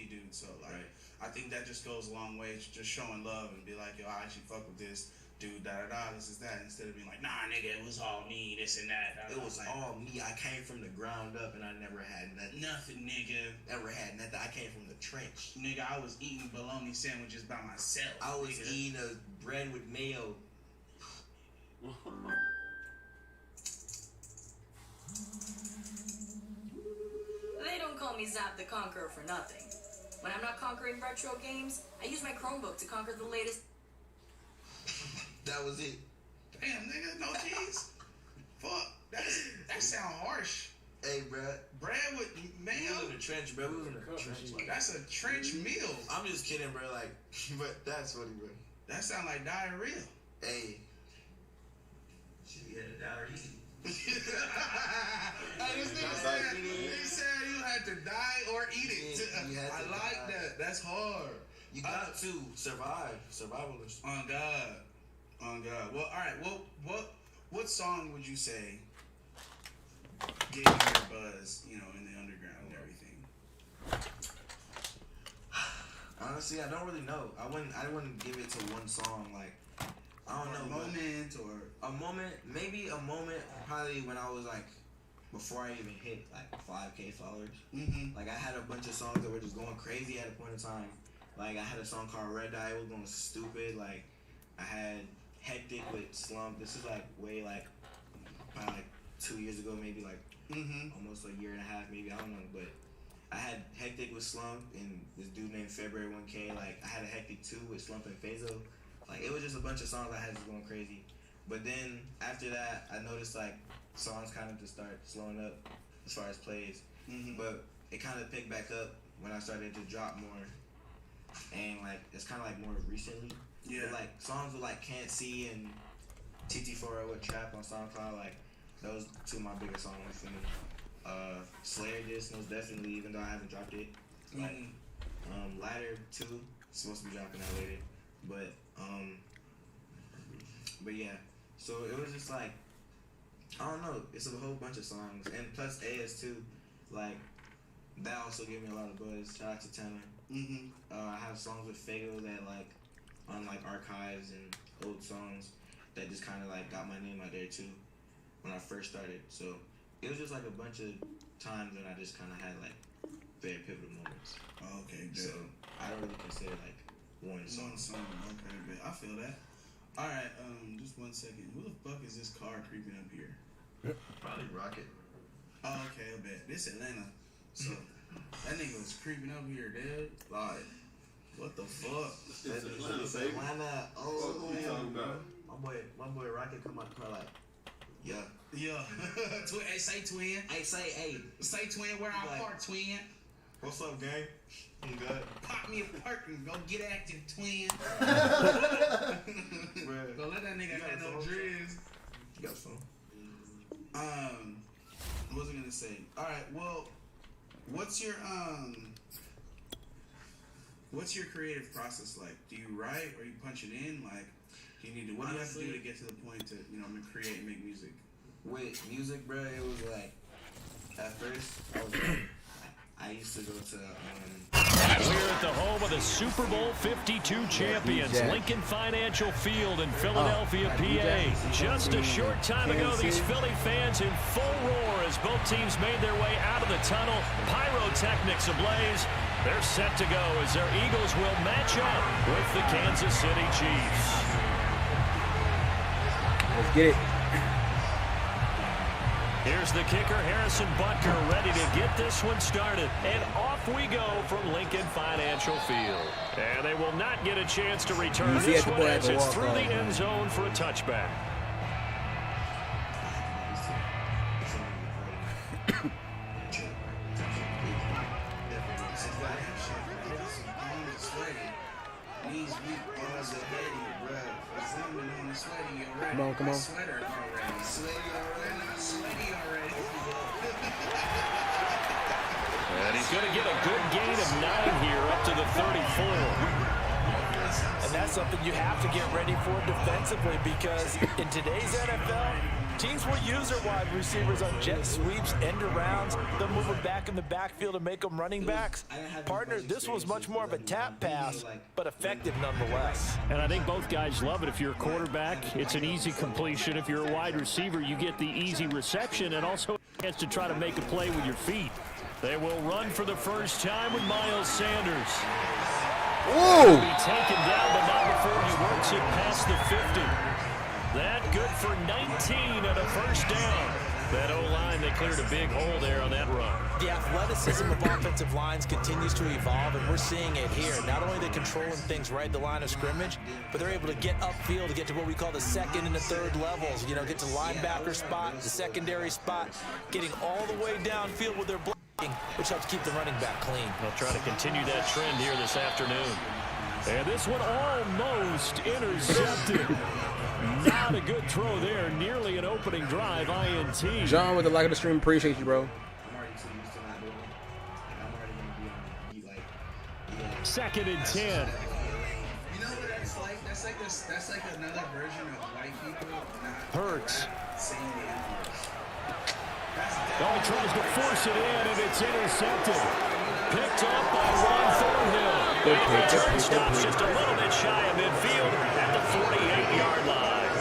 dude. So like, I think that just goes a long way. Just showing love and be like, yo, I actually fuck with this dude. This is that. Instead of being like, nah, nigga, it was all me, this and that. It was like, all me. I came from the ground up and I never had nothing. Nothing, nigga. Never had nothing. I came from the trench. Nigga, I was eating bologna sandwiches by myself. I was eating a bread with mayo. They don't call me Zap the Conqueror for nothing. When I'm not conquering retro games, I use my Chromebook to conquer the latest. That was it. Damn, nigga, no cheese. Fuck, that sound harsh. Hey, bruh. Bread with mayo. We was in the trench, bro. We was in the trench. That's a trench meal. I'm just kidding, bro. Like, but that's funny, bro. That sound like diarrhea. Hey. Shit, we had a diarrhea. This nigga said you had to die or eat it. I like that. That's hard. You got to survive. Survivalists. On God. Well, all right. What song would you say gave you your buzz? You know, in the underground and everything. Honestly, I don't really know. I wouldn't give it to one song. Like, I don't know. A moment, maybe a moment. Probably when I was like, before I even hit like 5K followers. Like I had a bunch of songs that were just going crazy at a point in time. Like I had a song called Red Dye. It was going stupid. Like I had Hectic with Slump. This is like way like probably like 2 years ago, maybe like almost a year and a half, maybe, I don't know. But I had Hectic with Slump and this dude named February 1K. Like I had a Hectic 2 with Slump and Fazo. Like it was just a bunch of songs I had just going crazy. But then after that, I noticed like songs kind of just start slowing up as far as plays. But it kind of picked back up when I started to drop more. And like it's kind of like more recently. Yeah. But, like songs with like Can't See and TT4O with Trap on SoundCloud, like those two of my biggest songs for me. Slayer this most definitely, even though I haven't dropped it. Like Ladder 2 supposed to be dropping that later. But yeah. So it was just like, I don't know, it's a whole bunch of songs. And plus AS2, like that also gave me a lot of buzz. Shout out to Tanner. I have songs with Fago that like on like archives and old songs that just kind of like got my name out there too when I first started. So it was just like a bunch of times when I just kind of had like very pivotal moments. Okay, good. So I don't really consider like one song. Okay, good. I feel that. All right, just 1 second. Who the fuck is this car creeping up here? Probably Rocket. Oh, okay, I bet. This Atlanta. So that nigga was creeping up here, dude. Like, what the fuck? That's Atlanta. Oh, my boy Rocket come out the car like, yeah. Hey, say twin. Say twin. Where I park, twin? What's up, gang? I'm good. Pop me a perk and go get active, twin. Go let that nigga have no dreads. You got some. What was I gonna say? All right. Well, what's your creative process like? Do you write or you punch it in? Like, do you need to? What do you have to do to get to the point to create and make music? With music, bro, it was like at first I used to go to. We're at the home of the Super Bowl 52 champions, Lincoln Financial Field in Philadelphia, PA. Just a short time ago, these Philly fans in full roar as as both teams made their way out of the tunnel. Pyrotechnics ablaze. They're set to go as their Eagles will match up with the Kansas City Chiefs. Let's get it. Here's the kicker, Harrison Butker, ready to get this one started. And off we go from Lincoln Financial Field. And they will not get a chance to return this one as it's through the end zone for a touchback. Come on, come on. And he's going to get a good gain of 9 here up to the 34. And that's something you have to get ready for defensively because in today's NFL, teams will use their wide receivers on jet sweeps, end arounds. They'll move them back in the backfield and make them running backs. Partner, this was much more of a tap pass, but effective nonetheless. And I think both guys love it. If you're a quarterback, it's an easy completion. If you're a wide receiver, you get the easy reception and also a chance to try to make a play with your feet. They will run for the first time with Miles Sanders. Whoa! He'll be taken down, but not before he works it past the 50. That good for 19 and a first down. That O-line, they cleared a big hole there on that run. The athleticism of offensive lines continues to evolve, and we're seeing it here. Not only are they controlling things right at the line of scrimmage, but they're able to get upfield to get to what we call the second and the third levels. You know, get to linebacker spot, the secondary spot, getting all the way downfield with their blocking, which helps keep the running back clean. They'll try to continue that trend here this afternoon. And this one almost intercepted. Not a good throw there. Nearly an opening drive, INT. John with the like of the stream. Appreciate you, bro. Second and 10. You know what that's like? That's like another version of white people not Hurts. saying the N-word. Oh, he tries to force it in, and it's intercepted. Picked up by Ron Thornhill. Return stops just a little bit shy of midfield at the 48-yard line.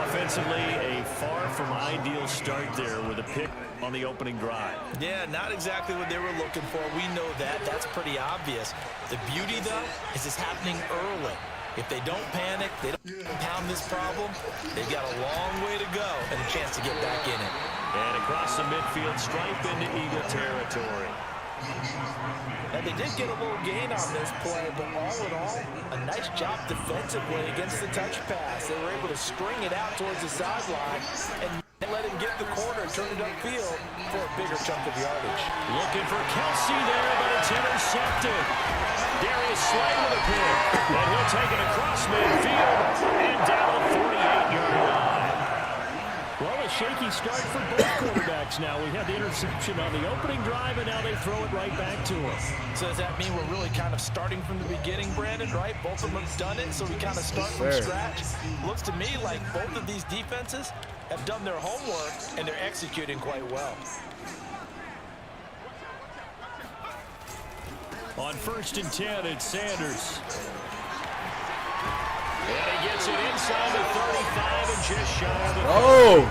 Offensively, a far from ideal start there with a pick on the opening drive. Yeah, not exactly what they were looking for. We know that. That's pretty obvious. The beauty, though, is it's happening early. If they don't panic, they don't pound this problem, they've got a long way to go and a chance to get back in it. And across the midfield stripe into Eagle territory. And they did get a little gain on this play, but all in all, a nice job defensively against the touch pass. They were able to string it out towards the sideline and let him get the corner and turn it upfield for a bigger chunk of yardage. Looking for Kelsey there, but it's intercepted. Darius Slay with a pick, and he'll take it across midfield and down the 48-yard line. Well, a shaky start for both quarterbacks now. We had the interception on the opening drive, and now they throw it right back to us. So does that mean we're really kind of starting from the beginning, Brandon, right? Both of them have done it, so we kind of start from scratch. Looks to me like both of these defenses have done their homework, and they're executing quite well. On 1st and 10, it's Sanders. And he gets it inside the 35 and just shy of the 30. Oh!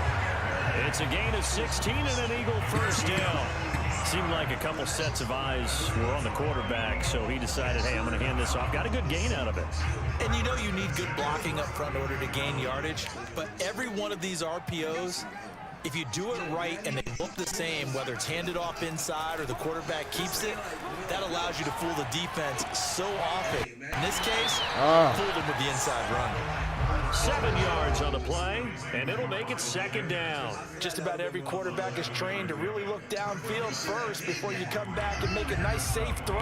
It's a gain of 16 and an Eagle first down. Seemed like a couple sets of eyes were on the quarterback, so he decided, hey, I'm going to hand this off. Got a good gain out of it. And you know you need good blocking up front in order to gain yardage, but every one of these RPOs, if you do it right and they look the same, whether it's handed off inside or the quarterback keeps it, that allows you to fool the defense so often. In this case, fooled him with the inside run. 7 yards on the play, and it'll make it 2nd down. Just about every quarterback is trained to really look downfield first before you come back and make a nice, safe throw.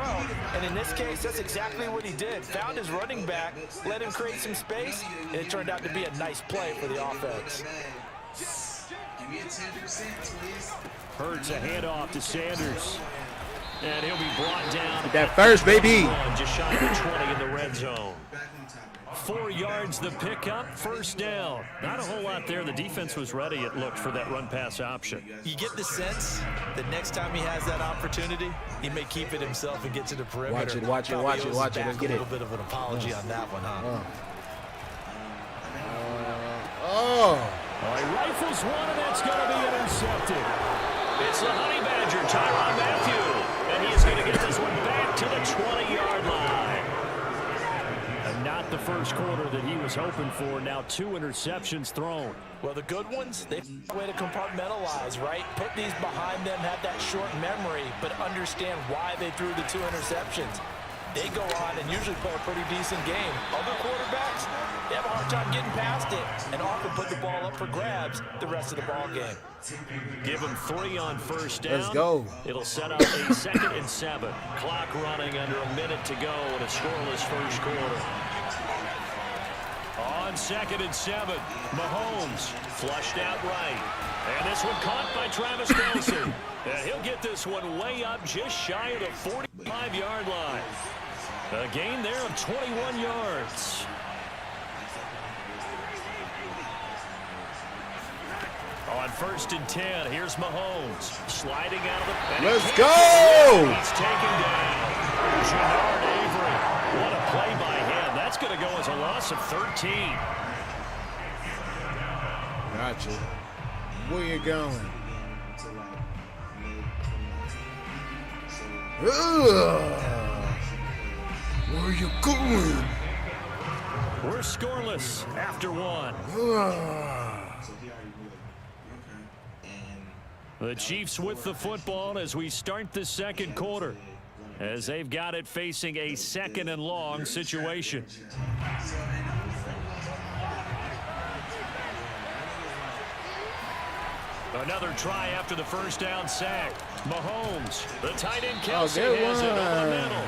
And in this case, that's exactly what he did. Found his running back, let him create some space, and it turned out to be a nice play for the offense. Give me a 10%, please. Hurts a handoff to Sanders. And he'll be brought down. Get that first, baby. Just shy of the 20 in the red zone. 4 yards the pickup, first down. Not a whole lot there. The defense was ready, it looked, for that run-pass option. You get the sense that next time he has that opportunity, he may keep it himself and get to the perimeter. Watch it. Let's get it. A little bit of an apology on that one, huh? Well, he rifles one, and that's going to be intercepted. It's the Honey Badger, Tyrann Mathieu, and he is going to get this one back to the 20-yard line. And not the first quarter that he was hoping for. Now 2 interceptions thrown. Well, the good ones, they find a way to compartmentalize, right? Put these behind them, have that short memory, but understand why they threw the 2 interceptions. They go on and usually play a pretty decent game. Other quarterbacks, they have a hard time getting past it and often put the ball up for grabs the rest of the ball game. Give him 3 on first down. Let's go. It'll set up a 2nd and 7. Clock running under a minute to go in a scoreless first quarter. On 2nd and 7, Mahomes flushed out right. And this one caught by Travis Kelce. And he'll get this one way up just shy of the 45-yard line. A gain there of 21 yards. On 1st and 10, here's Mahomes sliding out of the... Let's go! He's taken down. Jannard Avery. What a play by him. That's going to go as a loss of 13. Gotcha. Where you going? Where you going? We're scoreless after 1. The Chiefs with the football as we start the 2nd quarter, as they've got it facing a 2nd and long situation. Another try after the first down sack. Mahomes, the tight end Kelce has it over the middle.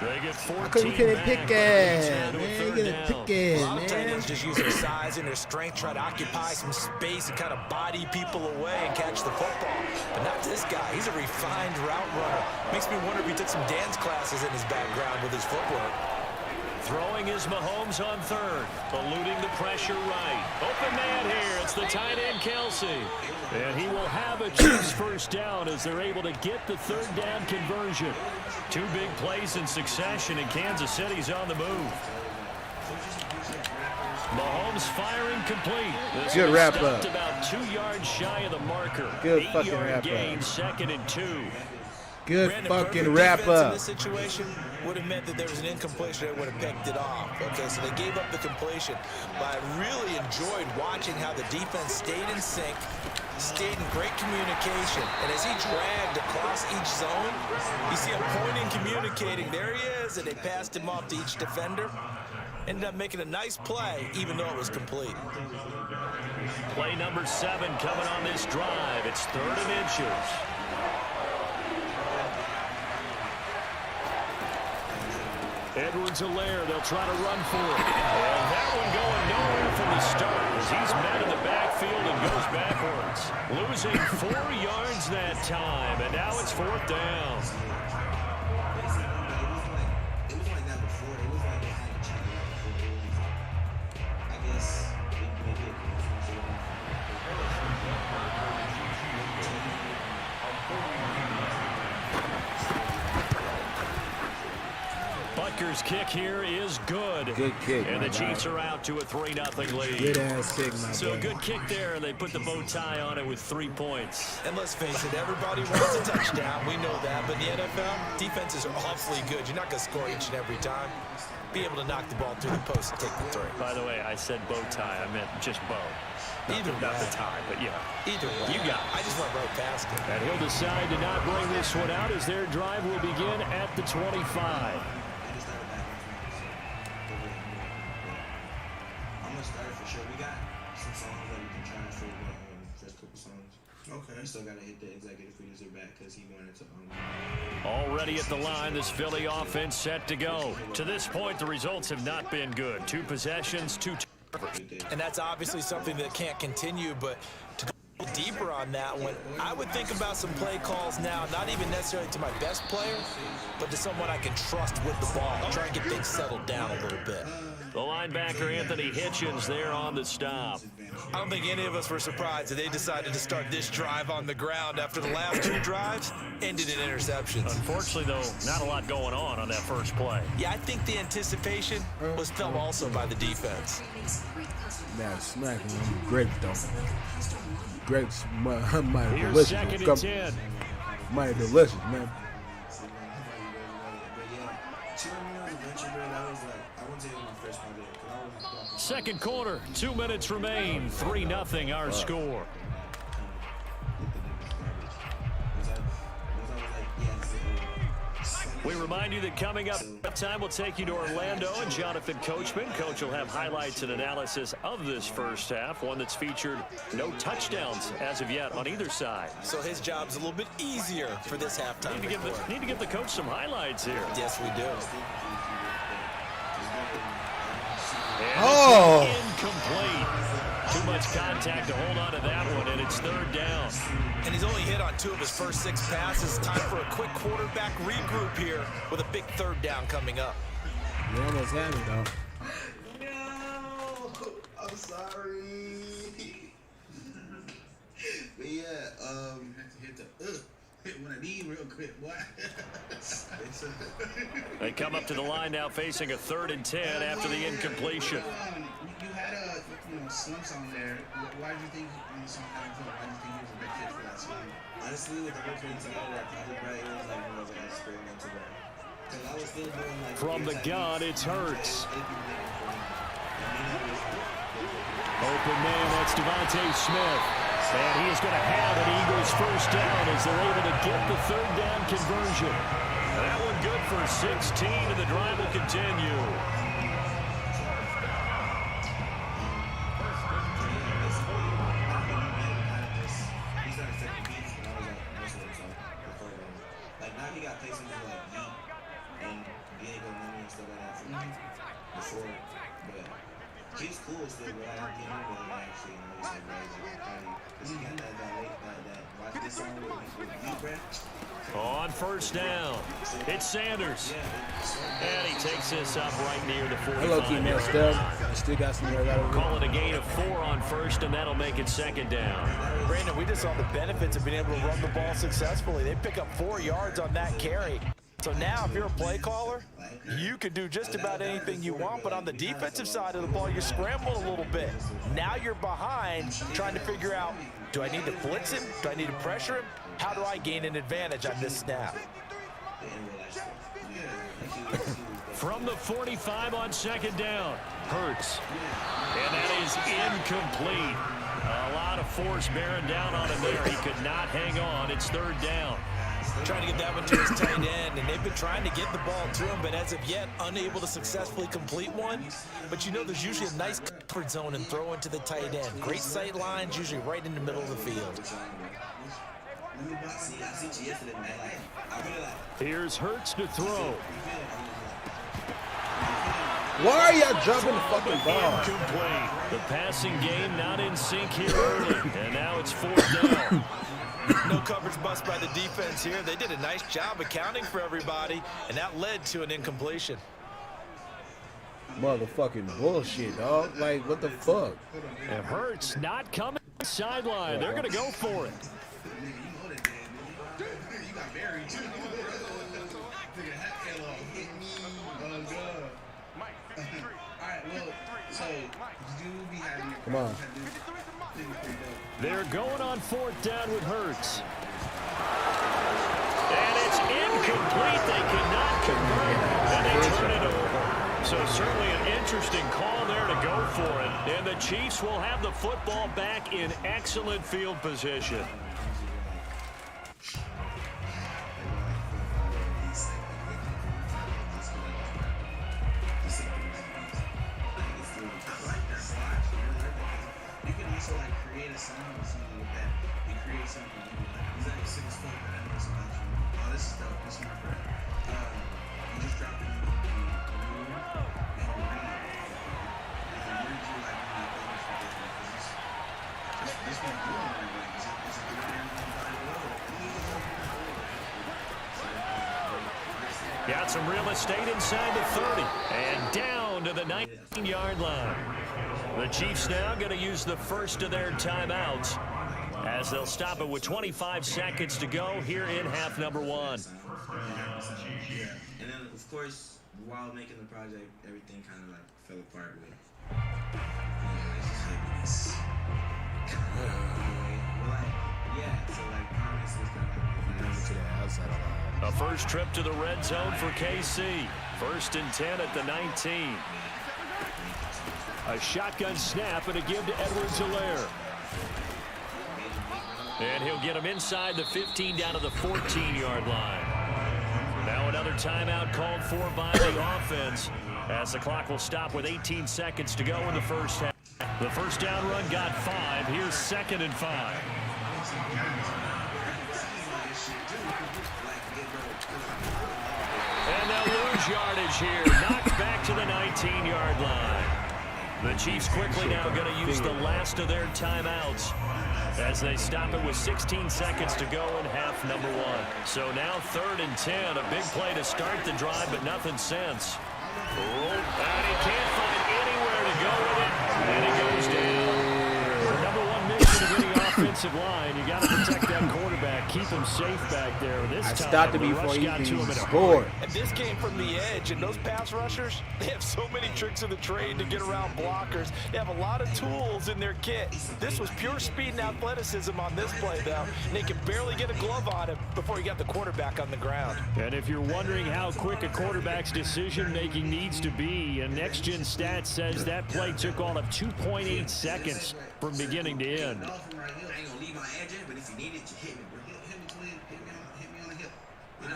They get 14 I couldn't get it back. pick it, man. Get it pick it, A lot of tight man. ends just use their size and their strength, try to occupy some space and kind of body people away and catch the football. But not this guy. He's a refined route runner. Makes me wonder if he took some dance classes in his background with his footwork. Throwing is Mahomes on 3rd, eluding the pressure right. Open man here. It's the tight end Kelce. And he will have a Chiefs first down as they're able to get the 3rd down conversion. 2 big plays in succession, and Kansas City's on the move. Mahomes firing complete. This Good one wrap stopped up. about 2 yards shy of the marker. Good fucking 8-yard wrap gain, up. 2nd and 2. Good Brandon, fucking perfect wrap defense in up. this situation would have meant that there was an incompletion that would have picked it off. Okay, so they gave up the completion. But I really enjoyed watching how the defense stayed in sync, stayed in great communication. And as he dragged across each zone, you see him pointing, communicating. There he is, and they passed him off to each defender. Ended up making a nice play, even though it was complete. Play number 7 coming on this drive. It's 3rd and inches. Edwards-Helaire, they'll try to run for it. And that one going nowhere from the start as he's met in the backfield and goes backwards. Losing 4 yards that time, and now it's 4th down. It was like that before. It was like they had a check before. I guess maybe Butker's kick here is good. Good kick, And my the Chiefs guy. are out to a 3-0 lead. Good ass kick, my So boy. good kick there, and they put the bow tie on it with 3 points. And let's face it, everybody wants a touchdown. We know that. But in the NFL, defenses are awfully good. You're not going to score each and every time. Be able to knock the ball through the post and take the 3. By the way, I said bow tie. I meant just bow. Either Not way. the tie, but yeah. Either way. You got it. I just went right past it. And he'll decide to not bring this one out as their drive will begin at the 25. I'm gonna start it for sure. We got some songs that we can try for the first couple songs. Okay. We still gotta hit the executive producer back because he wanted to. Already at the line, this Philly offense set to go. To this point, the results have not been good. 2 possessions, 2 turnovers. And that's obviously something that can't continue, but to go deeper on that one, I would think about some play calls now, not even necessarily to my best player, but to someone I can trust with the ball. Try and get things settled down a little bit. The linebacker, Anthony Hitchens, there on the stop. I don't think any of us were surprised that they decided to start this drive on the ground after the last 2 drives ended in interceptions. Unfortunately, though, not a lot going on that first play. Yeah, I think the anticipation was felt also by the defense. Makes great customers Nah, smacking. I'm grape though. Grapes, mighty Here's delicious. 2nd and 10. Mighty delicious, man. Second quarter, 2 minutes remain. 3-0 our score. We remind you that coming up time will take you to Orlando and Jonathan Coachman. Coach will have highlights and analysis of this first half, one that's featured no touchdowns as of yet on either side. So his job's a little bit easier for this halftime. Need to give the coach some highlights here. Yes, we do. And incomplete. Too much contact to hold on to that one, and it's 3rd down. And he's only hit on 2 of his first 6 passes. Time for a quick quarterback regroup here with a big 3rd down coming up. You almost had it, though. No, I'm sorry. But yeah, have to hit one of these real quick, boy. They come up to the line now facing a 3rd and 10 after the incompletion. You had slumps on there. Why do you think you saw how you feel? Why do you think he was a good fit for that slump? Honestly, with the whole mentality, I probably it was like more of an experimental way. Because I was still doing like from the gun, it's Hurts. Open man, that's Devontae Smith. And he is going to have an Eagles first down as they're able to get the 3rd down conversion. That one good for 16, and the drive will continue. Like now he got places like Yeet and Diego Money and stuff like that before, but he's cool still, but I didn't get him actually, he's like crazy. Because he got that watch this song with Yeet, bruh. On first down, it's Sanders. And he takes this up right near the 45. I low-key messed up. Still got some more out. Call it a gain of 4 on first, and that'll make it 2nd down. Brandon, we just saw the benefits of being able to run the ball successfully. They pick up 4 yards on that carry. So now if you're a play caller, you can do just about anything you want, but on the defensive side of the ball, you scramble a little bit. Now you're behind trying to figure out, do I need to blitz him? Do I need to pressure him? How do I gain an advantage on this snap? From the 45 on 2nd down, Hurts. And that is incomplete. A lot of force bearing down on him there. He could not hang on. It's 3rd down. Trying to get that one to his tight end, and they've been trying to get the ball to him, but as of yet, unable to successfully complete one. But you know there's usually a nice comfort zone and throw into the tight end. Great sight lines, usually right in the middle of the field. Here's Hurts to throw. Why are y'all dropping the fucking ball? Incomplete. The passing game not in sync here early, and now it's 4th down. No coverage bust by the defense here. They did a nice job accounting for everybody, and that led to an incompletion. Motherfucking bullshit, dog. Like, what the fuck? And Hurts not coming sideline. They're going to go for it. Come on. They're going on 4th down with Hurts. And it's incomplete. They could not convert. And they turn it over. So certainly an interesting call there to go for it. And the Chiefs will have the football back in excellent field position. Got some real estate inside the 30 and down to the 19-yard line. The Chiefs now going to use the first of their timeouts as they'll stop it with 25 seconds to go here in half number 1. And then, of course, while making the project, everything kind of like fell apart with A first trip to the red zone for KC. 1st and 10 at the 19. A shotgun snap and a give to Edwards-Helaire. And he'll get him inside the 15 down to the 14-yard line. Now another timeout called for by the offense as the clock will stop with 18 seconds to go in the first half. The first down run got 5. Here's 2nd and 5. And they'll lose yardage here. Knocked back to the 19-yard line. The Chiefs quickly now going to use the last of their timeouts as they stop it with 16 seconds to go in half number 1. So now 3rd and 10. A big play to start the drive, but nothing since. And he can't find anywhere to go with it. And he goes down. The number 1 mission of any offensive line, you got to protect that quarterback, keep him safe back there. This time, stopped him before he even scored. And this came from the edge, and those pass rushers, they have so many tricks of the trade to get around blockers. They have a lot of tools in their kit. This was pure speed and athleticism on this play, though. And they could barely get a glove on him before he got the quarterback on the ground. And if you're wondering how quick a quarterback's decision-making needs to be, a next-gen stat says that play took all of 2.8 seconds from beginning to end.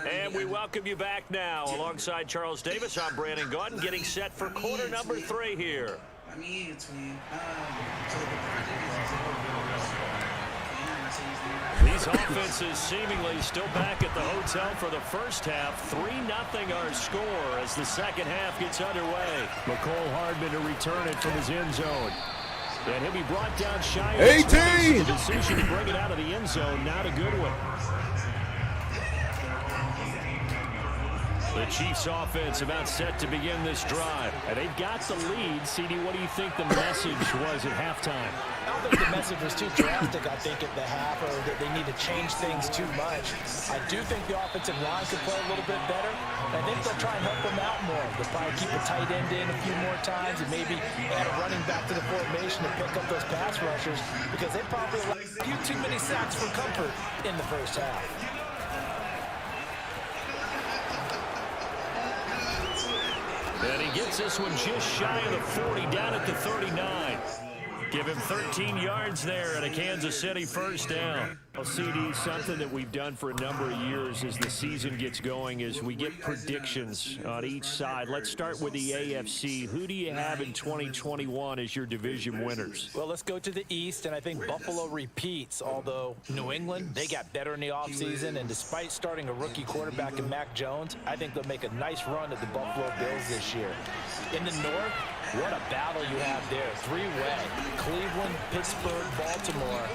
And we welcome you back now. Alongside Charles Davis, I'm Brandon Gordon, getting set for quarter number 3 here. These offenses seemingly still back at the hotel for the first half. 3-0 our score as the second half gets underway. McCole Hardman to return it from his end zone. And he'll be brought down shy of 18. The decision to bring it out of the end zone. Not a good one. The Chiefs offense about set to begin this drive. And they've got the lead. CD, what do you think the message was at halftime? I don't think the message was too drastic, I think, at the half, or that they need to change things too much. I do think the offensive line could play a little bit better. I think they'll try and help them out more. They'll probably keep a tight end in a few more times and maybe add a running back to the formation to pick up those pass rushers, because they probably allowed a few too many sacks for comfort in the first half. And he gets this one just shy of the 40, down at the 39. Give him 13 yards there and a Kansas City first down. Well, CD, something that we've done for a number of years as the season gets going is we get predictions on each side. Let's start with the AFC. Who do you have in 2021 as your division winners? Well, let's go to the East, and I think Buffalo repeats, although New England, they got better in the offseason, and despite starting a rookie quarterback in Mac Jones, I think they'll make a nice run at the Buffalo Bills this year. In the North, what a battle you have there. 3-way. Cleveland, Pittsburgh, Baltimore.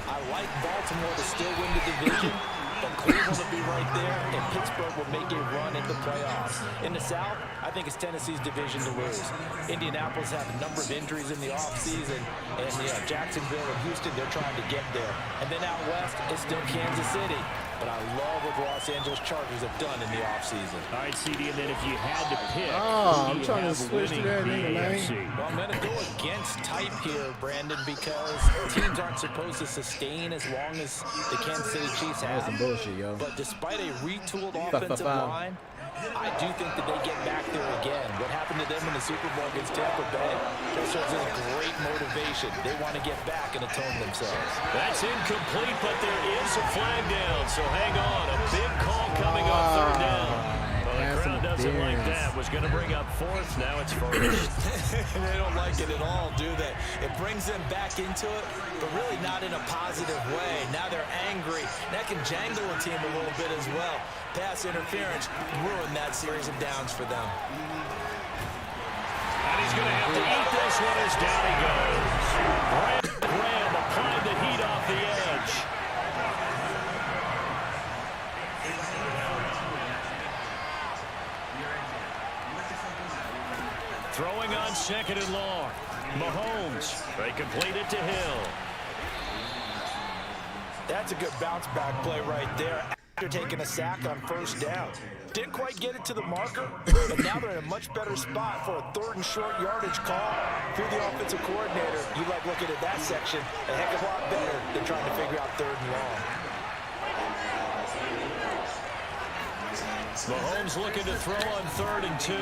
I like Baltimore to still win the division, but Cleveland will be right there, and Pittsburgh will make a run in the playoffs. In the South, I think it's Tennessee's division to lose. Indianapolis have a number of injuries in the offseason, and Jacksonville and Houston, they're trying to get there. And then out west, it's still Kansas City. But I love what the Los Angeles Chargers have done in the offseason. All right, CD, and then if you had to pick, I'm trying to switch to that nigga, man. Well, I'm going to go against type here, Brandon, because teams aren't supposed to sustain as long as the Kansas City Chiefs have. That's some bullshit, yo. But despite a retooled offensive line, I do think that they get back there again. What happened to them in the Super Bowl against Tampa Bay just serves as great motivation. They want to get back and atone themselves. That's incomplete, but there is a flag down, so hang on. A big call coming on 3rd down. Well, the crowd doesn't like that. Was going to bring up 4th, now it's 1st. They don't like it at all, do they? It brings them back into it, but really not in a positive way. Now they're angry. That can jangle a team a little bit as well. Pass interference ruined that series of downs for them. And he's going to have to eat this one as down he goes. Graham applied the heat off the edge. Throwing on 2nd and long. Mahomes, they complete it to Hill. That's a good bounce back play right there. They're taking a sack on first down. Didn't quite get it to the marker, but now they're in a much better spot for a 3rd and short yardage call. If you're the offensive coordinator, you like looking at that section a heck of a lot better than trying to figure out 3rd and long. Mahomes looking to throw on 3rd and 2.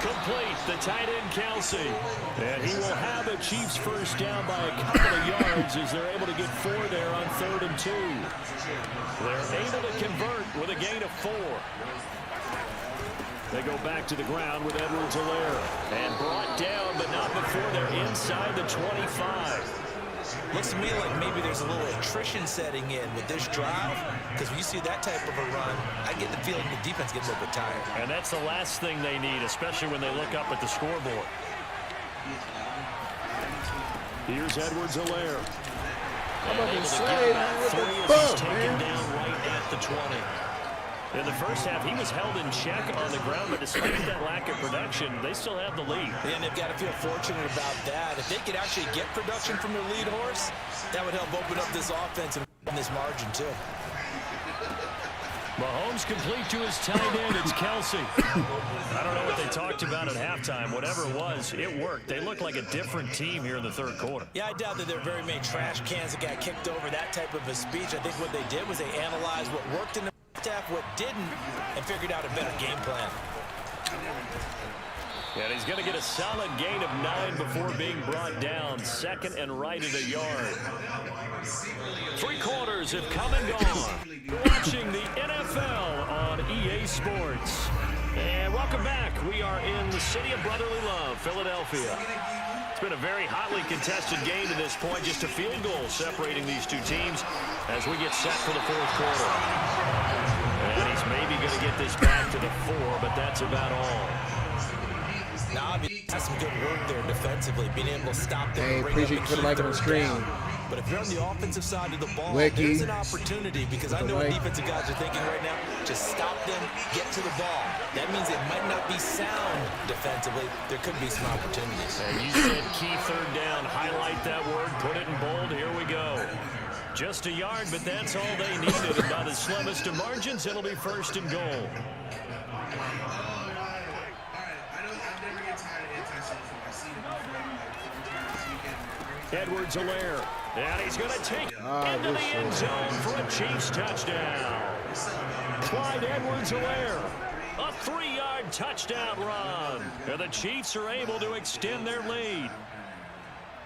Complete, the tight end Kelsey. And he will have a Chiefs first down by a couple of yards as they're able to get 4 there on 3rd and 2. They're able to convert with a gain of 4. They go back to the ground with Edwards-Helaire. And brought down, but not before they're inside the 25. Looks to me like maybe there's a little attrition setting in with this drive, because when you see that type of a run, I get the feeling the defense gets a little bit tired. And that's the last thing they need, especially when they look up at the scoreboard. Here's Edwards-Helaire. I'm about to say, man, what the fuck, taken down right at the 20. In the first half, he was held in check on the ground, but despite that lack of production, they still have the lead. And they've got to feel fortunate about that. If they could actually get production from their lead horse, that would help open up this offense and this margin, too. Mahomes complete to his tight end. It's Kelsey. I don't know what they talked about at halftime. Whatever it was, it worked. They look like a different team here in the 3rd quarter. Yeah, I doubt that there are very many trash cans that got kicked over, that type of a speech. I think what they did was they analyzed what worked in the half, what didn't, and figured out a better game plan. And he's going to get a solid gain of 9 before being brought down. 2nd and right at a yard. 3 quarters have come and gone. You're watching the NFL on EA Sports. And welcome back. We are in the city of brotherly love, Philadelphia. It's been a very hotly contested game to this point. Just a field goal separating these two teams as we get set for the 4th quarter. And he's maybe going to get this back to the 4, but that's about all. Now, I mean, that's some good work there defensively, being able to stop them. Hey, appreciate you putting like on the screen. But if you're on the offensive side of the ball, Wiki. there's an opportunity, because I know what defensive guys are thinking right now. Just stop them, get to the ball. That means it might not be sound defensively. There could be some opportunities. And you said key 3rd down. Highlight that word, put it in bold. Here we go. Just a yard, but that's all they needed. And by the slimmest of margins, it'll be 1st and goal. Edwards-Helaire, and he's going to take it into the end zone for a Chiefs touchdown. Clyde Edwards-Helaire, a 3-yard touchdown run, and the Chiefs are able to extend their lead.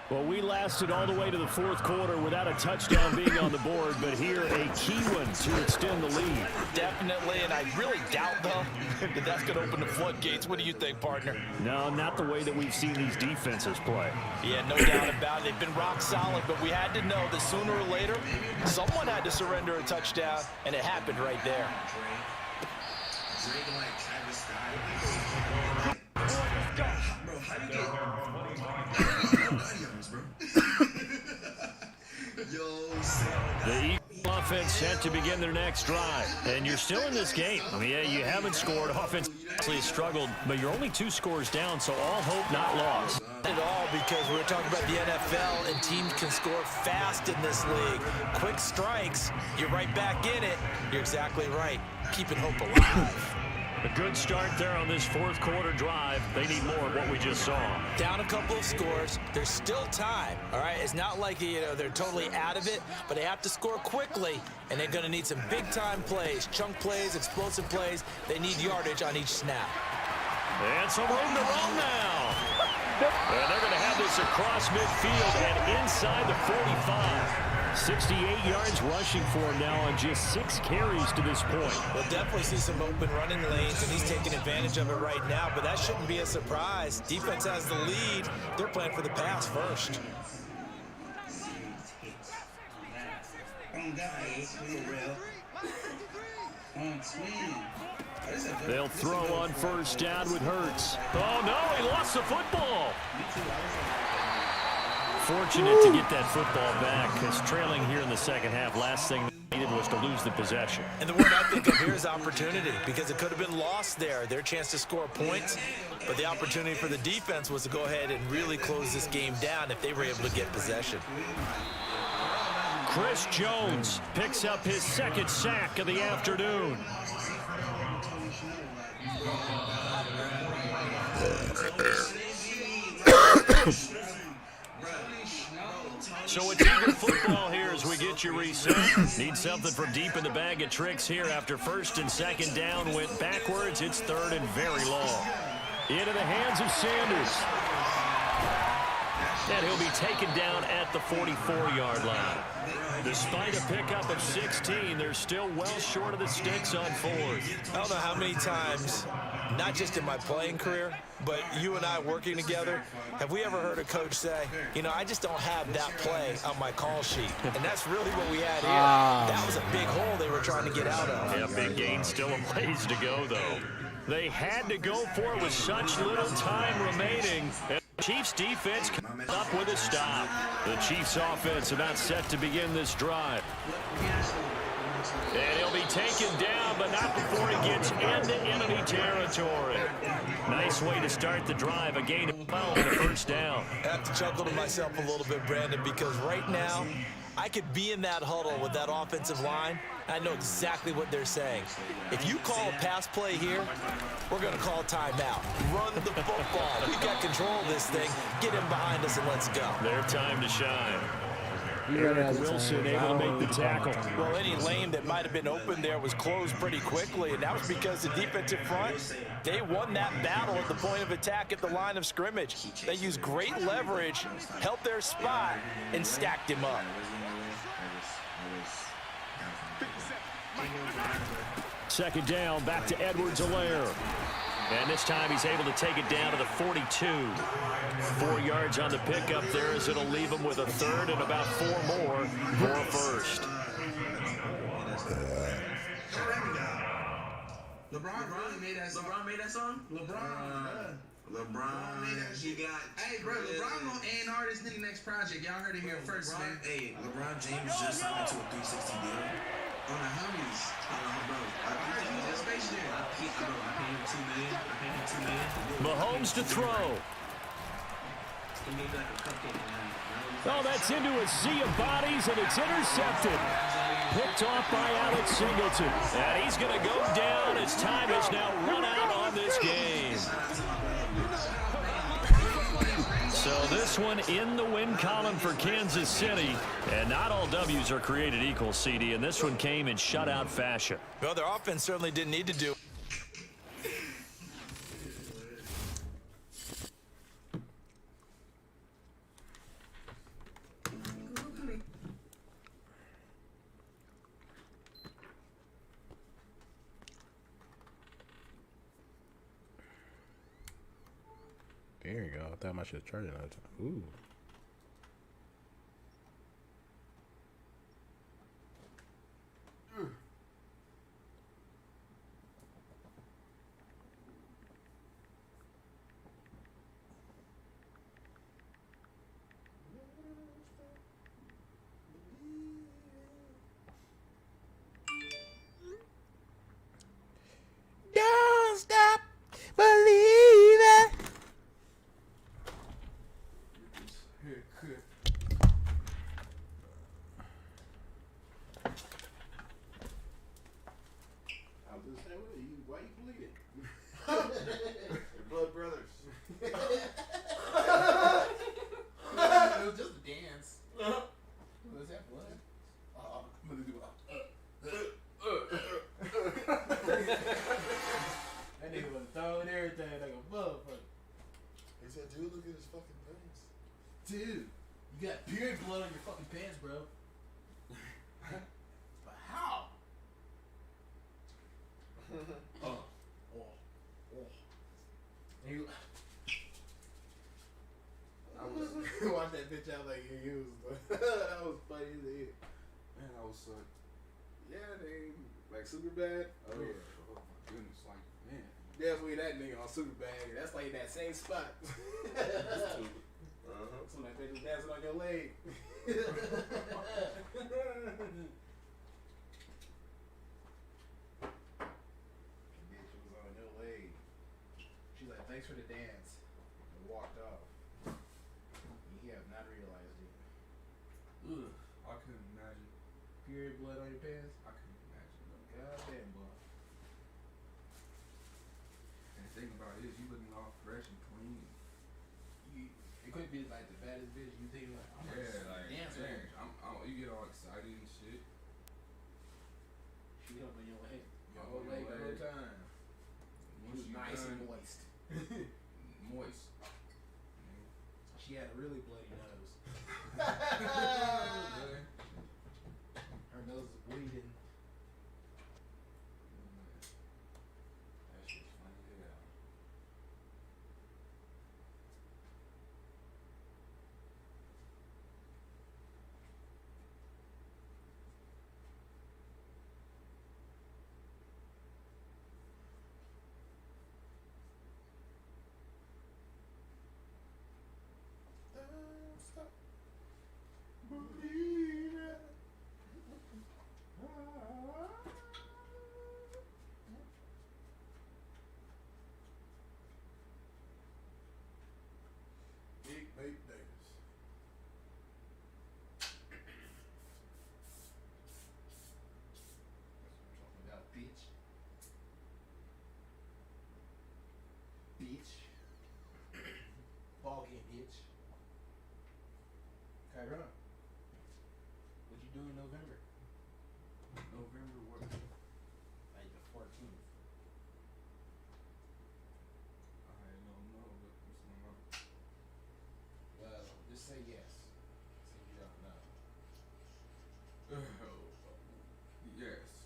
Well, we lasted all the way to the 4th quarter without a touchdown being on the board, but here a key one to extend the lead. Definitely, and I really doubt, though, that that's going to open the floodgates. What do you think, partner? No, not the way that we've seen these defenses play. Yeah, no doubt about it. They've been rock solid, but we had to know that sooner or later, someone had to surrender a touchdown, and it happened right there. Bro, how do you get... The Eagles offense set to begin their next drive. And you're still in this game. I mean, yeah, you haven't scored. Offense has struggled, but you're only 2 scores down, so all hope not lost. Not at all, because we're talking about the NFL, and teams can score fast in this league. Quick strikes, you're right back in it. You're exactly right. Keeping hope alive. A good start there on this 4th quarter drive. They need more of what we just saw. Down a couple of scores. There's still time, all right? It's not like, they're totally out of it, but they have to score quickly, and they're going to need some big-time plays, chunk plays, explosive plays. They need yardage on each snap. And some room to run now. And they're going to have this across midfield and inside the 45. 68 yards rushing for him now on just 6 carries to this point. We'll definitely see some open running lanes, and he's taking advantage of it right now, but that shouldn't be a surprise. Defense has the lead. They're playing for the pass first. They'll throw on first down with Hurts. Oh, no, he lost the football. Fortunate to get that football back, because trailing here in the 2nd half, last thing they needed was to lose the possession. And the word I think of here is opportunity, because it could have been lost there. Their chance to score points, but the opportunity for the defense was to go ahead and really close this game down if they were able to get possession. Chris Jones picks up his second sack of the afternoon. So it's Eagle football here as we get you reset. Need something from deep in the bag of tricks here after first and second down went backwards. It's third and very long. Into the hands of Sanders. And he'll be taken down at the 44-yard line. Despite a pickup of 16, they're still well short of the sticks on fourth. I don't know how many times, not just in my playing career, but you and I working together, have we ever heard a coach say, you know, I just don't have that play on my call sheet. And that's really what we had here. That was a big hole they were trying to get out of. Yeah, big gain, still a ways to go, though. They had to go for it with such little time remaining. Chiefs defense comes up with a stop. The Chiefs offense about set to begin this drive. And he'll be taken down, but not before he gets into enemy territory. Nice way to start the drive. A gain of 12 and a first down. I have to chuckle to myself a little bit, Brandon, because right now, I could be in that huddle with that offensive line. I know exactly what they're saying. If you call a pass play here, we're going to call timeout. Run the football. We've got control of this thing. Get him behind us and let's go. Their time to shine. Eric Wilson able to make the tackle. Well, any lane that might have been open there was closed pretty quickly, and that was because the defensive front, they won that battle at the point of attack at the line of scrimmage. They used great leverage, helped their spot, and stacked him up. Second down, back to Edwards-Helaire. And this time he's able to take it down to the 42. 4 yards on the pickup there as it'll leave him with a third and about 4 more for a first. LeBron made that song. LeBron made that song? LeBron made that. He got. Hey, bro, LeBron gonna A&R this nigga next project. Y'all heard it here first, man. Hey, LeBron James just signed to a 360 deal. On the homies. Bro, I heard he just Space Jam. I paid him $2 million. Mahomes to throw. He made like a cupcake. Oh, that's into a sea of bodies, and it's intercepted. Picked off by Alex Singleton. And he's going to go down as time has now run out on this game. So this one in the win column for Kansas City. And not all W's are created equal, CD, and this one came in shutout fashion. Well, their offense certainly didn't need to do. There you go. I thought I should have charged it another time. Ooh. Don't stop believing. Why you bleeding? Blood brothers. It was just a dance. Was that blood? I'm gonna do that nigga was throwing everything like a motherfucker. He said, dude, look at his fucking pants. Dude, you got period blood on your fucking pants, bro. But how? Oh. And you, I was watch that bitch out like he was. That was funny as hell. Man, I was yeah, they like super bad. Oh yeah. Oh my goodness, like man. Definitely that nigga on super bad. That's like in that same spot. So that bitch was dancing on your leg. She's like, thanks for the dance, and walked off. He have not realized it. Ugh, I couldn't imagine. February blood on your pants? I couldn't imagine. God damn, boy. And the thing about it is, you looking all fresh and clean. It could be like the baddest bitch. You think like, I'm dancing. You get all excited and shit. She up in your head. Your whole leg the whole time. She was nice and moist. Moist. She had a really bloody nose. Her nose is bleeding. That shit's funny as hell. Stop. Big Babe Davis. Talking about bitch. Bitch. Ball game, bitch. Kyron, what you do in November? November what? Like the 14th. I don't know what's going on. Well, just say yes. Say you don't know. Yes.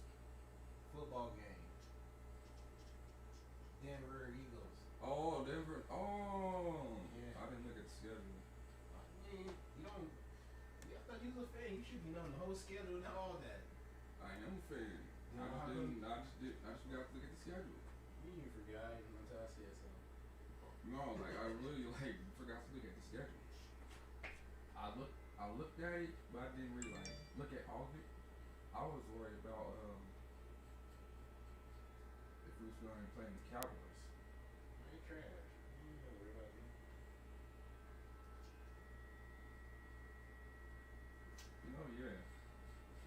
Football game. Denver Eagles. Oh, Denver. Oh. Yeah. I didn't look at the schedule. I mean, you don't. I thought you was a fan. You should be knowing the whole schedule and all that. I am a fan. No, I just got to look at the schedule. You forgot until I said something. No, like I really forgot to look at the schedule. I looked at it, but I didn't really look at all of it. I was worried about if we was going to be playing the Cowboys. They trash. You don't worry about me. Yeah,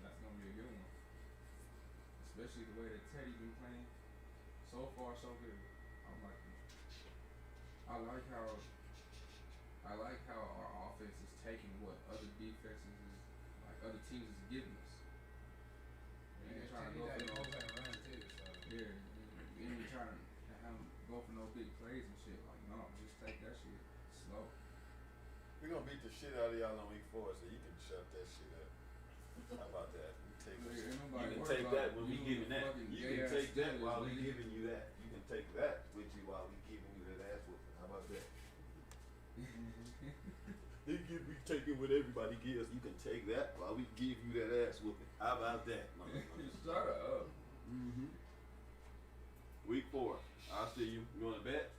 that's gonna be a good one. Especially the way that Teddy been playing. So far, so good. I'm liking it. I like how our offense is taking what other defenses is other teams is giving us. We ain't trying to go for no we ain't trying to have them go for no big plays and shit. Like no, just take that shit slow. We're gonna beat the shit out of y'all on week 4, so you can shut that shit up. How about that? You can take that when we giving that. You can take that while we giving you that. You can take that with you while we giving you that ass whooping. How about that? They give we taking what everybody gives. You can take that while we give you that ass whooping. How about that? Shut up. Week 4. I'll see you. You want to bet?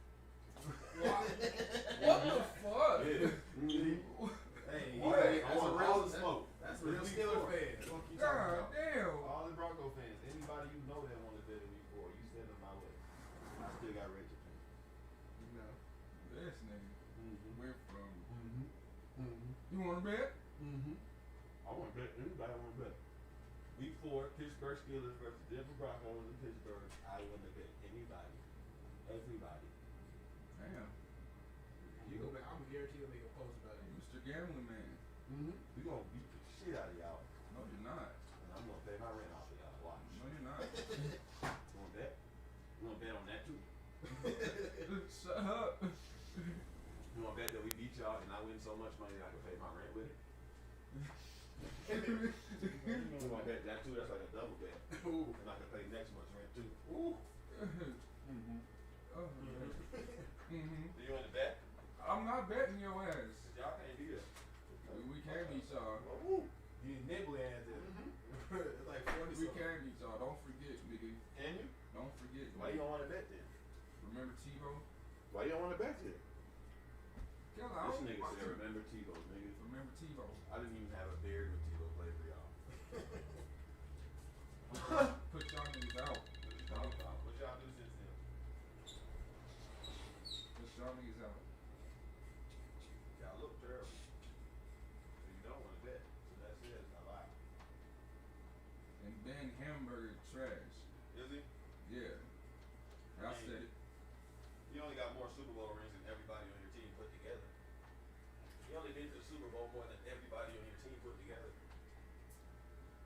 What the fuck? Yeah. Hey, that's a real smoke. That's a real Steelers fan. God damn. All the Bronco fans, anybody you know that want to bet in week 4, you send them my way. I still got Reggie. You know, this nigga went from. You want to bet? I want to bet. Anybody want to bet? Week 4, Pittsburgh Steelers versus Denver Broncos in Pittsburgh. I want to bet anybody, everybody. Damn. You go back. I'm guarantee you'll make a post about it. Mr. Gambling Man. We gonna beat the shit out of y'all. No, you're not. And I'm gonna pay my rent off of y'all. Watch. No, you're not. You want to bet? You want to bet on that too? Shut up. You want to bet that we beat y'all and I win so much money that I can pay my rent with it? You want to bet that too? That's like a double bet. Ooh. And I can pay next month's rent too. Ooh. Do you want to bet? I'm not betting your ass. Y'all can't do that. We can't beat y'all. You nibbly ass it. It's like 40 We can't beat y'all. Don't forget, nigga. Can you? Don't forget. Why you don't want to bet then? Remember Tebow? Why you don't want to bet then? This nigga said remember Tebow, nigga. Remember Tebow. I didn't even have a beard when Tebow played for y'all. Put y'all niggas out. What y'all do since then? Put y'all niggas out. Y'all look terrible. So you don't want to bet. So that's it. It's a lie. Roethlisberger trash. Is he? Yeah. I said it. You only got more Super Bowl rings than everybody on your team put together. You only been to the Super Bowl more than everybody on your team put together.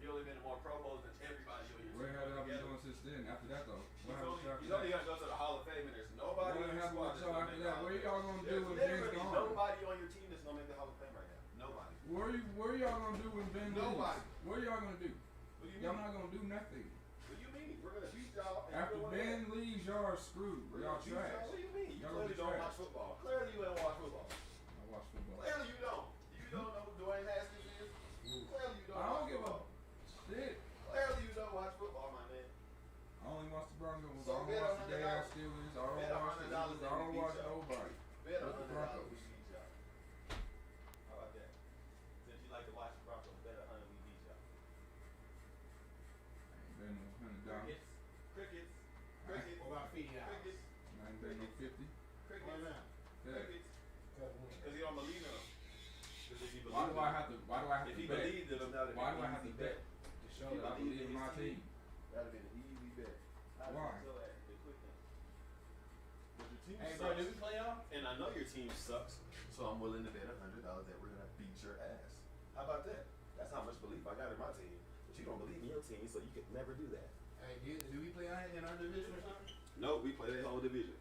You only been to more Pro Bowls than everybody on your team What have put I been together. doing since then? After that, though? What happened after He's that? only got to go to the Hall of Fame, and there's nobody What on your happened squad with that's y'all going to after make the that? Hall What of are y'all Fame. going to do There's when Ben's literally gone? nobody on your team that's going to make the Hall of Fame right now. Nobody. What are y'all going to do when Ben leaves? Nobody. What are y'all going to do? What do you Y'all mean? not going to do nothing. What do you mean? We're going to beat y'all. and After you don't Ben wanna- leaves, y'all are screwed. We're Y'all gonna beat trash. y'all. What do you mean? You Y'all clearly gonna be don't trash. watch football. Clearly you don't watch football. I watch football. Clearly you don't. You don't know who Dwayne Haskins is. Clearly you don't I don't watch give a football. shit. Clearly you don't watch football, my man. I only watch the Broncos. So I don't bet watch the $100. damn Steelers. I don't Bet watch the $100 Eagles. I don't we watch beat y'all. nobody. Bet But the $100 Broncos. we beat y'all. How about that? Since you like to watch the Broncos, bet 100 we beat y'all. I ain't betting no $100. Crickets. Crickets. Crickets. What about feeding out? Crickets. I ain't betting no 50. Crickets. Why not? Yeah. Crickets. Because he don't believe in them. Because if he Why do believed I in have them- to? Why do I have If to he bet? believed in them, that would Why do be I have to bet to show that I believe in my team? That would have been an easy bet. Why? But your team Hey, sucks. bro, did we play off? And I know your team sucks, so I'm willing to bet $100 that we're gonna beat your ass. How about that? That's how much belief I got in my team. But you don't believe in your team, so you could never do that. Hey, do we play in our division or something? Nope, we play that whole division.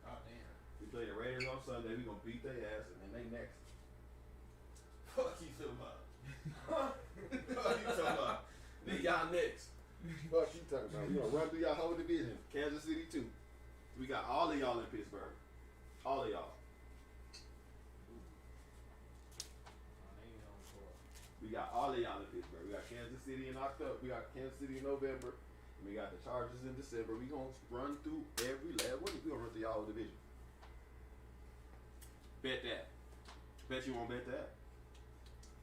Oh, damn. We play the Raiders on Sunday. We gonna beat their ass, and then they next. Fuck you talking about? Fuck you talking about? Then y'all next. Fuck you talking about? We gonna run through y'all whole division. Kansas City too. We got all of y'all in Pittsburgh. All of y'all. We got all of y'all in Pittsburgh. We got Kansas City in October. We got Kansas City in November. And we got the Chargers in December. We gonna run through every last one. We gonna run through y'all whole division. Bet that. Bet you won't bet that.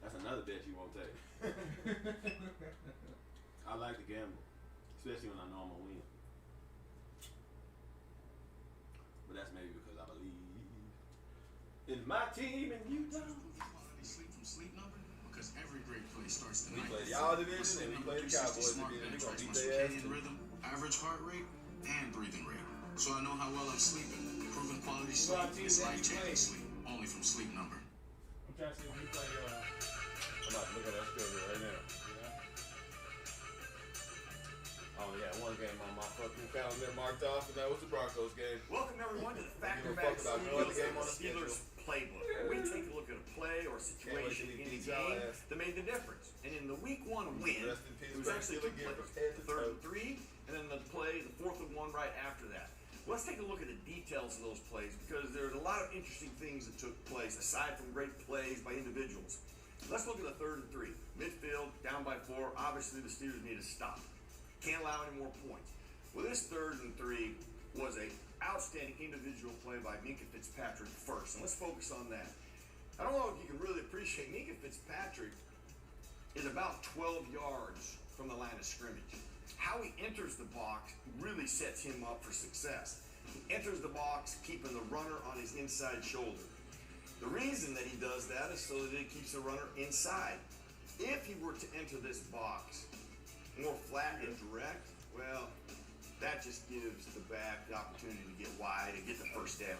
That's another bet you won't take. I like to gamble, especially when I know I'm gonna win. But that's maybe because I believe in my team and you don't. Sleep from Sleep Number? Because every great play starts We tonight. play y'all division With Sleep and we Number play the 360 Cowboys Smart division. Bed We gonna tracks beat my their ass circadian too. rhythm, average heart rate, and breathing rate. So I know how well I'm sleeping. Proven quality sleep is life-changing sleep. Only from Sleep Number. I'm trying to see when we play, I'm about to look at that schedule right now. Oh yeah, one game on my fucking calendar marked off, and that was the Broncos game. Welcome everyone to the Factor Give a Back fuck about no other Studios game on of the the Steelers playbook, where we take a look at a play or situation in the game that made the difference. And in the Week 1 win, Rest in peace, it was actually two Steeler plays: Gibbs. the 3rd and 3, and then the play, the 4th and 1 right after that. Let's take a look at the details of those plays because there's a lot of interesting things that took place aside from great plays by individuals. Let's look at the 3rd and 3. Midfield, down by 4. Obviously, the Steelers need to stop. Can't allow any more points. Well, this 3rd and 3 was a outstanding individual play by Minkah Fitzpatrick first, and let's focus on that. I don't know if you can really appreciate Minkah Fitzpatrick is about 12 yards from the line of scrimmage. How he enters the box really sets him up for success. He enters the box keeping the runner on his inside shoulder. The reason that he does that is so that it keeps the runner inside. If he were to enter this box more flat and direct, well, that just gives the back the opportunity to get wide and get the first down.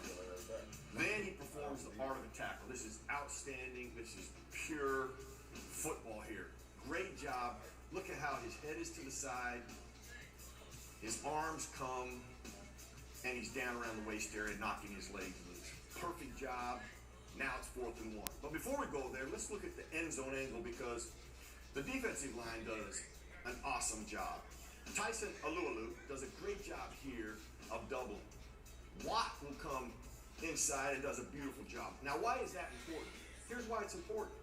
Then he performs the art of a tackle. This is outstanding. This is pure football here. Great job. Look at how his head is to the side. His arms come, and he's down around the waist area, knocking his legs loose. Perfect job. Now it's 4th and 1. But before we go there, let's look at the end zone angle because the defensive line does an awesome job. Tyson Alualu does a great job here of doubling. Watt will come inside and does a beautiful job. Now, why is that important? Here's why it's important.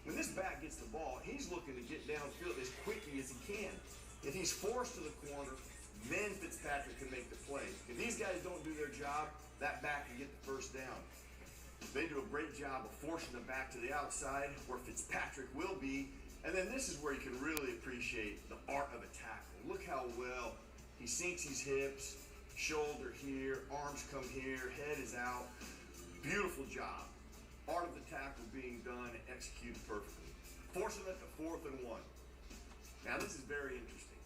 When this back gets the ball, he's looking to get downfield as quickly as he can. If he's forced to the corner, then Fitzpatrick can make the play. If these guys don't do their job, that back can get the first down. They do a great job of forcing the back to the outside where Fitzpatrick will be. And then this is where you can really appreciate the art of a tackle. Look how well he sinks his hips, shoulder here, arms come here, head is out. Beautiful job. Art of the tackle being done and executed perfectly. Forcing it to 4th and 1. Now this is very interesting.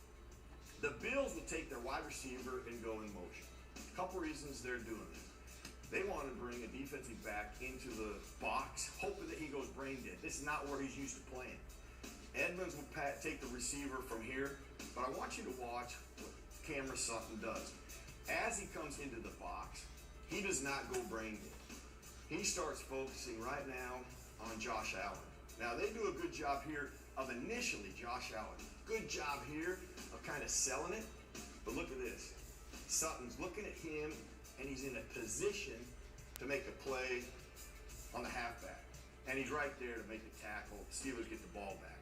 The Bills will take their wide receiver and go in motion. A couple reasons they're doing this. They want to bring a defensive back into the box, hoping that he goes brain dead. This is not where he's used to playing. Edmonds will take the receiver from here, but I want you to watch what Cameron Sutton does. As he comes into the box, he does not go brain dead. He starts focusing right now on Josh Allen. Now, they do a good job here of initially Josh Allen. Good job here of kind of selling it, but look at this. Sutton's looking at him, and he's in a position to make a play on the halfback. And he's right there to make the tackle. The Steelers get the ball back.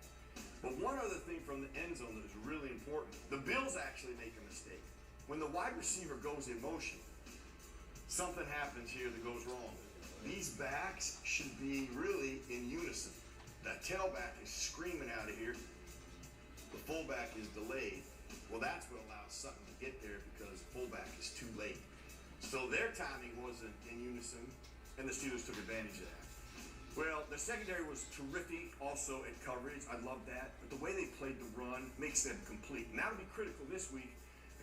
But one other thing from the end zone that is really important, the Bills actually make a mistake. When the wide receiver goes in motion, something happens here that goes wrong. These backs should be really in unison. The tailback is screaming out of here. The fullback is delayed. Well, that's what allows Sutton to get there because the fullback is too late. So their timing wasn't in unison, and the Steelers took advantage of that. Well, the secondary was terrific also at coverage. I love that. But the way they played the run makes them complete. And that'll be critical this week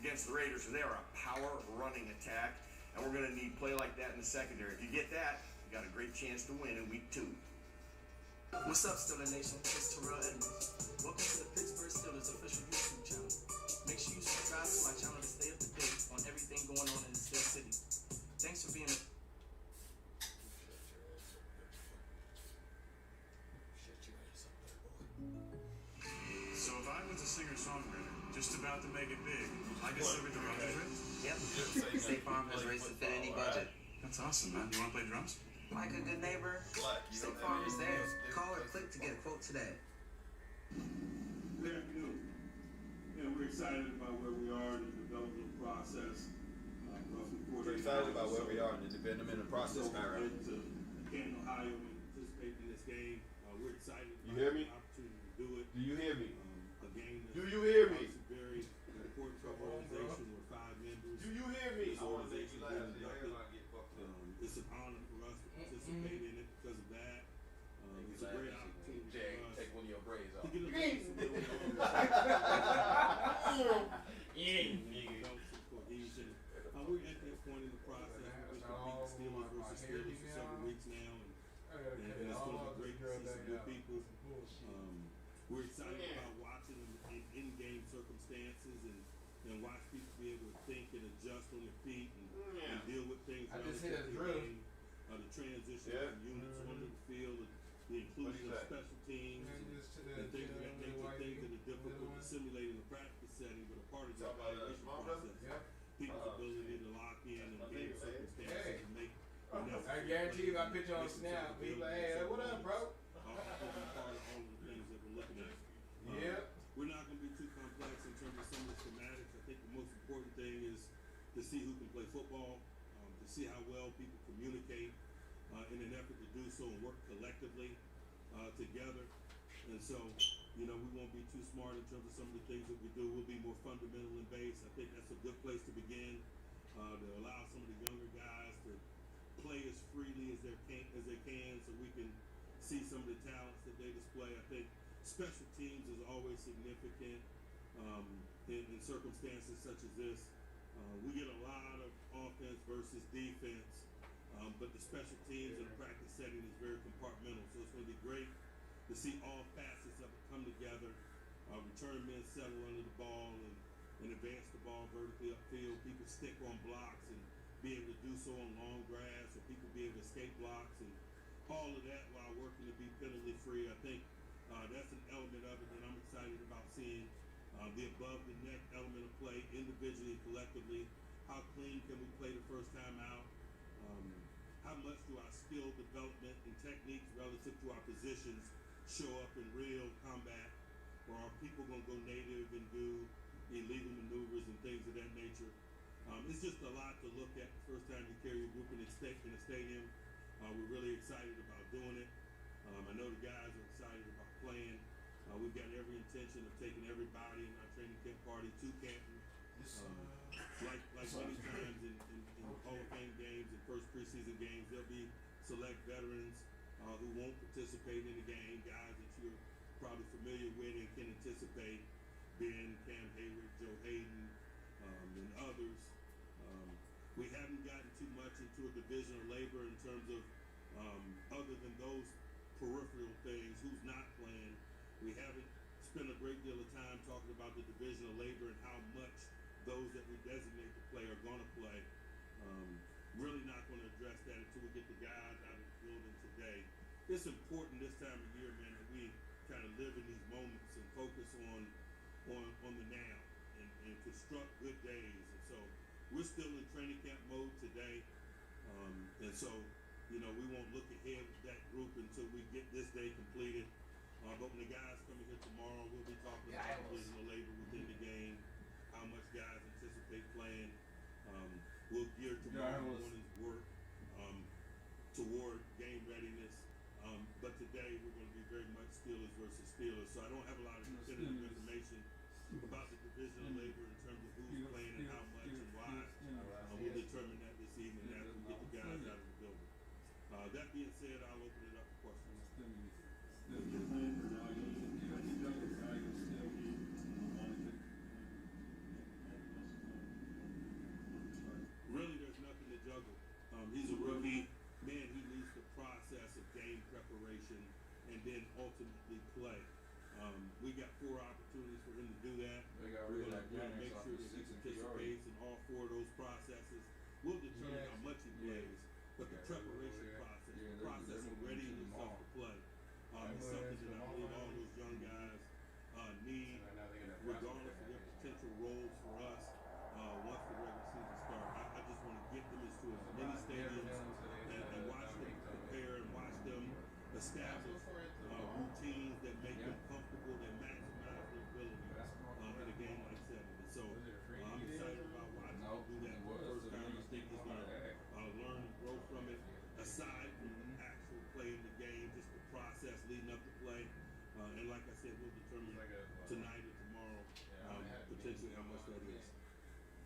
against the Raiders. They are a power running attack, and we're going to need play like that in the secondary. If you get that, you got a great chance to win in week 2. What's up, Steelers Nation? It's Terrell Edmonds. Welcome to the Pittsburgh Steelers official YouTube channel. Make sure you subscribe to my channel to stay up to date on everything going on in the Steel City. Thanks for being a... So if I was a singer-songwriter, just about to make it big, I could sing with the drums ripped? Yep. State Farm has raised to fit any budget. That's awesome, man. You want to play drums? Like a good neighbor, State Farm is there. Call or click to get a quote today. Good afternoon. We're excited about where we are in the development process. We're excited about where we are in the development process, Kyra. To Canton, Ohio, and participate in this game. We're excited about You hear me? the opportunity to do it. Do you hear me? A game Do you hear me? It's a very important to our organization with 5 members. Do you hear me? This organization is it's an honor for us to participate in it because of that. It's a great opportunity for us. Take one of your braids off. To get a little cohesion. We're at that point in the process. We've been competing Steelers versus Steelers for several weeks now, and it's going to be great to see some good people. We're excited about watching them in in-game circumstances and watch people be able to think and adjust on their feet and deal with things. I just hit a drill. The transition from units onto the field, the inclusion of special teams, and things of that nature, things that are difficult to simulate in the practice setting, but a part of the evaluation process. People's ability to lock in and game circumstances and make. I guarantee you, I put you on Snap. People like, hey, what up, bro? Part of all of the things that we're looking at. Yep. We're not going to be too complex in terms of some of the schematics. I think the most important thing is to see who can play football, to see how well people communicate in an effort to do so and work collectively together. And so, we won't be too smart in terms of some of the things that we do. We'll be more fundamental and based. I think that's a good place to begin, to allow some of the younger guys to play as freely as they can so we can see some of the talents that they display. I think special teams is always significant in circumstances such as this. We get a lot of offense versus defense, but the special teams in a practice setting is very compartmental. So it's going to be great to see all facets of it come together. Return men settle under the ball and advance the ball vertically upfield. People stick on blocks and be able to do so on long grass, or people be able to escape blocks and all of that while working to be penalty free. I think that's an element of it that I'm excited about seeing. The above the neck element of play, individually and collectively. How clean can we play the first time out? How much do our skill development and techniques relative to our positions show up in real combat? Or are people going to go native and do illegal maneuvers and things of that nature? It's just a lot to look at the first time you carry a group in a stadium. We're really excited about doing it. I know the guys are excited about playing. We've got every intention of taking everybody in our training camp party to Canton. Like many times in Hall of Fame games and first preseason games, there'll be select veterans who won't participate in the game, guys that you're probably familiar with and can anticipate. Ben, Cam Hayward, Joe Hayden, division of labor in terms of other than those peripheral things, who's not playing. We haven't spent a great deal of time talking about the division of labor and how much those that we designate to play are going to play. Really not going to address that until we get the guys out of the building today. It's important this time of year, man, that we kind of live in these moments and focus on the now and construct good days. And so we're still in training camp mode today. And so, you know, we won't look ahead with that group until we get this day completed. But when the guys come in here tomorrow, we'll be talking about divisional labor within the game, how much guys anticipate playing. We'll gear tomorrow morning's work toward game readiness. But today we're going to be very much Steelers versus Steelers. So I don't have a lot of definitive information about the divisional labor in terms of who's playing and how much and why. We'll determine that this evening after we get the guys out of the building. That being said, I'll open it up for questions. Really, there's nothing to juggle. He's a rookie. Man, he needs the process of game preparation and then ultimately play. We got 4 opportunities for him to do that. We're going to make sure that he participates in all 4 of those processes. We'll determine how much he plays, but the preparation process, the process of readying yourself to play, is something that I believe all those young guys need, regardless of their potential roles for us once the regular season starts. I just want to get them into as many stadiums and watch them prepare and watch them establish routines that make them comfortable, that maximize their ability in a game like 7. And so I'm excited about watching them do that for the first time. I think he's going to learn and grow from it, aside from actual playing the game, just the process leading up to play. And like I said, we'll determine tonight or tomorrow potentially how much that is.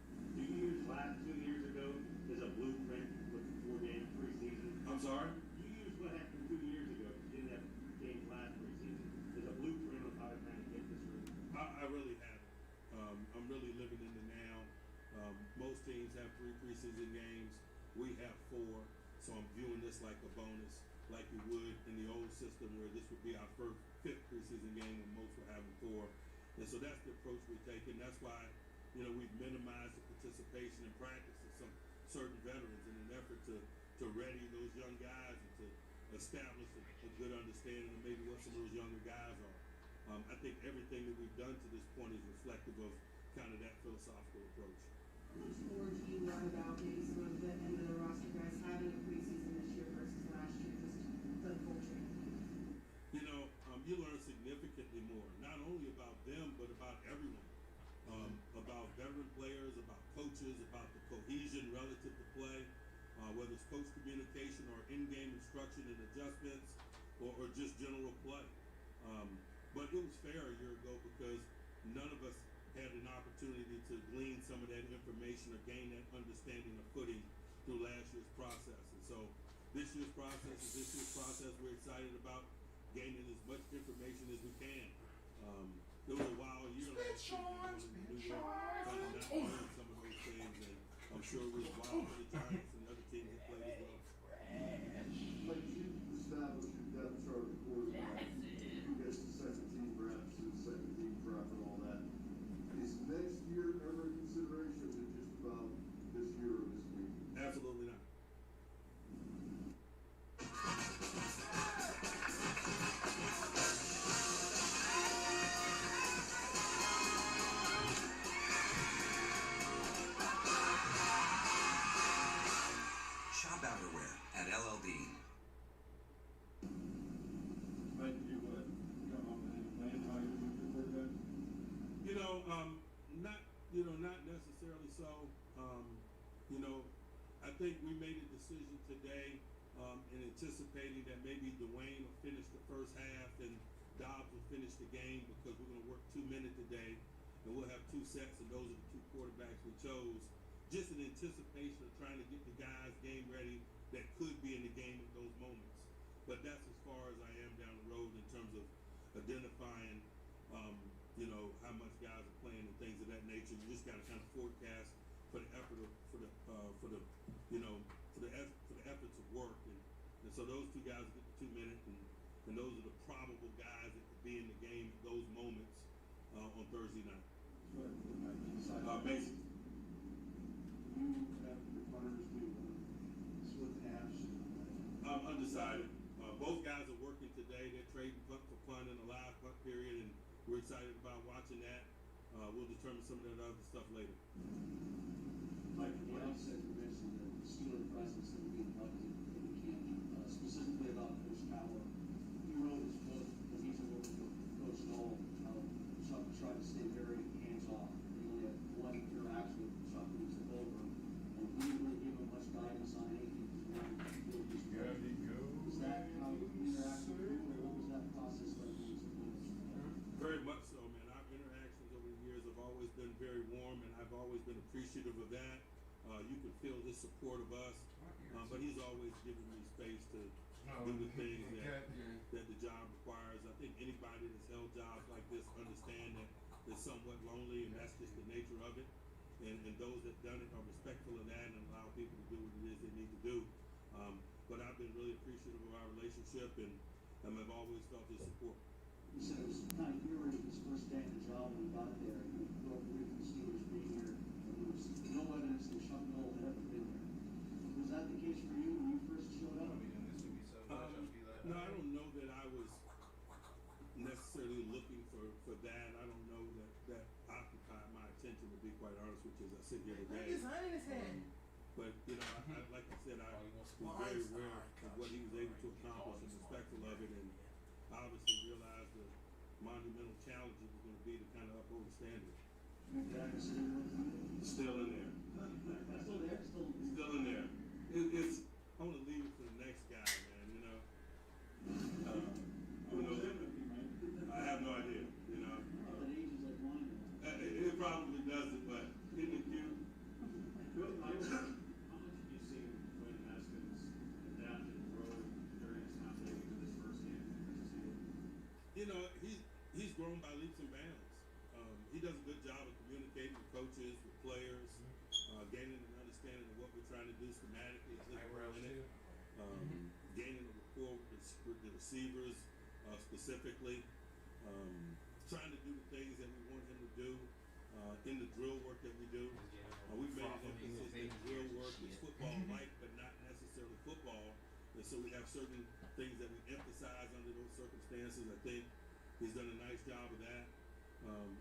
Do you use last 2 years ago as a blueprint with the 4-game preseason? I'm sorry? You used what happened 2 years ago. You didn't have games last preseason as a blueprint of how to kind of get this room. I really haven't. I'm really living in the now. Most teams have 3 preseason games. We have 4, so I'm viewing this like a bonus, like you would in the old system where this would be our 5th preseason game when most were having 4. And so that's the approach we're taking. That's why, you know, we've minimized the participation in practice of some certain veterans in an effort to ready those young guys and to establish a good understanding of maybe what some of those younger guys are. I think everything that we've done to this point is reflective of kind of that philosophical approach. How much more do you learn about maybe some of the end of the roster guys having a preseason this year versus last year, just the culture? You know, you learn significantly more, not only about them, but about everyone. About veteran players, about coaches, about the cohesion relative to play, whether it's coach communication or in-game instruction and adjustments or just general play. But it was fair a year ago because none of us had an opportunity to glean some of that information or gain that understanding of footing through last year's process. And so this year's process is this year's process. We're excited about gaining as much information as we can. It was a wild year last year in New York, trying to not learn some of those things, and I'm sure it was wild for the Giants and other teams that played as well. Like you established your depth chart of quarterback, you get to 17 reps and 17 prep and all that. Is next year ever a consideration, or is it just about this year or this week? Absolutely not. Shop outerwear at LLD. Not necessarily so. I think we made a decision today in anticipating that maybe Dwayne will finish the first half and Dobbs will finish the game because we're going to work 2 minutes today and we'll have 2 sets and those are the 2 quarterbacks we chose. Just in anticipation of trying to get the guys game ready that could be in the game at those moments. But that's as far as I am down the road in terms of identifying, how much guys are playing and things of that nature. You just got to kind of forecast for the effort of, for the So those two guys get the 2 minutes, and those are the probable guys that could be in the game at those moments on Thursday night. Mason. Undecided. Both guys are working today. They're trading punt for punt in the live punt period, and we're excited about watching that. We'll determine some of that other stuff later. Mike, at the outset, you mentioned the Steeler presence that will be in the camp, specifically about Coach Power. You wrote his book, when he's working with Coach Noel, how Chuck tried to stay very hands-off. He only had one interaction with Chuck when he was at Over, and he didn't really give him much guidance on anything. Was that how you interacted with him, or what was that process like when he was at Over? Very much so, man. Our interactions over the years have always been very warm, and I've always been appreciative of that. You can feel his support of us, but he's always given me space to do the things that the job requires. I think anybody that's held jobs like this understand that it's somewhat lonely, and that's just the nature of it. And those that done it are respectful of that and allow people to do what it is they need to do. But I've been really appreciative of our relationship, and I've always felt his support. You said it was kind of eerie his first day in the job when he got there. He grew up with the Steelers being here, and there was no evidence that Chuck Noll had ever been there. Was that the case for you when you first showed up? No, I don't know that I was necessarily looking for that. I don't know that occupied my attention, to be quite honest with you, as I sit here today. But, you know, I like I said, I was very aware of what he was able to accomplish and respectful of it, and obviously realized the monumental challenge it was going to be to kind of uphold the standard. Still in there. Still in there. I want to leave it for the next guy, man, you know. Who knows? I have no idea, you know. It probably doesn't, but isn't it cute? How much have you seen Wayne Haskins adapt and grow during his time maybe for this first game? You know, he's grown by leaps and bounds. He does a good job of communicating with coaches, with players, gaining an understanding of what we're trying to do schematically as his role in it, gaining a rapport with the receivers specifically, trying to do the things that we want him to do in the drill work that we do. We've made an emphasis that drill work is football-like, but not necessarily football. And so we have certain things that we emphasize under those circumstances. I think he's done a nice job of that.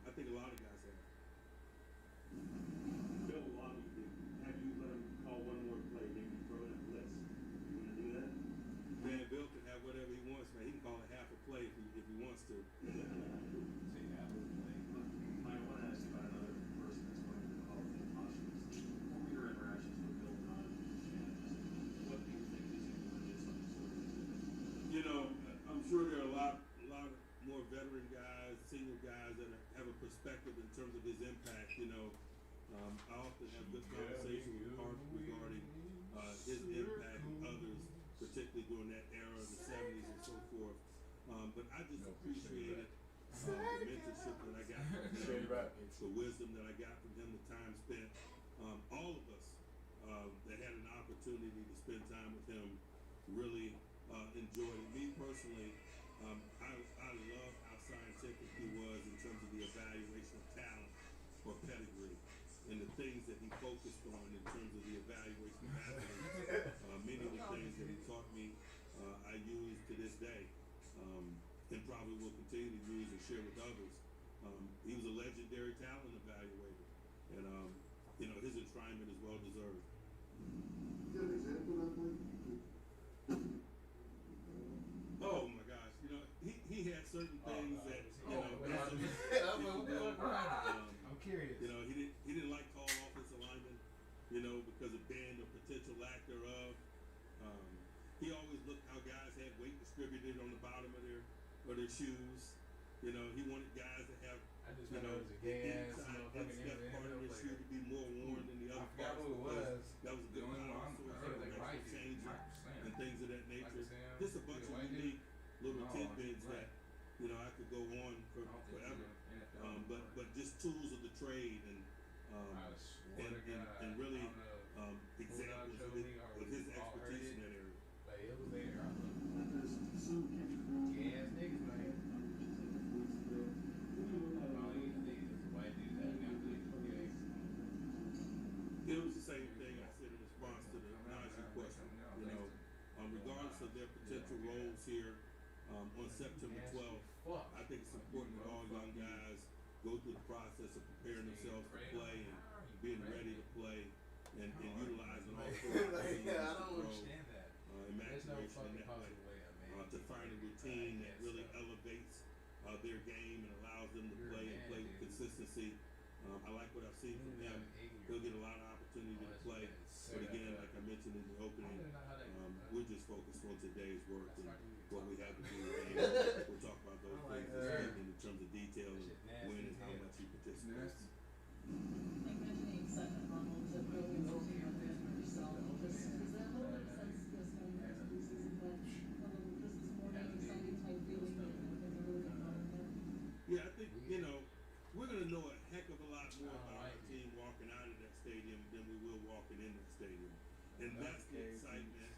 I think a lot of guys have. Bill, have you let him call one more play, maybe throw it at blitz? You want to do that? Man, Bill can have whatever he wants, man. He can call it half a play if he wants to. I want to ask you about another person that's going to the Hall of Fame postures. What were your interactions with Bill Dunn, and what do you think his influence is on this organization? You know, I'm sure there are a lot more veteran guys, senior guys that have a perspective in terms of his impact. You know, I often have good conversations with Hart regarding his impact and others, particularly during that era of the 70s and so forth. But I just appreciated the mentorship that I got from him, the wisdom that I got from him, the time spent. All of us that had an opportunity to spend time with him really enjoyed it. Me personally, I love how scientific he was in terms of the evaluation of talent or pedigree and the things that he focused on in terms of the evaluation of athletes. Many of the things that he taught me I use to this day and probably will continue to use and share with others. He was a legendary talent evaluator, and you know, his enshrinement is well deserved. You got an example of that? Oh my gosh, you know, he had certain things that, you know, I'm curious. You know, he didn't like tall offensive linemen, you know, because of bend or potential lack thereof. He always looked how guys had weight distributed on the bottom of their shoes. You know, he wanted guys to have, you know, the inside part of their shoe to be more worn than the other parts. That was a good changer and things of that nature. Just a bunch of unique little tidbits that, you know, I could go on forever. But just tools of the trade and really examples of his expertise in that area. it was the same thing I said in response to the Najee question. You know, regardless of their potential roles here on September 12th, I think it's important that all young guys go through the process of preparing themselves to play and being ready to play and utilizing all four I don't understand that. Imagination in that way. To find a routine that really elevates their game and allows them to play and play with consistency. I like what I've seen from him. He'll get a lot of opportunity to play. But again, like I mentioned in the opening, we're just focused on today's work and what we have to do today. We'll talk about those things this evening in terms of detail and when and how much he participates. Like mentioning second level to building over your band for yourself. Is that a little bit sense this coming into the season, but this is more exciting type feeling and it's a really good moment there? Yeah, I think, you know, we're going to know a heck of a lot more about our team walking out of that stadium than we will walking in that stadium. And that's the excitement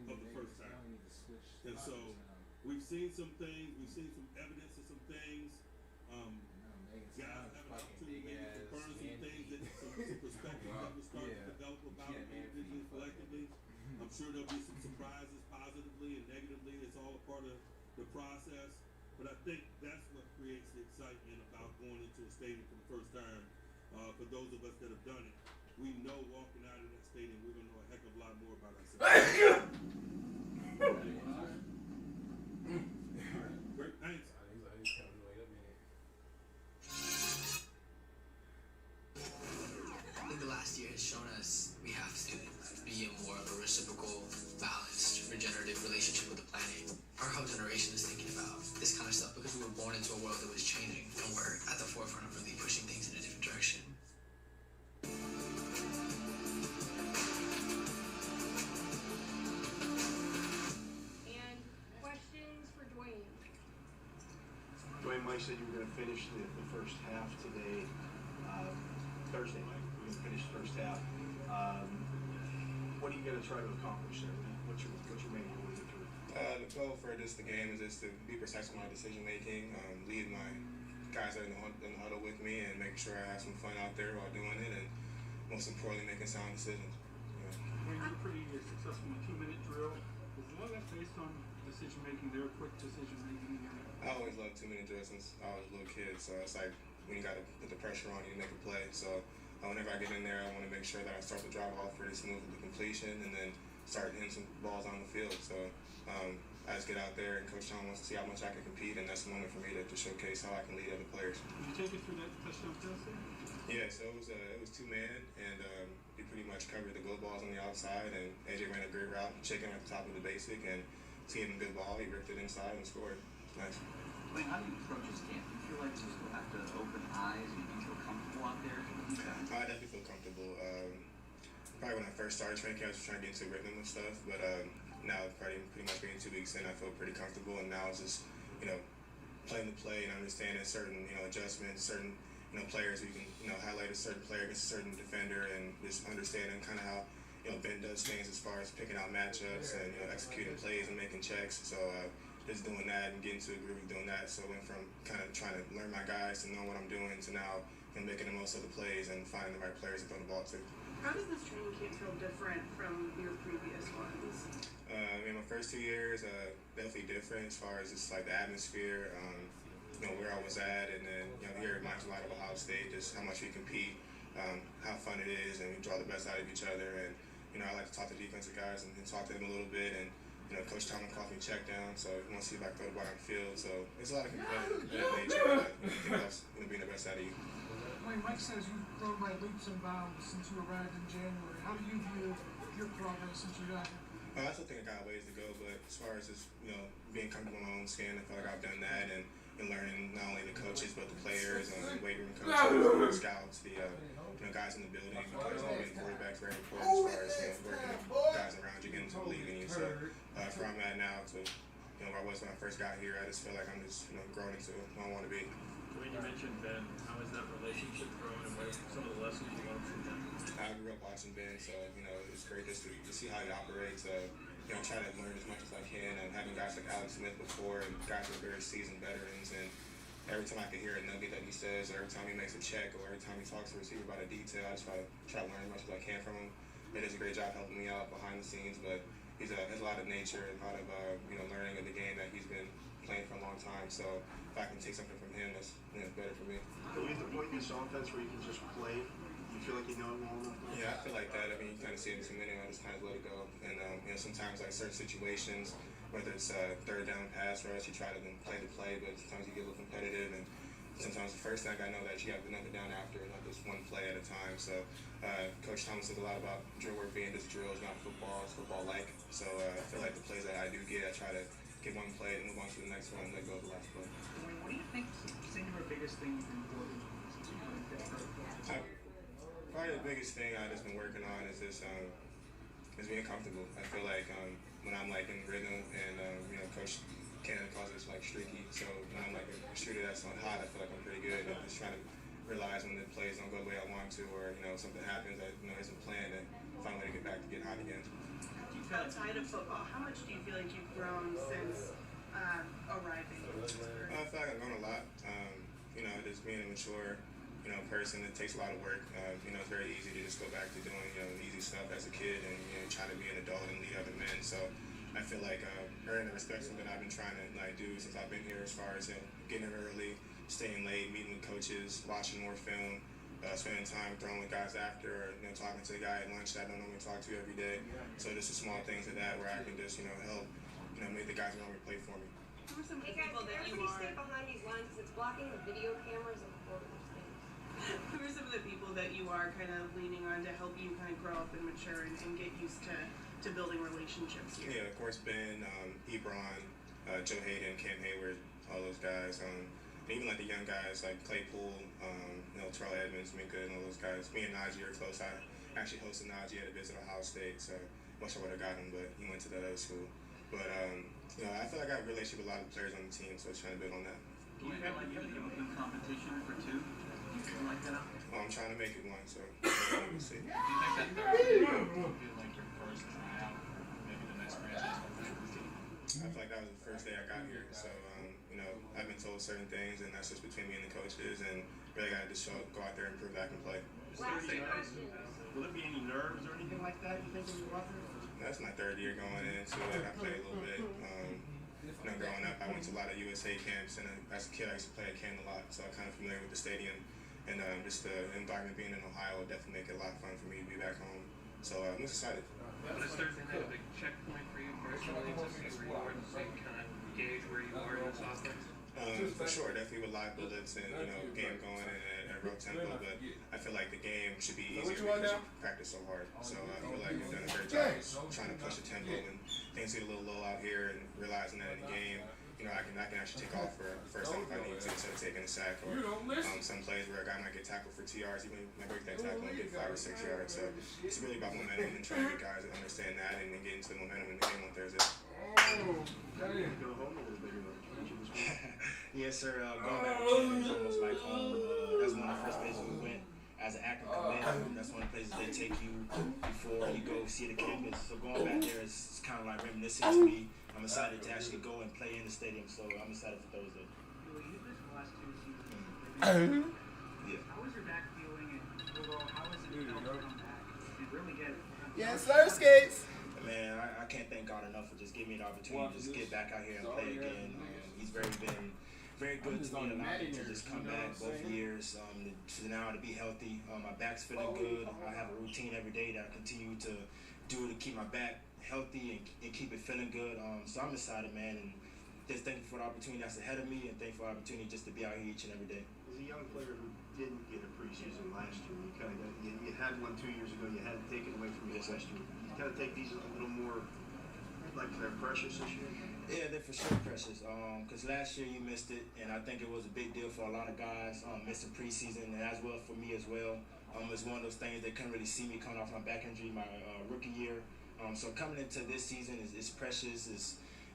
of the first time. And so we've seen some things, we've seen some evidence of some things. Guys have an opportunity maybe to confirm some things, that some perspective that will start to develop about them individually, collectively. I'm sure there'll be some surprises positively and negatively. It's all a part of the process. But I think that's what creates the excitement about going into a stadium for the first time. For those of us that have done it, we know walking out of that stadium, we're going to know a heck of a lot more about ourselves. Great, thanks. I think the last year has shown us we have to be in more of a reciprocal, balanced, regenerative relationship with the planet. Our whole generation is thinking about this kind of stuff because we were born into a world that was changing, and we're at the forefront of really pushing things in a different direction. And questions for Dwayne. Dwayne, Mike said you were going to finish the first half today. Thursday, Mike. You're going to finish the first half. What are you going to try to accomplish there? What's your main goal to do? The goal for the game is just to be precise with my decision making, lead my guys that are in the huddle with me, and make sure I have some fun out there while doing it, and most importantly, making sound decisions. When you're pretty successful in a 2-minute drill, is a lot of that based on decision making, their quick decision making? I always loved 2-minute drills since I was a little kid, so it's like when you got to put the pressure on you to make a play. So whenever I get in there, I want to make sure that I start the drive off pretty smooth with the completion, and then start hitting some balls on the field. So I just get out there, and Coach Tom wants to see how much I can compete, and that's the moment for me to showcase how I can lead other players. Did you take it through that touchdown pass there? Yeah, so it was 2-man, and he pretty much covered the go balls on the outside, and AJ ran a great route, checking at the top of the basic, and seeing a good ball, he ripped it inside and scored. Nice. Wait, how do you approach this camp? Do you feel like you still have to open eyes and you feel comfortable out there? I definitely feel comfortable. Probably when I first started training camp, I was trying to get into a rhythm and stuff, but now pretty much being 2 weeks in, I feel pretty comfortable, and now it's just, playing the play and understanding certain, adjustments, certain, players who you can, highlight a certain player against a certain defender, and just understanding kind of how, Ben does things as far as picking out matchups and, executing plays and making checks. So just doing that and getting to a groove of doing that. So I went from kind of trying to learn my guys to know what I'm doing to now making the most of the plays and finding the right players to throw the ball to. How does this training camp feel different from your previous ones? My first 2 years, definitely different as far as just like the atmosphere, where I was at, and then here it reminds me a lot of Ohio State, just how much we compete, how fun it is, and we draw the best out of each other. And I like to talk to defensive guys and talk to them a little bit. And Coach Tomlin calls me check down, so he wants to see if I can throw the ball on the field. So it's a lot of competitive nature, but I think that's being the best out of you. Wayne, Mike says you've grown by leaps and bounds since you arrived in January. How do you view your progress since you got here? I still think I got a ways to go, but as far as just, being comfortable in my own skin, I feel like I've done that, and learning not only the coaches, but the players, the weight room coaches, the scouts, the guys in the building, because being quarterback's very important as far as working with guys around you, getting to believe in you. So that's where I'm at now to where I was when I first got here. I just feel like I'm just growing into who I want to be. When you mentioned Ben, how has that relationship grown, and what are some of the lessons you learned from him? I grew up watching Ben, so it's great just to see how he operates. Try to learn as much as I can, and having guys like Alex Smith before, and guys who are very seasoned veterans, and every time I can hear a nugget that he says, or every time he makes a check, or every time he talks to a receiver about a detail, I just try to learn as much as I can from him. He does a great job helping me out behind the scenes, but he's has a lot of nature and a lot of learning of the game that he's been playing for a long time. So if I can take something from him, that's better for me. Are you at the point in this offense where you can just play? You feel like you know it well enough? Yeah, I feel like that. I mean, you kind of see it in some minute, I just kind of let it go. And sometimes like certain situations, whether it's third down pass rush, you try to play the play, but sometimes you get a little competitive, and sometimes the first thing I know that you have another down after, not just one play at a time. So Coach Thomas says a lot about drill work being just drills, not football. It's football-like. So I feel like the plays that I do get, I try to get one play and move on to the next one and let go of the last play. What do you think the biggest thing for important? Probably the biggest thing I've just been working on is this is being comfortable. I feel like when I'm like in rhythm and Coach Canada calls it like streaky. So when I'm like a shooter that's on hot, I feel like I'm pretty good. I'm just trying to realize when the plays don't go the way I want to, or something happens that isn't planned, and find a way to get back to get hot again. Outside of football, how much do you feel like you've grown since arriving? I feel like I've grown a lot. Just being a mature person, it takes a lot of work. It's very easy to just go back to doing easy stuff as a kid and trying to be an adult and lead other men. So I feel like earning the respect is something I've been trying to do since I've been here, as far as getting in early, staying late, meeting with coaches, watching more film, spending time throwing with guys after, or talking to the guy at lunch that I don't normally talk to every day. So just the small things of that where I can just help make the guys around me play for me. Who are some Hey guys, people that you everybody are? stay behind these lines because it's blocking the video cameras and recording these things. Who are some of the people that you are kind of leaning on to help you kind of grow up and mature and get used to building relationships here? Yeah, of course, Ben, Ebron, Joe Hayden, Cam Hayward, all those guys. And even like the young guys like Claypool, Terrell Edmonds, Minka, and all those guys. Me and Najee are close. I actually hosted Najee at a visit Ohio State, so wish I would have got him, but he went to that other school. But I feel like I have a relationship with a lot of players on the team, so I was trying to build on that. Do you feel like you're the open competition for two? Do you feel like that? Well, I'm trying to make it one, so we'll see. Do you think that third year will feel like your first tryout, maybe the next franchise routine? I feel like that was the first day I got here, so I've been told certain things, and that's just between me and the coaches, and really got to just go out there and prove that I can play. Will there be any nerves or anything like that, you think, when you go out there? That's my third year going into it. I played a little bit. Growing up, I went to a lot of USA camps, and as a kid, I used to play at Canton a lot, so I'm kind of familiar with the stadium. And just the environment being in Ohio would definitely make it a lot of fun for me to be back home. So I'm just excited. But is Thursday night a big checkpoint for you personally to see where you are and so kind of gauge where you are in this offense? For sure, definitely with live bullets and game going and at a real tempo, but I feel like the game should be easier because you practice so hard. So I feel like we've done a great job trying to push the tempo, and things get a little low out here, and realizing that in the game, I can actually take off for first down if I need to instead of taking a sack, or some plays where a guy might get tackled for 2 yards, he might break that tackle and get 5 or 6 yards. So it's really about momentum and trying to get guys to understand that and then get into the momentum in the game on Thursday. Go home a little bit. Yes, sir. Going back to Canton is almost like home. That's one of the first places we went as an active commander. That's one of the places they take you before you go see the campus. So going back there is kind of like reminiscing to me. I'm excited to actually go and play in the stadium, so I'm excited for Thursday. Well, you missed the last 2 seasons. Yeah. How is your back feeling, and overall, how is it felt to come back and really get it? Yes, sir, Skates. Man, I can't thank God enough for just giving me the opportunity to just get back out here and play again. He's been very good to me, allowed me to just come back both years. To now to be healthy, my back's feeling good. I have a routine every day that I continue to do to keep my back healthy and keep it feeling good. So I'm excited, man, and just thankful for the opportunity that's ahead of me, and thankful for the opportunity just to be out here each and every day. As a young player who didn't get a preseason last year, you had one 2 years ago, you had it taken away from you last year. You kind of take these a little more like they're precious this year? Yeah, they're for sure precious. Because last year you missed it, and I think it was a big deal for a lot of guys missing preseason, and as well for me as well. It's one of those things they couldn't really see me coming off my back injury my rookie year. So coming into this season is precious.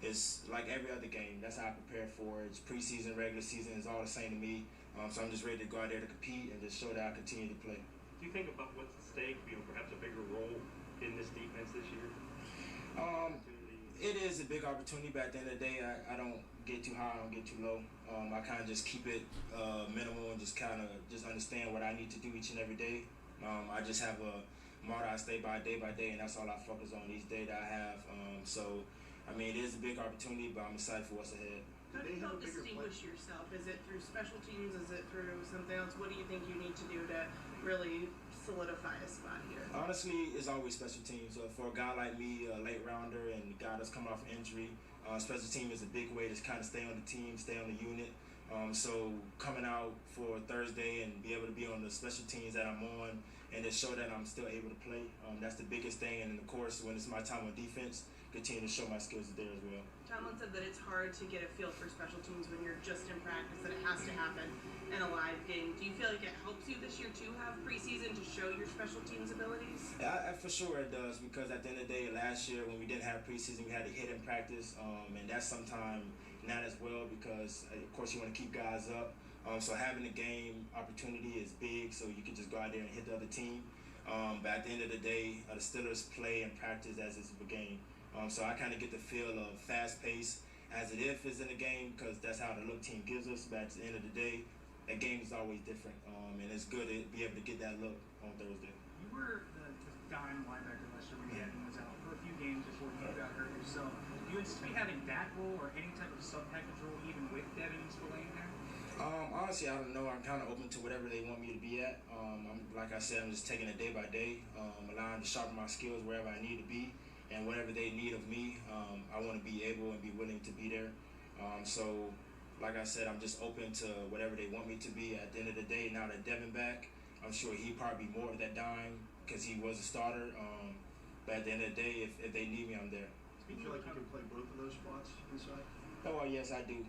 It's like every other game. That's how I prepare for it. It's preseason, regular season. It's all the same to me. So I'm just ready to go out there to compete and just show that I continue to play. Do you think about what's at stake, perhaps a bigger role in this defense this year? It is a big opportunity, but at the end of the day, I don't get too high, I don't get too low. I kind of just keep it minimal and just kind of just understand what I need to do each and every day. I just have a motto I stay by day, and that's all I focus on each day that I have. So, I mean, it is a big opportunity, but I'm excited for what's ahead. How do you help distinguish yourself? Is it through special teams? Is it through something else? What do you think you need to do to really solidify a spot here? Honestly, it's always special teams. For a guy like me, a late rounder, and a guy that's coming off injury, special team is a big way to kind of stay on the team, stay on the unit. So coming out for Thursday and be able to be on the special teams that I'm on and to show that I'm still able to play, that's the biggest thing. And of course, when it's my time on defense, continue to show my skills there as well. Tomlin said that it's hard to get a feel for special teams when you're just in practice, that it has to happen in a live game. Do you feel like it helps you this year to have preseason to show your special teams abilities? For sure it does, because at the end of the day, last year when we didn't have preseason, we had to hit in practice, and that's sometimes not as well because, of course, you want to keep guys up. So having a game opportunity is big, so you can just go out there and hit the other team. But at the end of the day, the Steelers play and practice as it's a game. So I kind of get the feel of fast pace as it is in the game because that's how the look team gives us. But at the end of the day, that game is always different, and it's good to be able to get that look on Thursday. You were the dime linebacker last year when Devin was out for a few games before you got hurt yourself. Do you anticipate having that role or any type of sub-package role even with Devin still in there? Honestly, I don't know. I'm kind of open to whatever they want me to be at. Like I said, I'm just taking it day by day, allowing to sharpen my skills wherever I need to be, and whatever they need of me, I want to be able and be willing to be there. So, like I said, I'm just open to whatever they want me to be. At the end of the day, now that Devin back, I'm sure he'd probably be more of that dime because he was a starter. But at the end of the day, if they need me, I'm there. Do you feel like you can play both of those spots inside? Oh, well, yes, I do.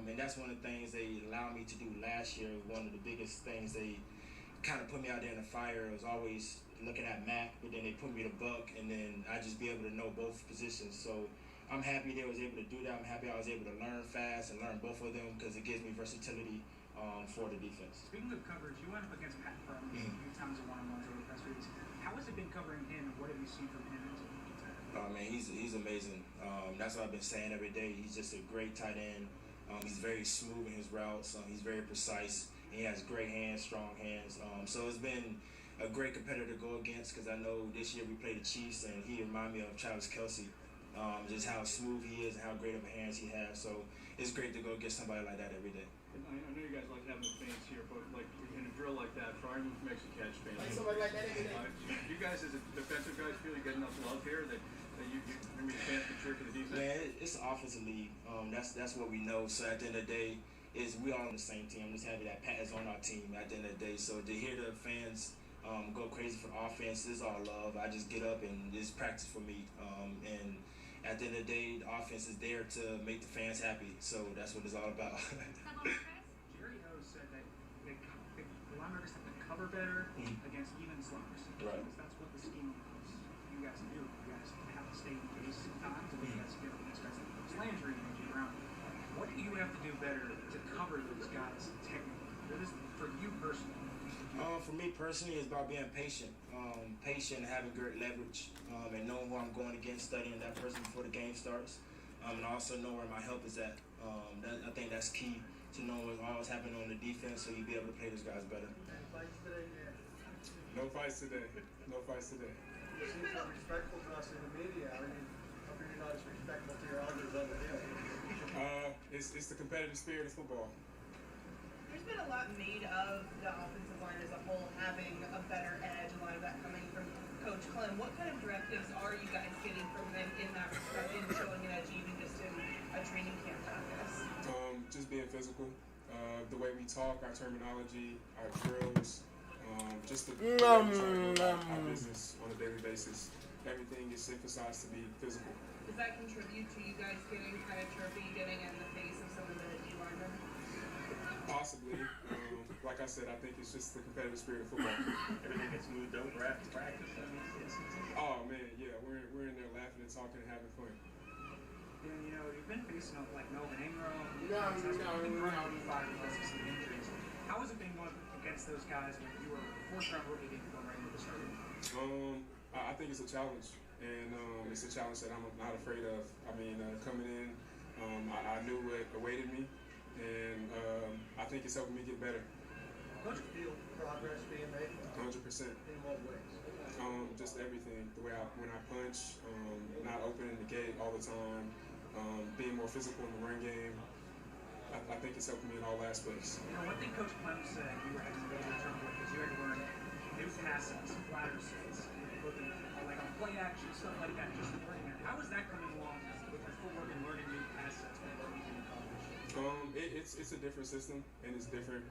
And that's one of the things they allowed me to do last year. One of the biggest things they kind of put me out there in the fire. It was always looking at Mac, but then they put me to Buck, and then I just be able to know both positions. So I'm happy they was able to do that. I'm happy I was able to learn fast and learn both of them because it gives me versatility for the defense. Speaking of coverage, you went up against Pat Frum a few times in one-on-ones over the past weeks. How has it been covering him, and what have you seen from him as a tight end? Oh, man, he's amazing. That's what I've been saying every day. He's just a great tight end. He's very smooth in his routes. He's very precise. He has great hands, strong hands. So it's been a great competitor to go against because I know this year we played the Chiefs, and he reminded me of Travis Kelce. Just how smooth he is and how great of hands he has. So it's great to go against somebody like that every day. I know you guys like having the fans here, but like in a drill like that, for our move makes a catch fans. Like somebody like that every day. You guys as a defensive guys feel you get enough love here that you maybe fans can cheer for the defense? Man, it's an offensive league. That's what we know. So at the end of the day, we all on the same team. I'm just happy that Pat is on our team at the end of the day. So to hear the fans go crazy for the offense, it's all love. I just get up and it's practice for me. And at the end of the day, the offense is there to make the fans happy. So that's what it's all about. Jerry O said that the linebackers have to cover better against even slot receivers. Right. That's what the scheme is. You guys do. You guys have to stay in base sometimes, and you guys get up against guys like Landry and AJ Brown. What do you have to do better to cover those guys technically? What is for you personally? For me personally, it's about being patient. Patient, having great leverage, and knowing who I'm going against, studying that person before the game starts, and also know where my help is at. I think that's key to know what's always happening on the defense, so you'll be able to play those guys better. No fights today. No fights today. You seem so respectful to us in the media. I mean, I hope you're not as respectful to your elders over there. It's the competitive spirit of football. There's been a lot made of the offensive line as a whole having a better edge, a lot of that coming from Coach Clem. What kind of directives are you guys getting from him in that respect, in showing an edge even just in a training camp practice? Just being physical. The way we talk, our terminology, our drills, just the way we try to go about our business on a daily basis. Everything is emphasized to be physical. Does that contribute to you guys getting kind of chirpy, getting in the face of some of the D linemen? Possibly. Like I said, I think it's just the competitive spirit of football. Everything gets moved over after practice. Oh man, yeah, we're in there laughing and talking and having fun. And you know, you've been facing up like Melvin Ingram. You've been running 5 plus of some injuries. How has it been going against those guys when you were fourth round rookie going right into the start? I I think it's a challenge, and it's a challenge that I'm not afraid of. I mean, coming in, I knew what awaited me, and I think it's helping me get better. Don't you feel progress being made? 100%. In what ways? Just everything. The way when I punch, not opening the gate all the time, being more physical in the run game. I think it's helping me in all aspects. You know, one thing Coach Clem said you were having to go to trouble with is you had to learn new passes, flatter sets, like on play action, stuff like that, just learning that. How is that coming along with the footwork and learning new pass sets and what you can accomplish? It's a different system, and it's different.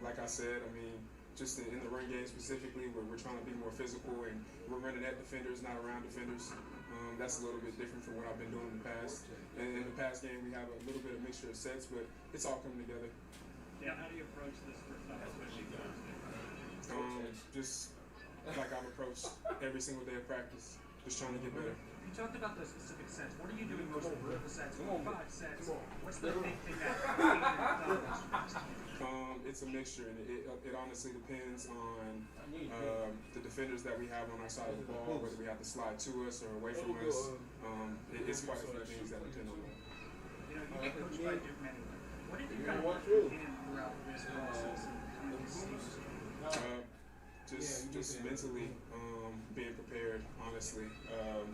Like I said, I mean, just in the run game specifically, where we're trying to be more physical and we're running at defenders, not around defenders. That's a little bit different from what I've been doing in the past. And in the past game, we have a little bit of mixture of sets, but it's all coming together. Yeah, how do you approach this first time, especially Thursday? Just like I've approached every single day of practice, just trying to get better. You talked about the specific sets. What are you doing most of the sets? 5 sets. What's the big thing that It's a mixture, and it honestly depends on the defenders that we have on our side of the ball, whether we have to slide to us or away from us. It's quite a few things that depend on that. You know, you get coached by Duke anyway. What did you kind of work in throughout this process and these seasons? Just mentally being prepared, honestly, and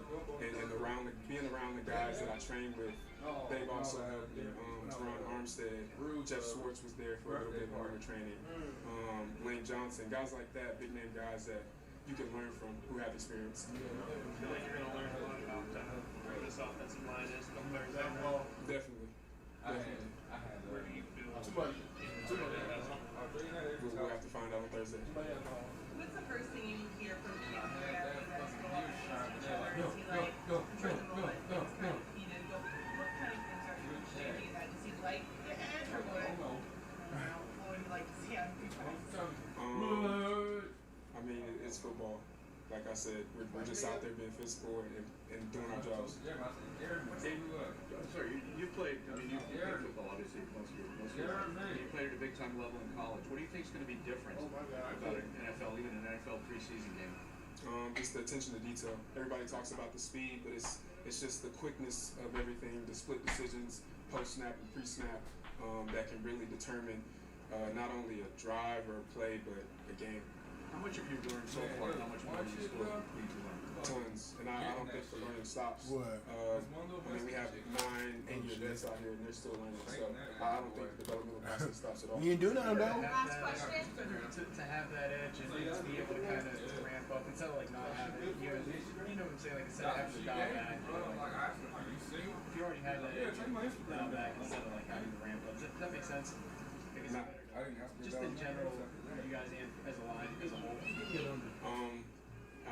being around the guys that I train with. They've also helped me. Teron Armstead, Jeff Schwartz was there for a little bit when we were training. Lane Johnson, guys like that, big name guys that you can learn from who have experience. I feel like you're going to learn a lot about where this offensive line is come Thursday. Definitely. Where do you feel? We'll have to find out on Thursday. What's the first thing you hear from Cam right after you guys go off against each other? Is he like, trying to roll it, things kind of heated? What kind of things are you changing in that? Does he like the edge or what? What would you like to see out of people? I mean, it's football. Like I said, we're just out there being physical and doing our jobs. Sorry, you played. I mean, you played football obviously most of your you played at a big time level in college. What do you think is going to be different about an NFL, even an NFL preseason game? Just the attention to detail. Everybody talks about the speed, but it's just the quickness of everything, the split decisions, post snap and pre snap, that can really determine not only a drive or a play, but a game. How much have you learned so far? How much more do you still need to learn? Tons, and I don't think the learning stops. I mean, we have 9 8-year vets out here, and they're still learning. So I don't think the developmental process stops at all. You ain't do nothing though. Last question. To have that edge and to be able to kind of ramp up instead of like not having it, you know what I'm saying, like instead of having to dial back. If you already had that edge, dial back instead of like having to ramp up. Does that make sense? Just in general, you guys as a line, as a whole.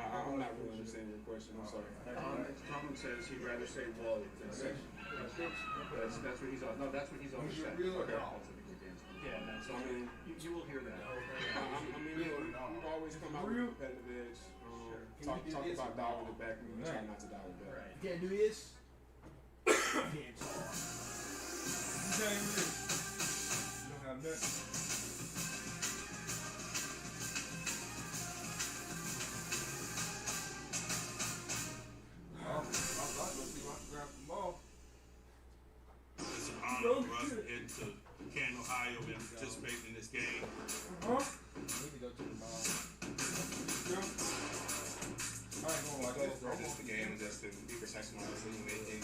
I'm not really understanding your question. I'm sorry. Tomlin says he'd rather say whoa than say. That's what he's on. No, that's what he's always said. Okay. Yeah, no, So I mean, you will hear that. I mean, we've always come out with a competitive edge. Talk about dialing it back, and we try not to dial it back. You can't do this. You can't talk. You don't have nothing. It's an honor for us to head to Canton, Ohio, and participate in this game. Just the game, just to be precise in my decision making.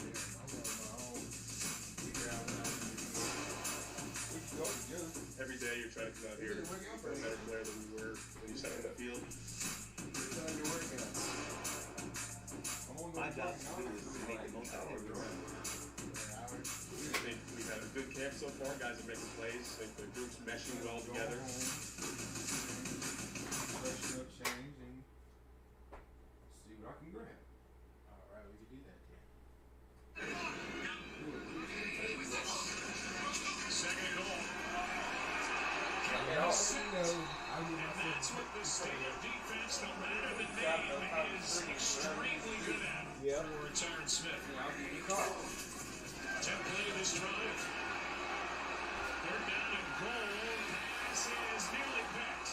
Every day you're trying to come out here a better player than you were when you stepped on the field. My job to do is to make the most out of every round. I think we've had a good camp so far. Guys are making plays. I think the group's meshing well together. Change and see what I can grab. All right, we can do that then. Second and goal. And that's what the state of defense, no matter the name, is extremely good at for Tyron Smith. 10th play of this drive. Third down and goal. Pass is nearly picked.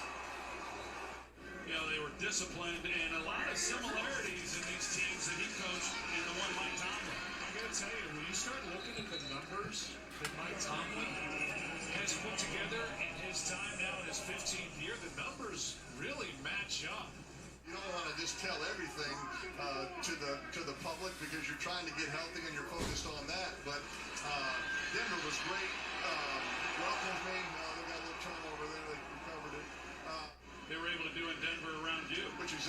You know, they were disciplined, and a lot of similarities in these teams that he coached and the one Mike Tomlin. I got to tell you, when you start looking at the numbers that Mike Tomlin has put together in his time now in his 15th year, the numbers really match up. You don't want to just tell everything to the public because you're trying to get healthy and you're focused on that. But Denver was great. Welcomed me. They got a little turnover there. They recovered it. They were able to do in Denver around you. Which is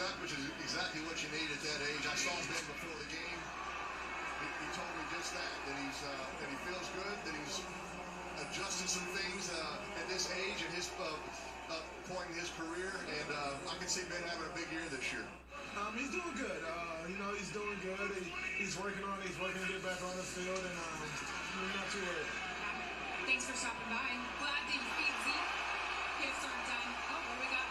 exactly what you need at that age. I saw Ben before the game. He told me just that he feels good, that he's adjusted some things at this age and his point in his career, and I can see Ben having a big year this year. He's doing good. He's doing good. He's working to get back on the field, and I'm not too worried. Thanks for stopping by. Glad that you beat Zeke. Gifts aren't done. Oh, what do we got?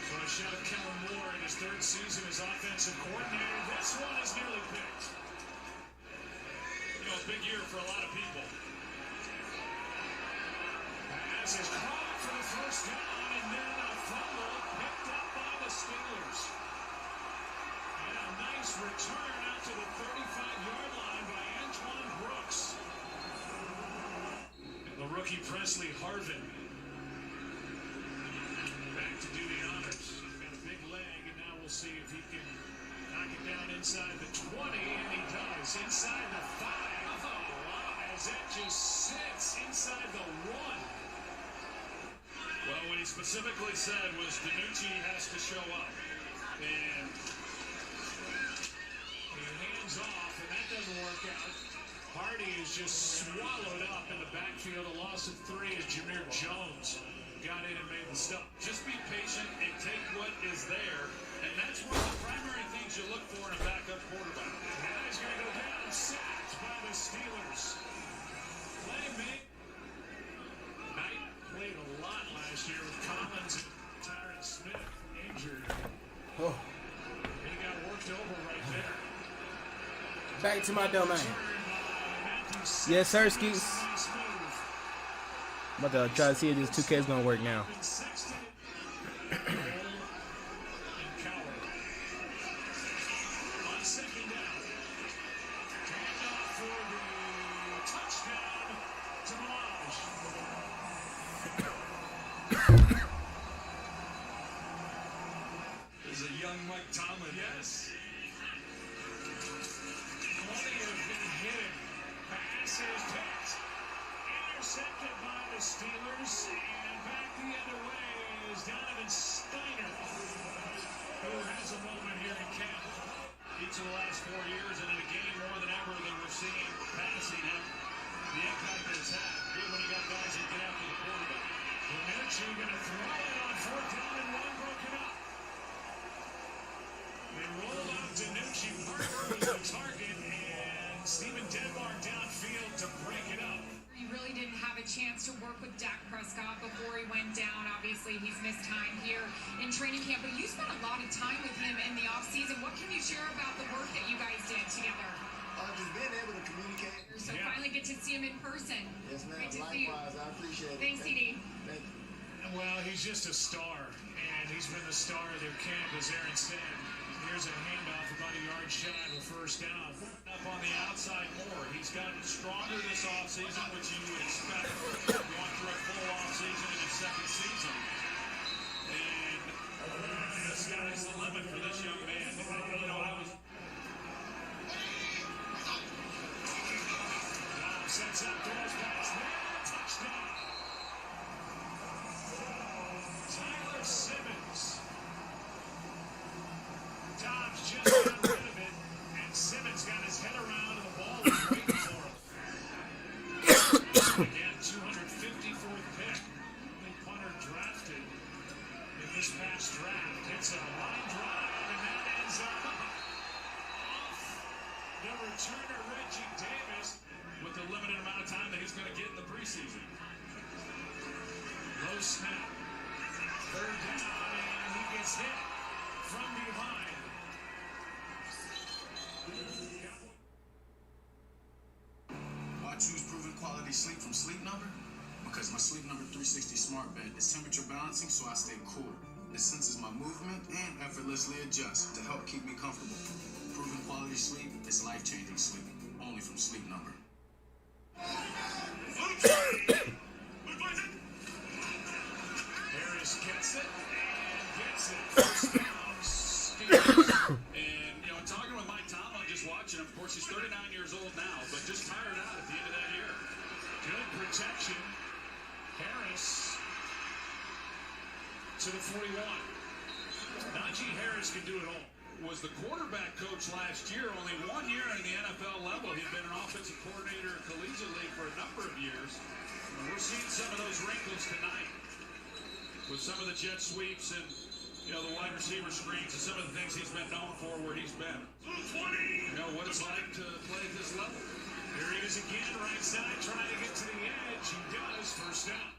So a shot of Kellen Moore in his third season as offensive coordinator. This one is nearly picked. You know, a big year for a lot of people. Pass is caught for the first down, and then a fumble picked up by the Steelers. And a nice return out to the 35-yard line by Antoine Brooks. And the rookie Presley Harvin back to do the honors. Got a big leg, and now we'll see if he can knock it down inside the 20, and he does. Inside the 5. Oh, wow, as that just sits inside the 1. Well, what he specifically said was DiNucci has to show up. And he hands off, and that doesn't work out. Hardy is just swallowed up in the backfield. A loss of 3 as Jameer Jones got in and made the stop. Just be patient and take what is there. And that's one of the primary things you look for in a backup quarterback. Now he's going to go down, sacked by the Steelers. Playmate. Knight played a lot last year with Collins and Tyron Smith injured. Oh. He got worked over right there. Back to my domain. Yes, sir, Skeets. I'm about to try to see if this 2K is going to work now. There's a young Mike Tomlin. Yes. Plenty have been hitting. Pass is picked. Intercepted by the Steelers. And back the other way is Donovan Steiner, who has a moment here in camp. Each of the last 4 years, and in a game more than ever than we're seeing passing him. The impact that it's had. Good when you got guys that get after the quarterback. DiNucci going to throw it on 4th down and 1 broken up. They roll out DiNucci. Parker was the target, and Stephen Denmark downfield to break it up. He really didn't have a chance to work with Dak Prescott before he went down. Obviously, he's missed time here in training camp, but you spent a lot of time with him in the offseason. What can you share about the work that you guys did together? Just being able to communicate. So finally get to see him in person. Yes, ma'am. Great to see you. Likewise, I appreciate it. Thanks, CD. Thank you. Well, he's just a star, and he's been the star of their camp, as Aaron said. Here's a handoff about a yard shy of a first down. Up on the outside more. He's gotten stronger this offseason, which you would expect. Going through a full offseason in his second season. And the sky's the limit for this young man. You know, I was... Dom sets up, throws past there. Touchdown. Tyler Simmons. Dobbs just got rid of it, and Simmons got his head around, and the ball was waiting for him. Again, 254th pick. The punter drafted in this past draft. It's a line drive, and that ends up off the returner, Reggie Davis, with the limited amount of time that he's going to get in the preseason. Low snap. 3rd down, and he gets hit from behind. Why choose proven quality sleep from Sleep Number? Because my Sleep Number 360 smart bed is temperature balancing, so I stay cool. It senses my movement and effortlessly adjusts to help keep me comfortable. Proven quality sleep is life-changing sleep, only from Sleep Number. Harris gets it and gets it. First down, Steelers. And, you know, talking with Mike Tomlin, just watching him. Of course, he's 39 years old now, but just tired out at the end of that year. Good protection. Harris to the 41. Najee Harris can do it all. Was the quarterback coach last year, only 1 year in the NFL level. He'd been an offensive coordinator collegiately for a number of years. And we're seeing some of those wrinkles tonight with some of the jet sweeps and, you know, the wide receiver screens and some of the things he's been known for where he's been. You know what it's like to play at this level. Here he is again, right side, trying to get to the edge. He does, first down.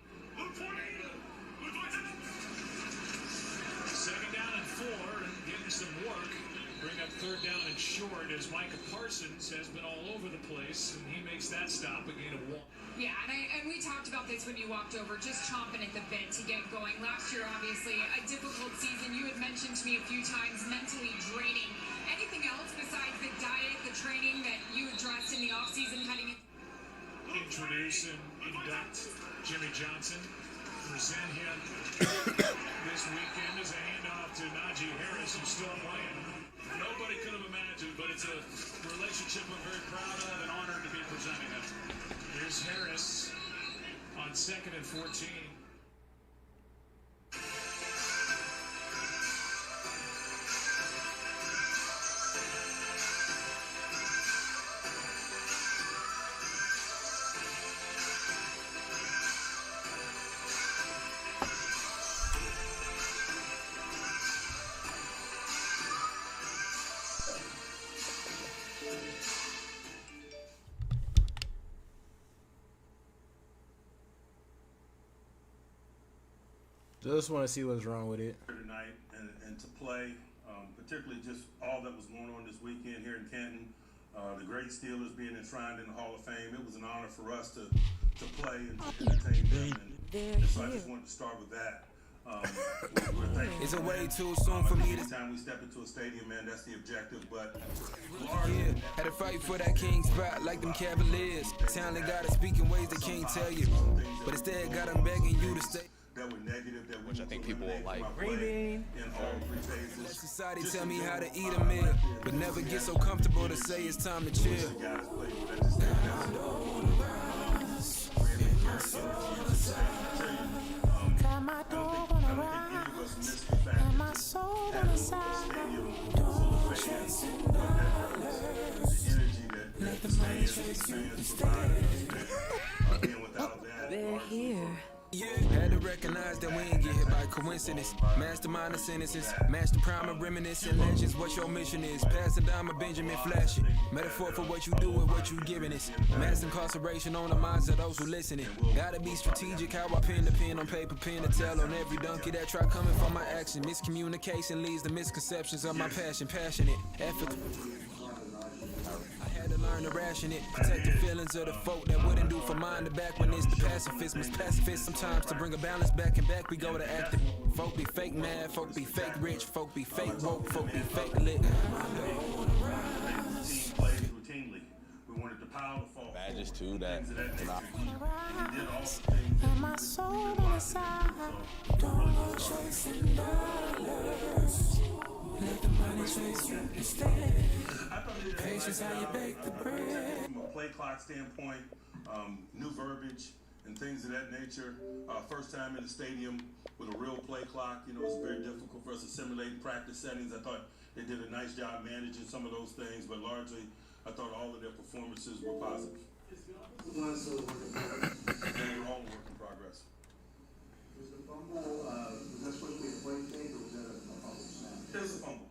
Second down and 4, and getting some work. Bring up third down and short as Micah Parsons has been all over the place, and he makes that stop, a gain of 1. Yeah, and we talked about this when you walked over, just chomping at the bit to get going. Last year, obviously, a difficult season. You had mentioned to me a few times, mentally draining. Anything else besides the diet, the training that you addressed in the offseason heading in? Introduce and induct Jimmy Johnson. Present him this weekend as a handoff to Najee Harris, who's still playing. Nobody could have imagined, but it's a relationship I'm very proud of and honored to be presenting it. Here's Harris on 2nd and 14. Just want to see what's wrong with it. Tonight and to play, particularly just all that was going on this weekend here in Canton. The great Steelers being enshrined in the Hall of Fame. It was an honor for us to play and to entertain them. And so I just wanted to start with that. It's a way too soon for me to. Anytime we step into a stadium, man, that's the objective. But yeah, had to fight for that king spot like them Cavaliers. Talent got to speak in ways they can't tell you, but instead got them begging you to stay. That were negative, that which I think people will like. In all 3 phases. Let society tell me how to eat a meal, but never get so comfortable to say it's time to chill. Got my door on the rise, and my soul on the side. Don't chase dollars. Let the money chase you instead. They're here. Yeah, had to recognize that we ain't get hit by coincidence. Mastermind of sentences, match the prime of reminiscent legends. What your mission is, pass it down, my Benjamin flashing. Metaphor for what you do and what you giving us. Mass incarceration on the minds of those who listening. Gotta be strategic how I pen the pen on paper, pen to tell on every donkey that try coming from my action. Miscommunication leads to misconceptions of my passion, passionate effort. I had to learn to ration it, protect the feelings of the folk that wouldn't do for mine to back when it's the pacifist. Must pacifist sometimes to bring a balance back and back we go to acting. Folk be fake mad, folk be fake rich, folk be fake woke, folk be fake lit. Routinely. We wanted to power the fall. Badges too, that. And my soul on the side. Don't go chasing dollars. Let the money chase you instead. Patience how you bake the bread. From a play clock standpoint, new verbiage and things of that nature. First time in the stadium with a real play clock, you know, it was very difficult for us to simulate practice settings. I thought they did a nice job managing some of those things, but largely I thought all of their performances were positive. They were all a work in progress. Was the fumble, was that supposed to be a play fake or was that a fumble snap? It was a fumble.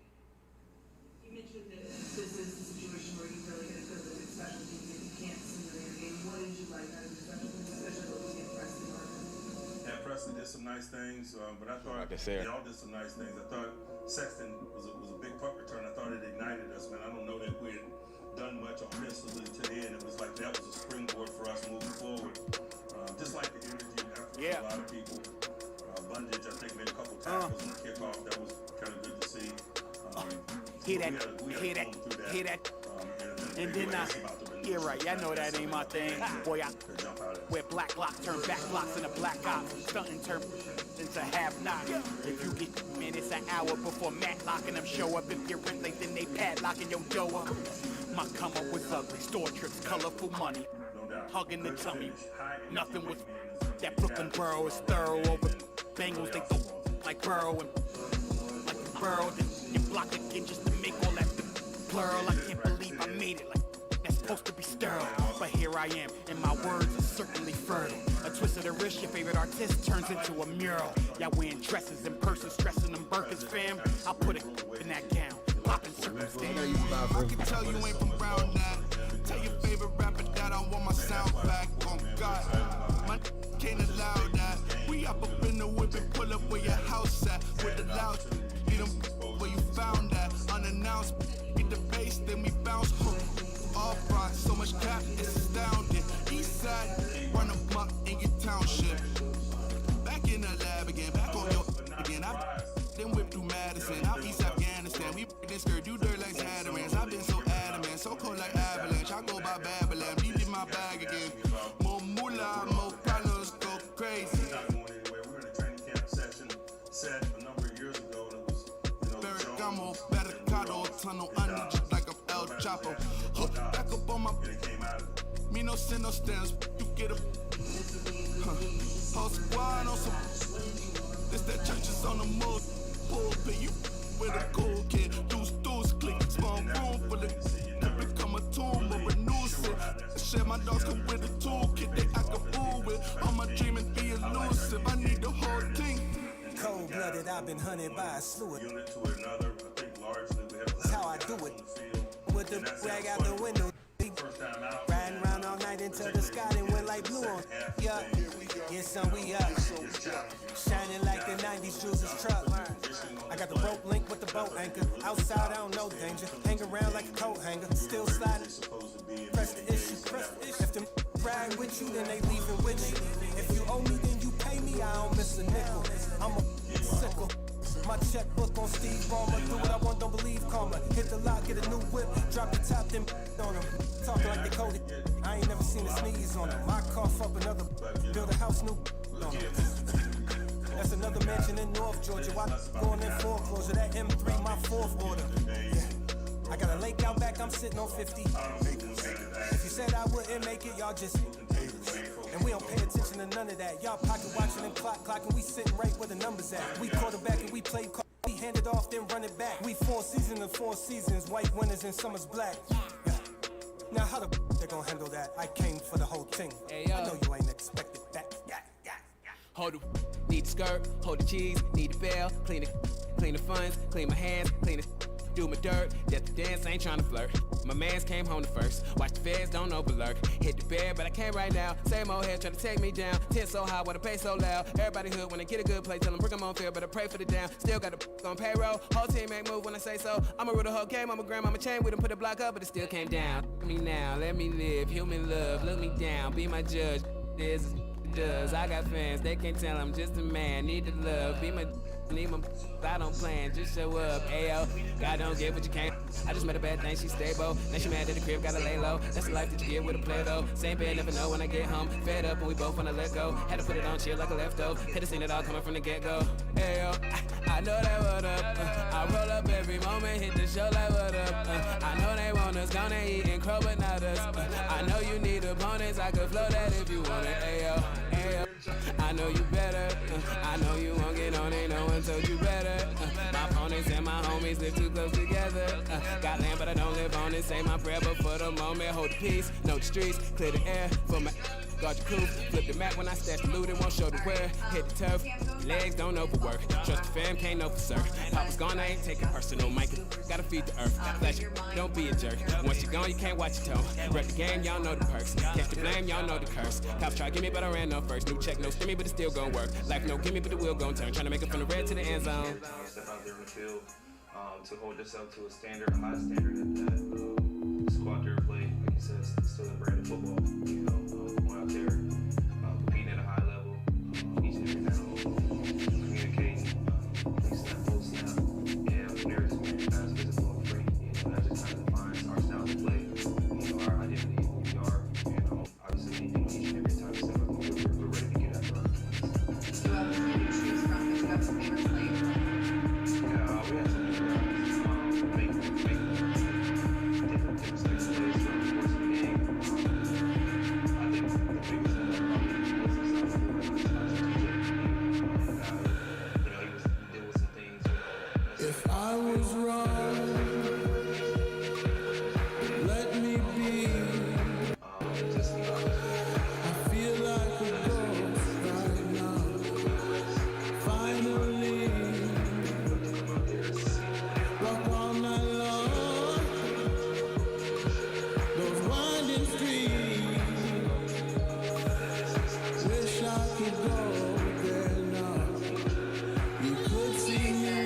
You mentioned that this is the situation where you really get to the special teams and you can't simulate a game. What did you like out of the special teams, especially looking at Preston Martin? Yeah, Preston did some nice things, but I thought they all did some nice things. I thought Sexton was a big punt return. I thought it ignited us, man. I don't know that we had done much offensively to the end. It was like that was a springboard for us moving forward. Just like the energy and effort of a lot of people. Bundage, I think, made a couple tackles Kickoff, that was kind of good to see. Hear that. And then yeah, right, y'all know that ain't my thing. Boy, I wear black locks, turn back blocks in a black ops. Stunting turn into half knock. If you get minutes, an hour before Matlock and them show up. If you're in late, then they padlocking your dough up. My come up was ugly, store trips, colorful money. Hugging the tummy, nothing was. That Brooklyn borough is thorough over Bengals. They go like Burrow and like Burrow. Then you block again just to make all that plural. I can't believe I made it. Like that's supposed to be sterile, but here I am, and my words are certainly fertile. A twist of the wrist, your favorite artist turns into a mural. Y'all wearing dresses in person, stressing them burkers, fam. I'll put it in that gown, popping circumstance. I can tell you ain't from round that. Tell your favorite rapper that I want my sound back. Oh God, my can't allow that. We up in the whip and pull up where your house at. With the loud, beat them where you found that. Unannounced, beat the bass, then we bounce. All front, so much cap, it's astounding. East side, run amok in your township. Back in the lab again, back on your again. I then whip through Madison, out East Afghanistan. We this skirt, you dirt like Saturans. I've been so adamant, so cold like avalanche. I go by Babylon, beat in my bag again. More moolah, more problems, go crazy. Not going anywhere. We were in a training camp session set a number of years ago. That was, Bergamo, Barricado, tunnel under just like a El Chapo. Back up on my. Me no send no stamps. You get a. Whole squad on some. This that churches on the move. Pulpit, you with a cool kid. Deuce, click. Small room for the. To become a tomb or renew it. Share my dogs come with a toolkit. They act a fool with. All my dreaming be elusive. I need the whole thing. Cold-blooded, I've been hunted by a slew of unit to another. I think largely we have. That's how I do it. With the rag out the window. Riding around all night until the sky then went like blue on. Yeah, son, we up. Shining like the 90s Jules' truck. I got the rope link with the boat anchor. Outside, I don't know danger. Hang around like a coat hanger. Still sliding. Press the issue. If them ride with you, then they leaving with you. If you owe me, then you pay me. I don't miss a nickel. I'm a sickle. My checkbook on Steve Ballmer. Do what I want, don't believe karma. Hit the lock, get a new whip. Drop the top, then on them. Talking like they coded. I ain't never seen a sneeze on them. I cough up another. Build a house new on them. That's another mansion in North Georgia. Why going in foreclosure? That M3, my fourth order. Yeah. I got a lake out back, I'm sitting on 50 acres. If you said I wouldn't make it, y'all just haters. And we don't pay attention to none of that. Y'all pocket watching and clocking. We sitting right where the numbers at. We quarterback and we play call. We hand it off, then run it back. We 4 seasons and 4 seasons. White winners and summer's black. Yeah. Now how the they gonna handle that? I came for the whole thing. Hey, I know you ain't expected that. Yeah. Hold the need the skirt, hold the cheese, need the bell, clean the funds, clean my hands, clean the do my dirt. That's the dance, I ain't tryna flirt. My mans came home the first. Watch the feds, don't overlurk. Hit the bed, but I can't right now. Same old head trying to take me down. Tent so high, wanna pay so loud. Everybody hood when I get a good play, tell them bring them on field, but I pray for the down. Still got the on payroll. Whole team ain't move when I say so. I'ma rule the whole game, I'ma grab, I'ma chain with them, put the block up, but it still came down. Let me now, let me live, human love, look me down, be my judge. This is does. I got fans, they can't tell I'm just a man. Need the love, be my need my I don't plan, just show up. Ayo, God don't give what you can't. I just met a bad thing, she stable. Now she mad at the crib, gotta lay low. That's the life that you get with a play though. Same bed, never know when I get home. Fed up and we both wanna let go. Had to put it on chill like a leftover. Could've seen it all coming from the get-go. Ayo, I know that what up. I roll up every moment, hit the show like what up. I know they want us, gonna eat and crow, but not us. I know you need opponents, I could flow that if you want it. Ayo, ayo. I know you better. I know you won't get on it, no one told you better. My opponents and my homies live too close together. Got land, but I don't live on it. Say my prayer, but for the moment, hold the peace. Know the streets, clear the air for my. Guard your coupe, flip the map when I stash the loot and won't show the where. Hit the turf, legs don't overwork. Trust the fam, can't know for certain. Papa's gone, I ain't taking personal. Mike, gotta feed the earth. Flash it, don't be a jerk. Once you're gone, you can't watch your tone. Rep the game, y'all know the perks. Catch the blame, y'all know the curse. Cops try to give me, but I ran no first. New check, no stimmy, but it's still gon' work. Life no gimme, but the wheel gon' turn. Trying to make it from the red to the end zone. Step out there in the field to hold yourself to a standard, a high standard that squad there play. Like you said, it's still a brand of football. You know, going out there, competing at a high level, each and every now, communicating, I was wrong. Let me be. I feel like a ghost right now. Finally, walk all night long. Those winding streets. Wish I could go there now. You could see me.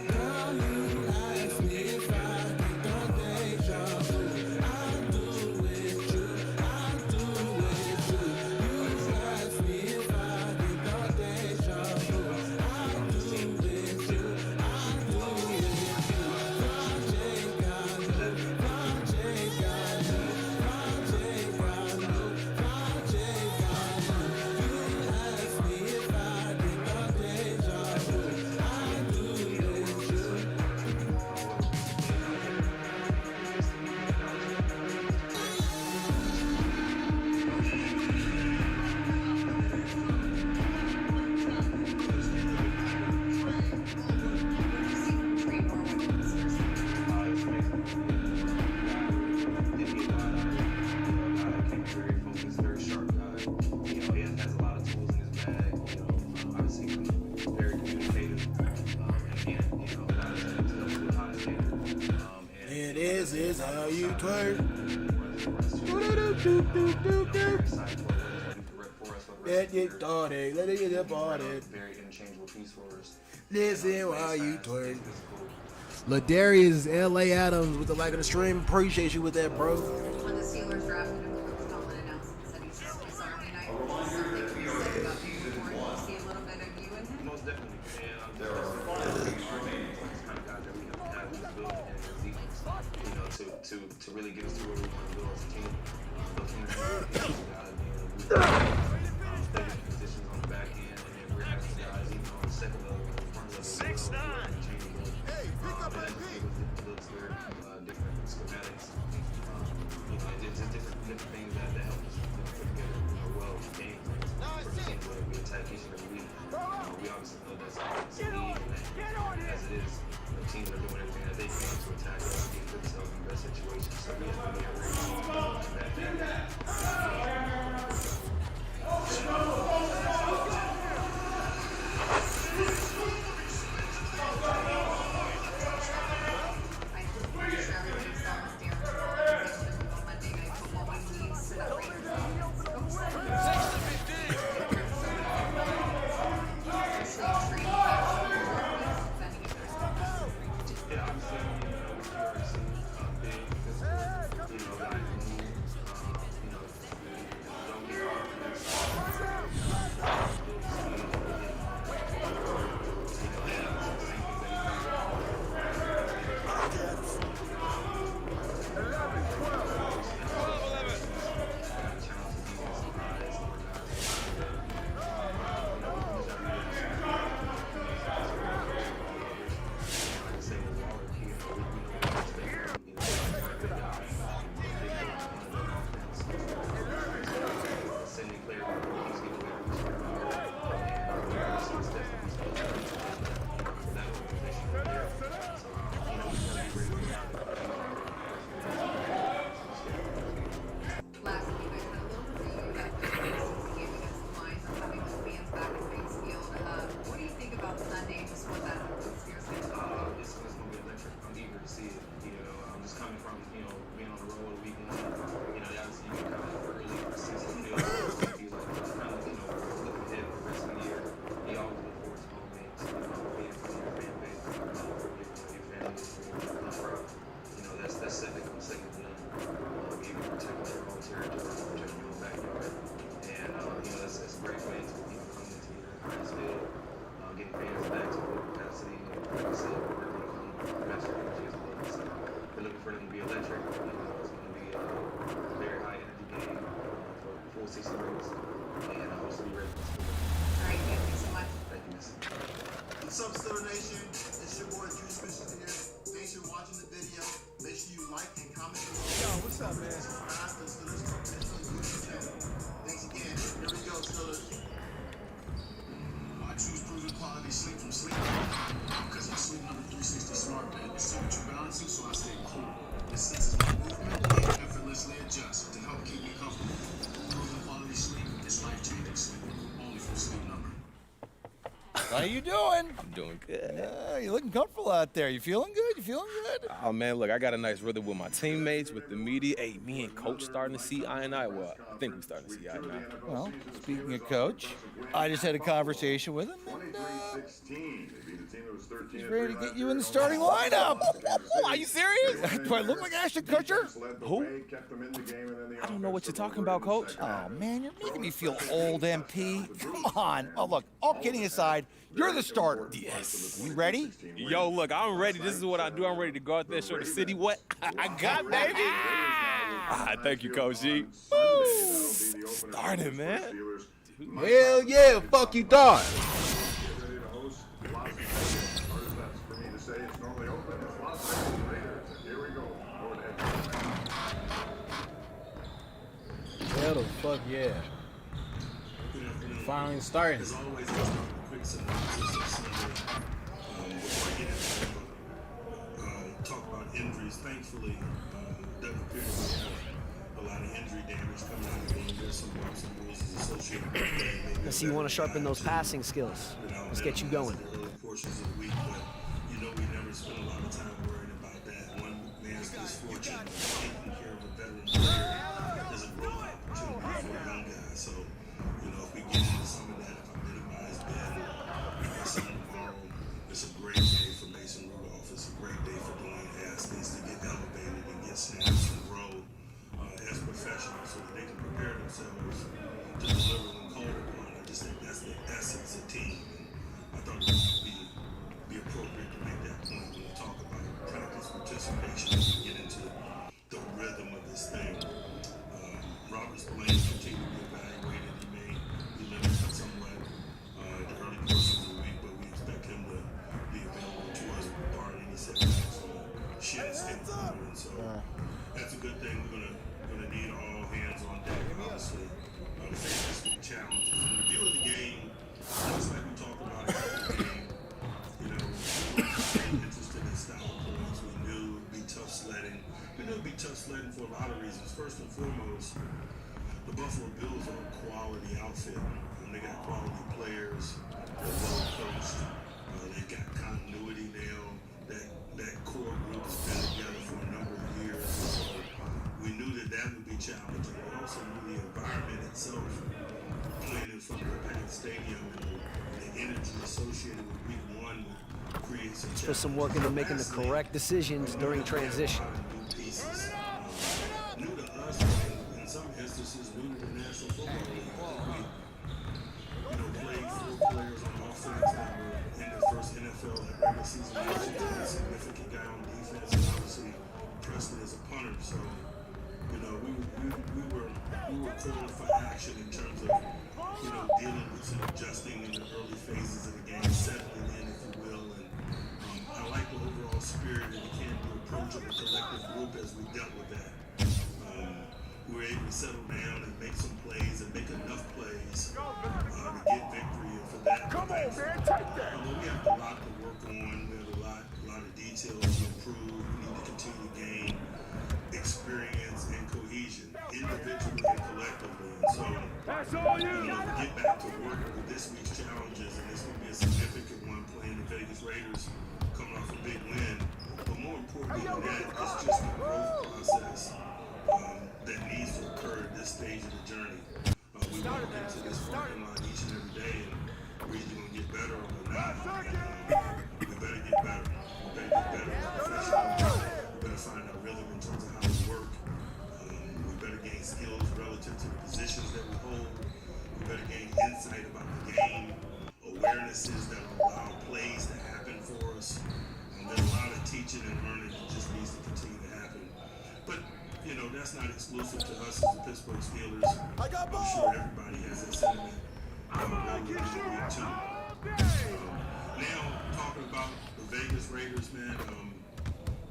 Girl, you asked me if I could go deja vu. I do with you. I do with you. You asked me if I could go deja vu. I do with you. I do with you. Project got new. Project got new. Project got new. Project got new. You asked me if I could go deja vu. I do with you. Very sharp guy. You know, he has a lot of tools in his bag. You know, obviously very communicative. And again, you know, guys that is up to a high standard. And this is how you twerk. Let it party, let it get the party. Very interchangeable piece for us. Listen while you twerk. Ladarius L.A. Adams with the like of the stream. Appreciate you with that, bro. When the Steelers drafted him, Coach Tomlin announced and said he's Army night. Something you said about him before. You see a little bit of you in him? Most definitely. And there are kind of guys that we have had to build in the defense. You know, to really get us to where we want to go as a team. Those guys taking positions on the back end, and then we're having guys even on the second level, the front level. 6'9". Hey, pick up that pick. It looks very different schematics. You know, it's just different things that help us put together well game plans for the team, whether we attack each and every week. We obviously know that's a league, and as it is, the teams are doing everything that they can to attack us and get themselves in the best situation. So we have to be ready to that. What's up, Steeler Nation? It's your boy Juice Bishop here. Thanks for watching the video. Make sure you like and comment below. Yo, what's up, man? Subscribe to the Steelers YouTube channel. Thanks again. Here we go, Steelers. I choose proof quality sleep from Sleep. Because my Sleep Number 360 Smart Bed is temperature balancing, so I stay cool. It senses my movement and effortlessly adjusts to help keep me comfortable. Proven quality sleep is life-changing sleep. Only from Sleep Number. How you doing? I'm doing good. Yeah, you looking comfortable out there. You feeling good? You feeling good? Oh, man, look, I got a nice rhythm with my teammates, with the media. Hey, me and Coach starting to see eye and eye. Well, I think we're starting to see eye and eye. Well, speaking of Coach, I just had a conversation with him, and he's ready to get you in the starting lineup. Are you serious? Do I look like Ashton Kutcher? Who? I don't know what you're talking about, Coach. Oh, man, you're making me feel old, MP. Come on. Oh, look, all kidding aside, you're the starter. Yes. You ready? Yo, look, I'm ready. This is what I do. I'm ready to go out there, show the city what I got, baby. Thank you, Coach G. Starting, man. Hell yeah, fuck you thought. Hell the fuck yeah. Finally starting. As always, let's start with a quick synopsis of Sunday. Before I get into talk about injuries, thankfully, doesn't appear to be a lot of injury damage coming out of the game. There's some bumps and bruises associated with that. I see you want to sharpen those passing skills. Let's get you going. Early portions of the week, but you know we never spend a lot of time worrying about that. One man's misfortune of taking care of a veteran player is a growth opportunity for a young guy. So, you know, if we get into some of that, if I minimize Ben, tomorrow, it's a great day for Mason Rudolph. It's a great day for Dwayne Haskins to get elevated and get snaps and grow as professionals so that they can prepare themselves to deliver when called upon. I just think that's the essence of team. And I thought it would be appropriate to make that point when we talk about practice participation and get into the rhythm of this thing. Robert's Blaine continued to be evaluated. He may be limited somewhat in the early portions of the week, but we expect him to be available to us barring any setbacks on the shin standpoint. And so that's a good thing. We're gonna need all hands on deck, obviously, to face this big challenge. In the view of the game, just like we talked about after the game, you know, we were interested in style points. We knew it would be tough sledding. We knew it would be tough sledding for a lot of reasons. First and foremost, the Buffalo Bills are a quality outfit. They got quality players. They're well coached. They've got continuity now. That core group has been together for a number of years. So we knew that would be challenging. We also knew the environment itself, playing in front of a packed stadium, and the energy associated with week one would create some Let's put some work into making the correct decisions during transition. New to us, in some instances, new to the National Football League. I think we played 4 players on offense that were in their first NFL regular season last year. A significant guy on defense, and obviously Preston is a punter. So, you know, we were called for action in terms of, you know, dealing with some adjusting in the early phases of the game, settling in, if you will. And I like the overall spirit and the can-do approach of the collective group as we dealt with that. We were able to settle down and make some plays and make enough plays to get victory, and for that, we have a lot to work on. We have a lot of details to improve. We need to continue to gain experience and cohesion, individually and collectively. And so, you know, get back to work with this week's challenges, and it's going to be a significant one, playing the Vegas Raiders, coming off a big win. But more importantly than that, it's just the growth process that needs to occur at this stage of the journey. We walk into this parking lot each and every day, and we're either going to get better or we're not. We better get better. We better get better as professionals. We better find our rhythm in terms of how we work. We better gain skills relative to the positions that we hold. We better gain insight about the game, awarenesses that will allow plays to happen for us. There's a lot of teaching and learning that just needs to continue to happen. But you know, that's not exclusive to us as the Pittsburgh Steelers. I'm sure everybody has that sentiment. Now, talking about the Vegas Raiders, man,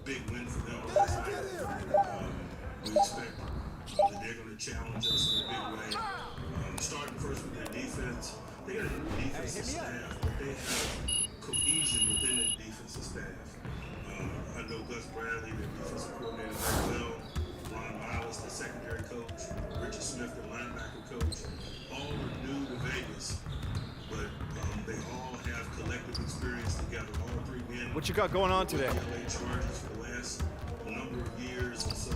big win for them last night. We expect that they're going to challenge us in a big way. Starting first with their defense. They got a new defensive staff, but they have collective experience together. All three men. What you got going on today? LA Chargers for the last number of years, and so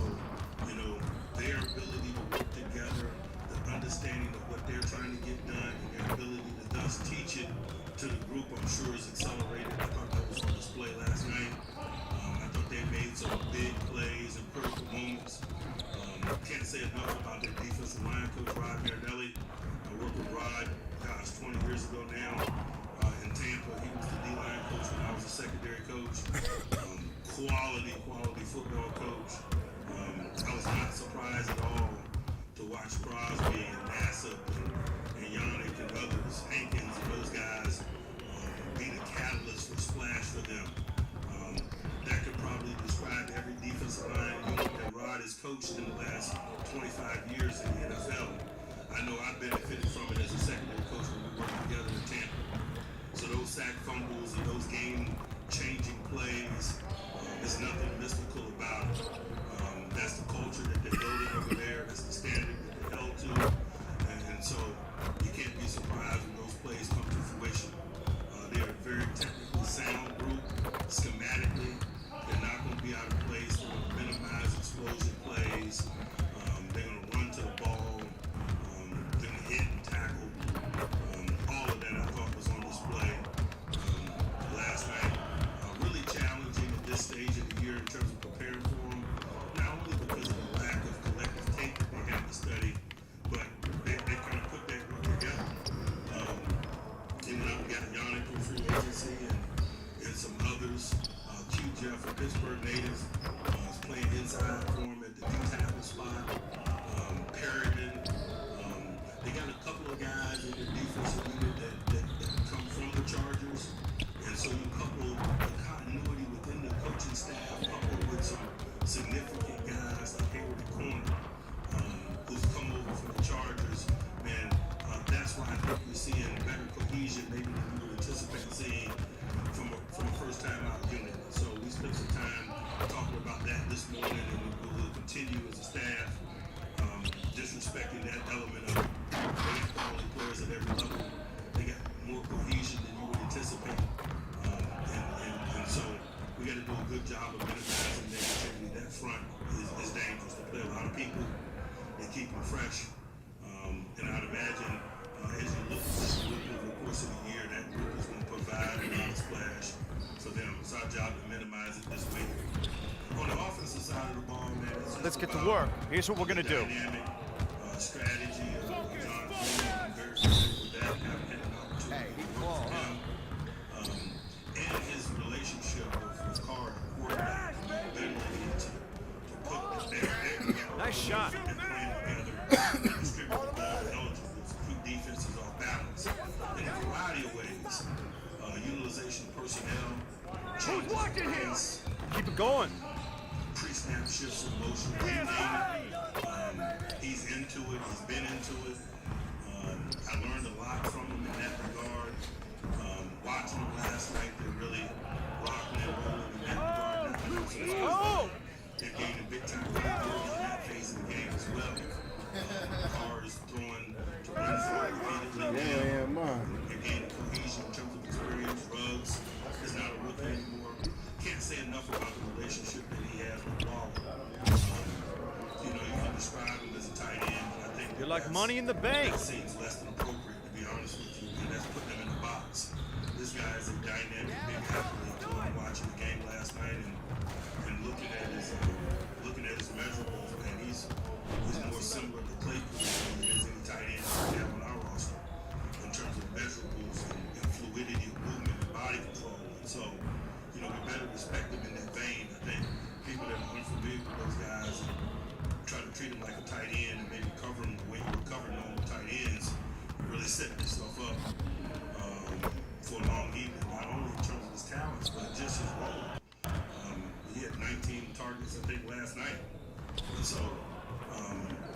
their ability to work together, the understanding of what they're trying to get done, and their ability to thus teach it to the group, I'm sure is accelerated. I thought that was on display last night. I thought they made some big plays and critical moments. Can't say enough about their defensive line coach, Rod Marinelli. I worked with Rod, 20 years ago now in Tampa. He was the D-line coach when I was a secondary coach. Quality football coach. I was not surprised at all to watch Crosby and Nassib and Yannick and others, Hankins and those guys, be the catalyst for splash for them. That could probably describe every defensive line unit that Rod has coached in the last 25 years in the NFL. I know I benefited from it as a secondary coach when we worked together in Tampa. So those sack fumbles and those game-changing plays, there's nothing mystical about it. That's the culture that they building over there. That's the standard that they held to. And so you can't be surprised when those plays come to fruition. They're a very technically sound group. Schematically, they're not going to be out of place. They're going to minimize explosion plays. They're going to run to the ball. They're going to hit and tackle. All of that I thought was on display last night. Really challenging at this stage of the year in terms of preparing for them. Not only because of the lack of collective tape that they have to study, but they kind of put that group together. We got Yannick from free agency and some others. Jeff, a Pittsburgh native, is playing inside for him at the D-tackle spot. Perriman. They got a couple of guys in the defensive unit that come from the Chargers. And so you couple the continuity within the coaching staff, coupled with some significant guys like Hayward and Corner, who've come over from the Chargers. Man, that's why I think we're seeing better cohesion maybe than we would anticipate seeing from a first-time out unit. So we spent some time talking about that this morning, and we will continue as a staff disrespecting that element of it. They got quality players at every level. They got more cohesion than you would anticipate. And so we got to do a good job of minimizing negativity. That front is dangerous. They play a lot of people. They keep them fresh. And I'd imagine as you look at this group over the course of the year, that group is going to provide a lot of splash for them. It's our job to minimize it this week. On the offensive side of the ball, man, let's get to work. Here's what we're going to do. Dynamic strategy of John Gruden. I'm very familiar with that. I've had an opportunity to work with him. And his relationship with Carr, the quarterback, the ability to put their nice shot. And playing together and distribute the ball eligible to keep defenses off balance in a variety of ways. Utilization of personnel. Who's watching him? Keep it going. Pre-snap shifts in motion. He's into it. He's been into it. I learned a lot from him in that regard. Watching him last night, they're really rocking and rolling in that regard. They're gaining big time capability in that phase of the game as well. Carr is throwing to run for repeatedly now. They're gaining cohesion in terms of experience. Ruggs is not a rookie anymore. Can't say enough about the relationship that he has with Waller. You can describe him as a tight end, but I think you're like money in the bank. That seems less than appropriate, to be honest with you, and that's putting him in the box. This guy is a dynamic, big athlete. I'm watching the game last night and looking at his measurables, man. He's more similar to Clayton than he is any tight end we have on our roster in terms of measurables and fluidity of movement and body control. And so, we better respect him in that vein. I think people that are unfamiliar with those guys try to treat him like a tight end and maybe cover him the way you would cover normal tight ends, really setting yourself up for a long evening, not only in terms of his talents, but just his role. He had 19 targets, I think, last night. And so,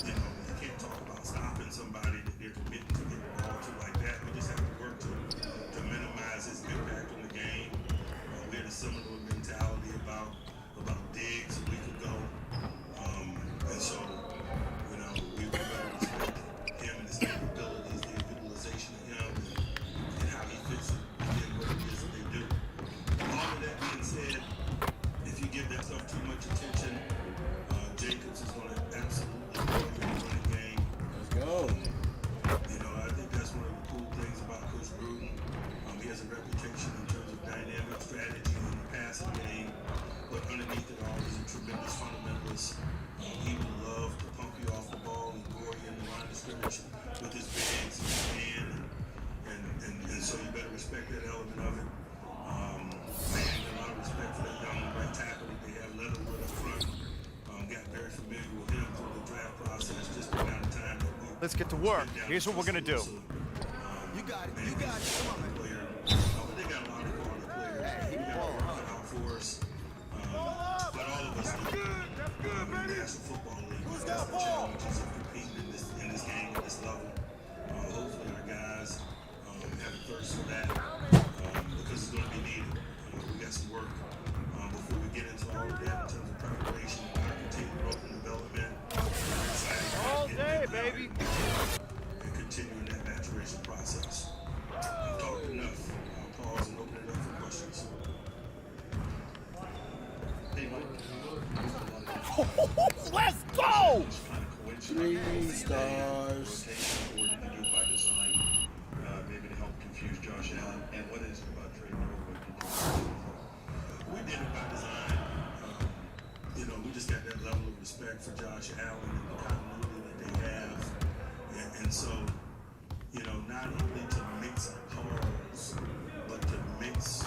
you can't talk about stopping somebody that they're committing to get the ball to like that. We just have to work to minimize his impact on the game. We had a similar mentality about Diggs a week ago. And so, we better respect him and his capabilities, the utilization of him, and how he fits within what it is that being said, if you give that stuff too much attention, Jacobs is going to absolutely run the running game. Let's go. You know, I think that's one of the cool things about Coach Gruden. He has a reputation in terms of dynamic strategy in the passing game, but underneath it all, he's a tremendous fundamentalist. He would love to pump you off the ball and gore you in the line of scrimmage with his legs and his hand, and so you better respect that element of it. Man, a lot of respect for that young right tackle that they have, Leatherwood up front. Got very familiar with him through the draft process, just the amount of time that we. Let's get to work. Here's what we're gonna do. You got it. You got it. Come on, man. But they got a lot of quality players. We got to work it out for us. But all of us know in the National Football League, that's the challenges of competing in this game at this level. Hopefully our guys have a thirst for that because it's going to be needed. We got some work before we get into all of that in terms of preparation and our continued growth and development. All day, baby. And continuing that maturation process. I've talked enough. I'll pause and open it up for questions. Let's go! 3 stars. Maybe to help confuse Josh Allen. And what is it about Trey Norwood? We did it by design. You know, we just got that level of respect for Josh Allen and the continuity that they have. And so, you know, not only to mix calls, but to mix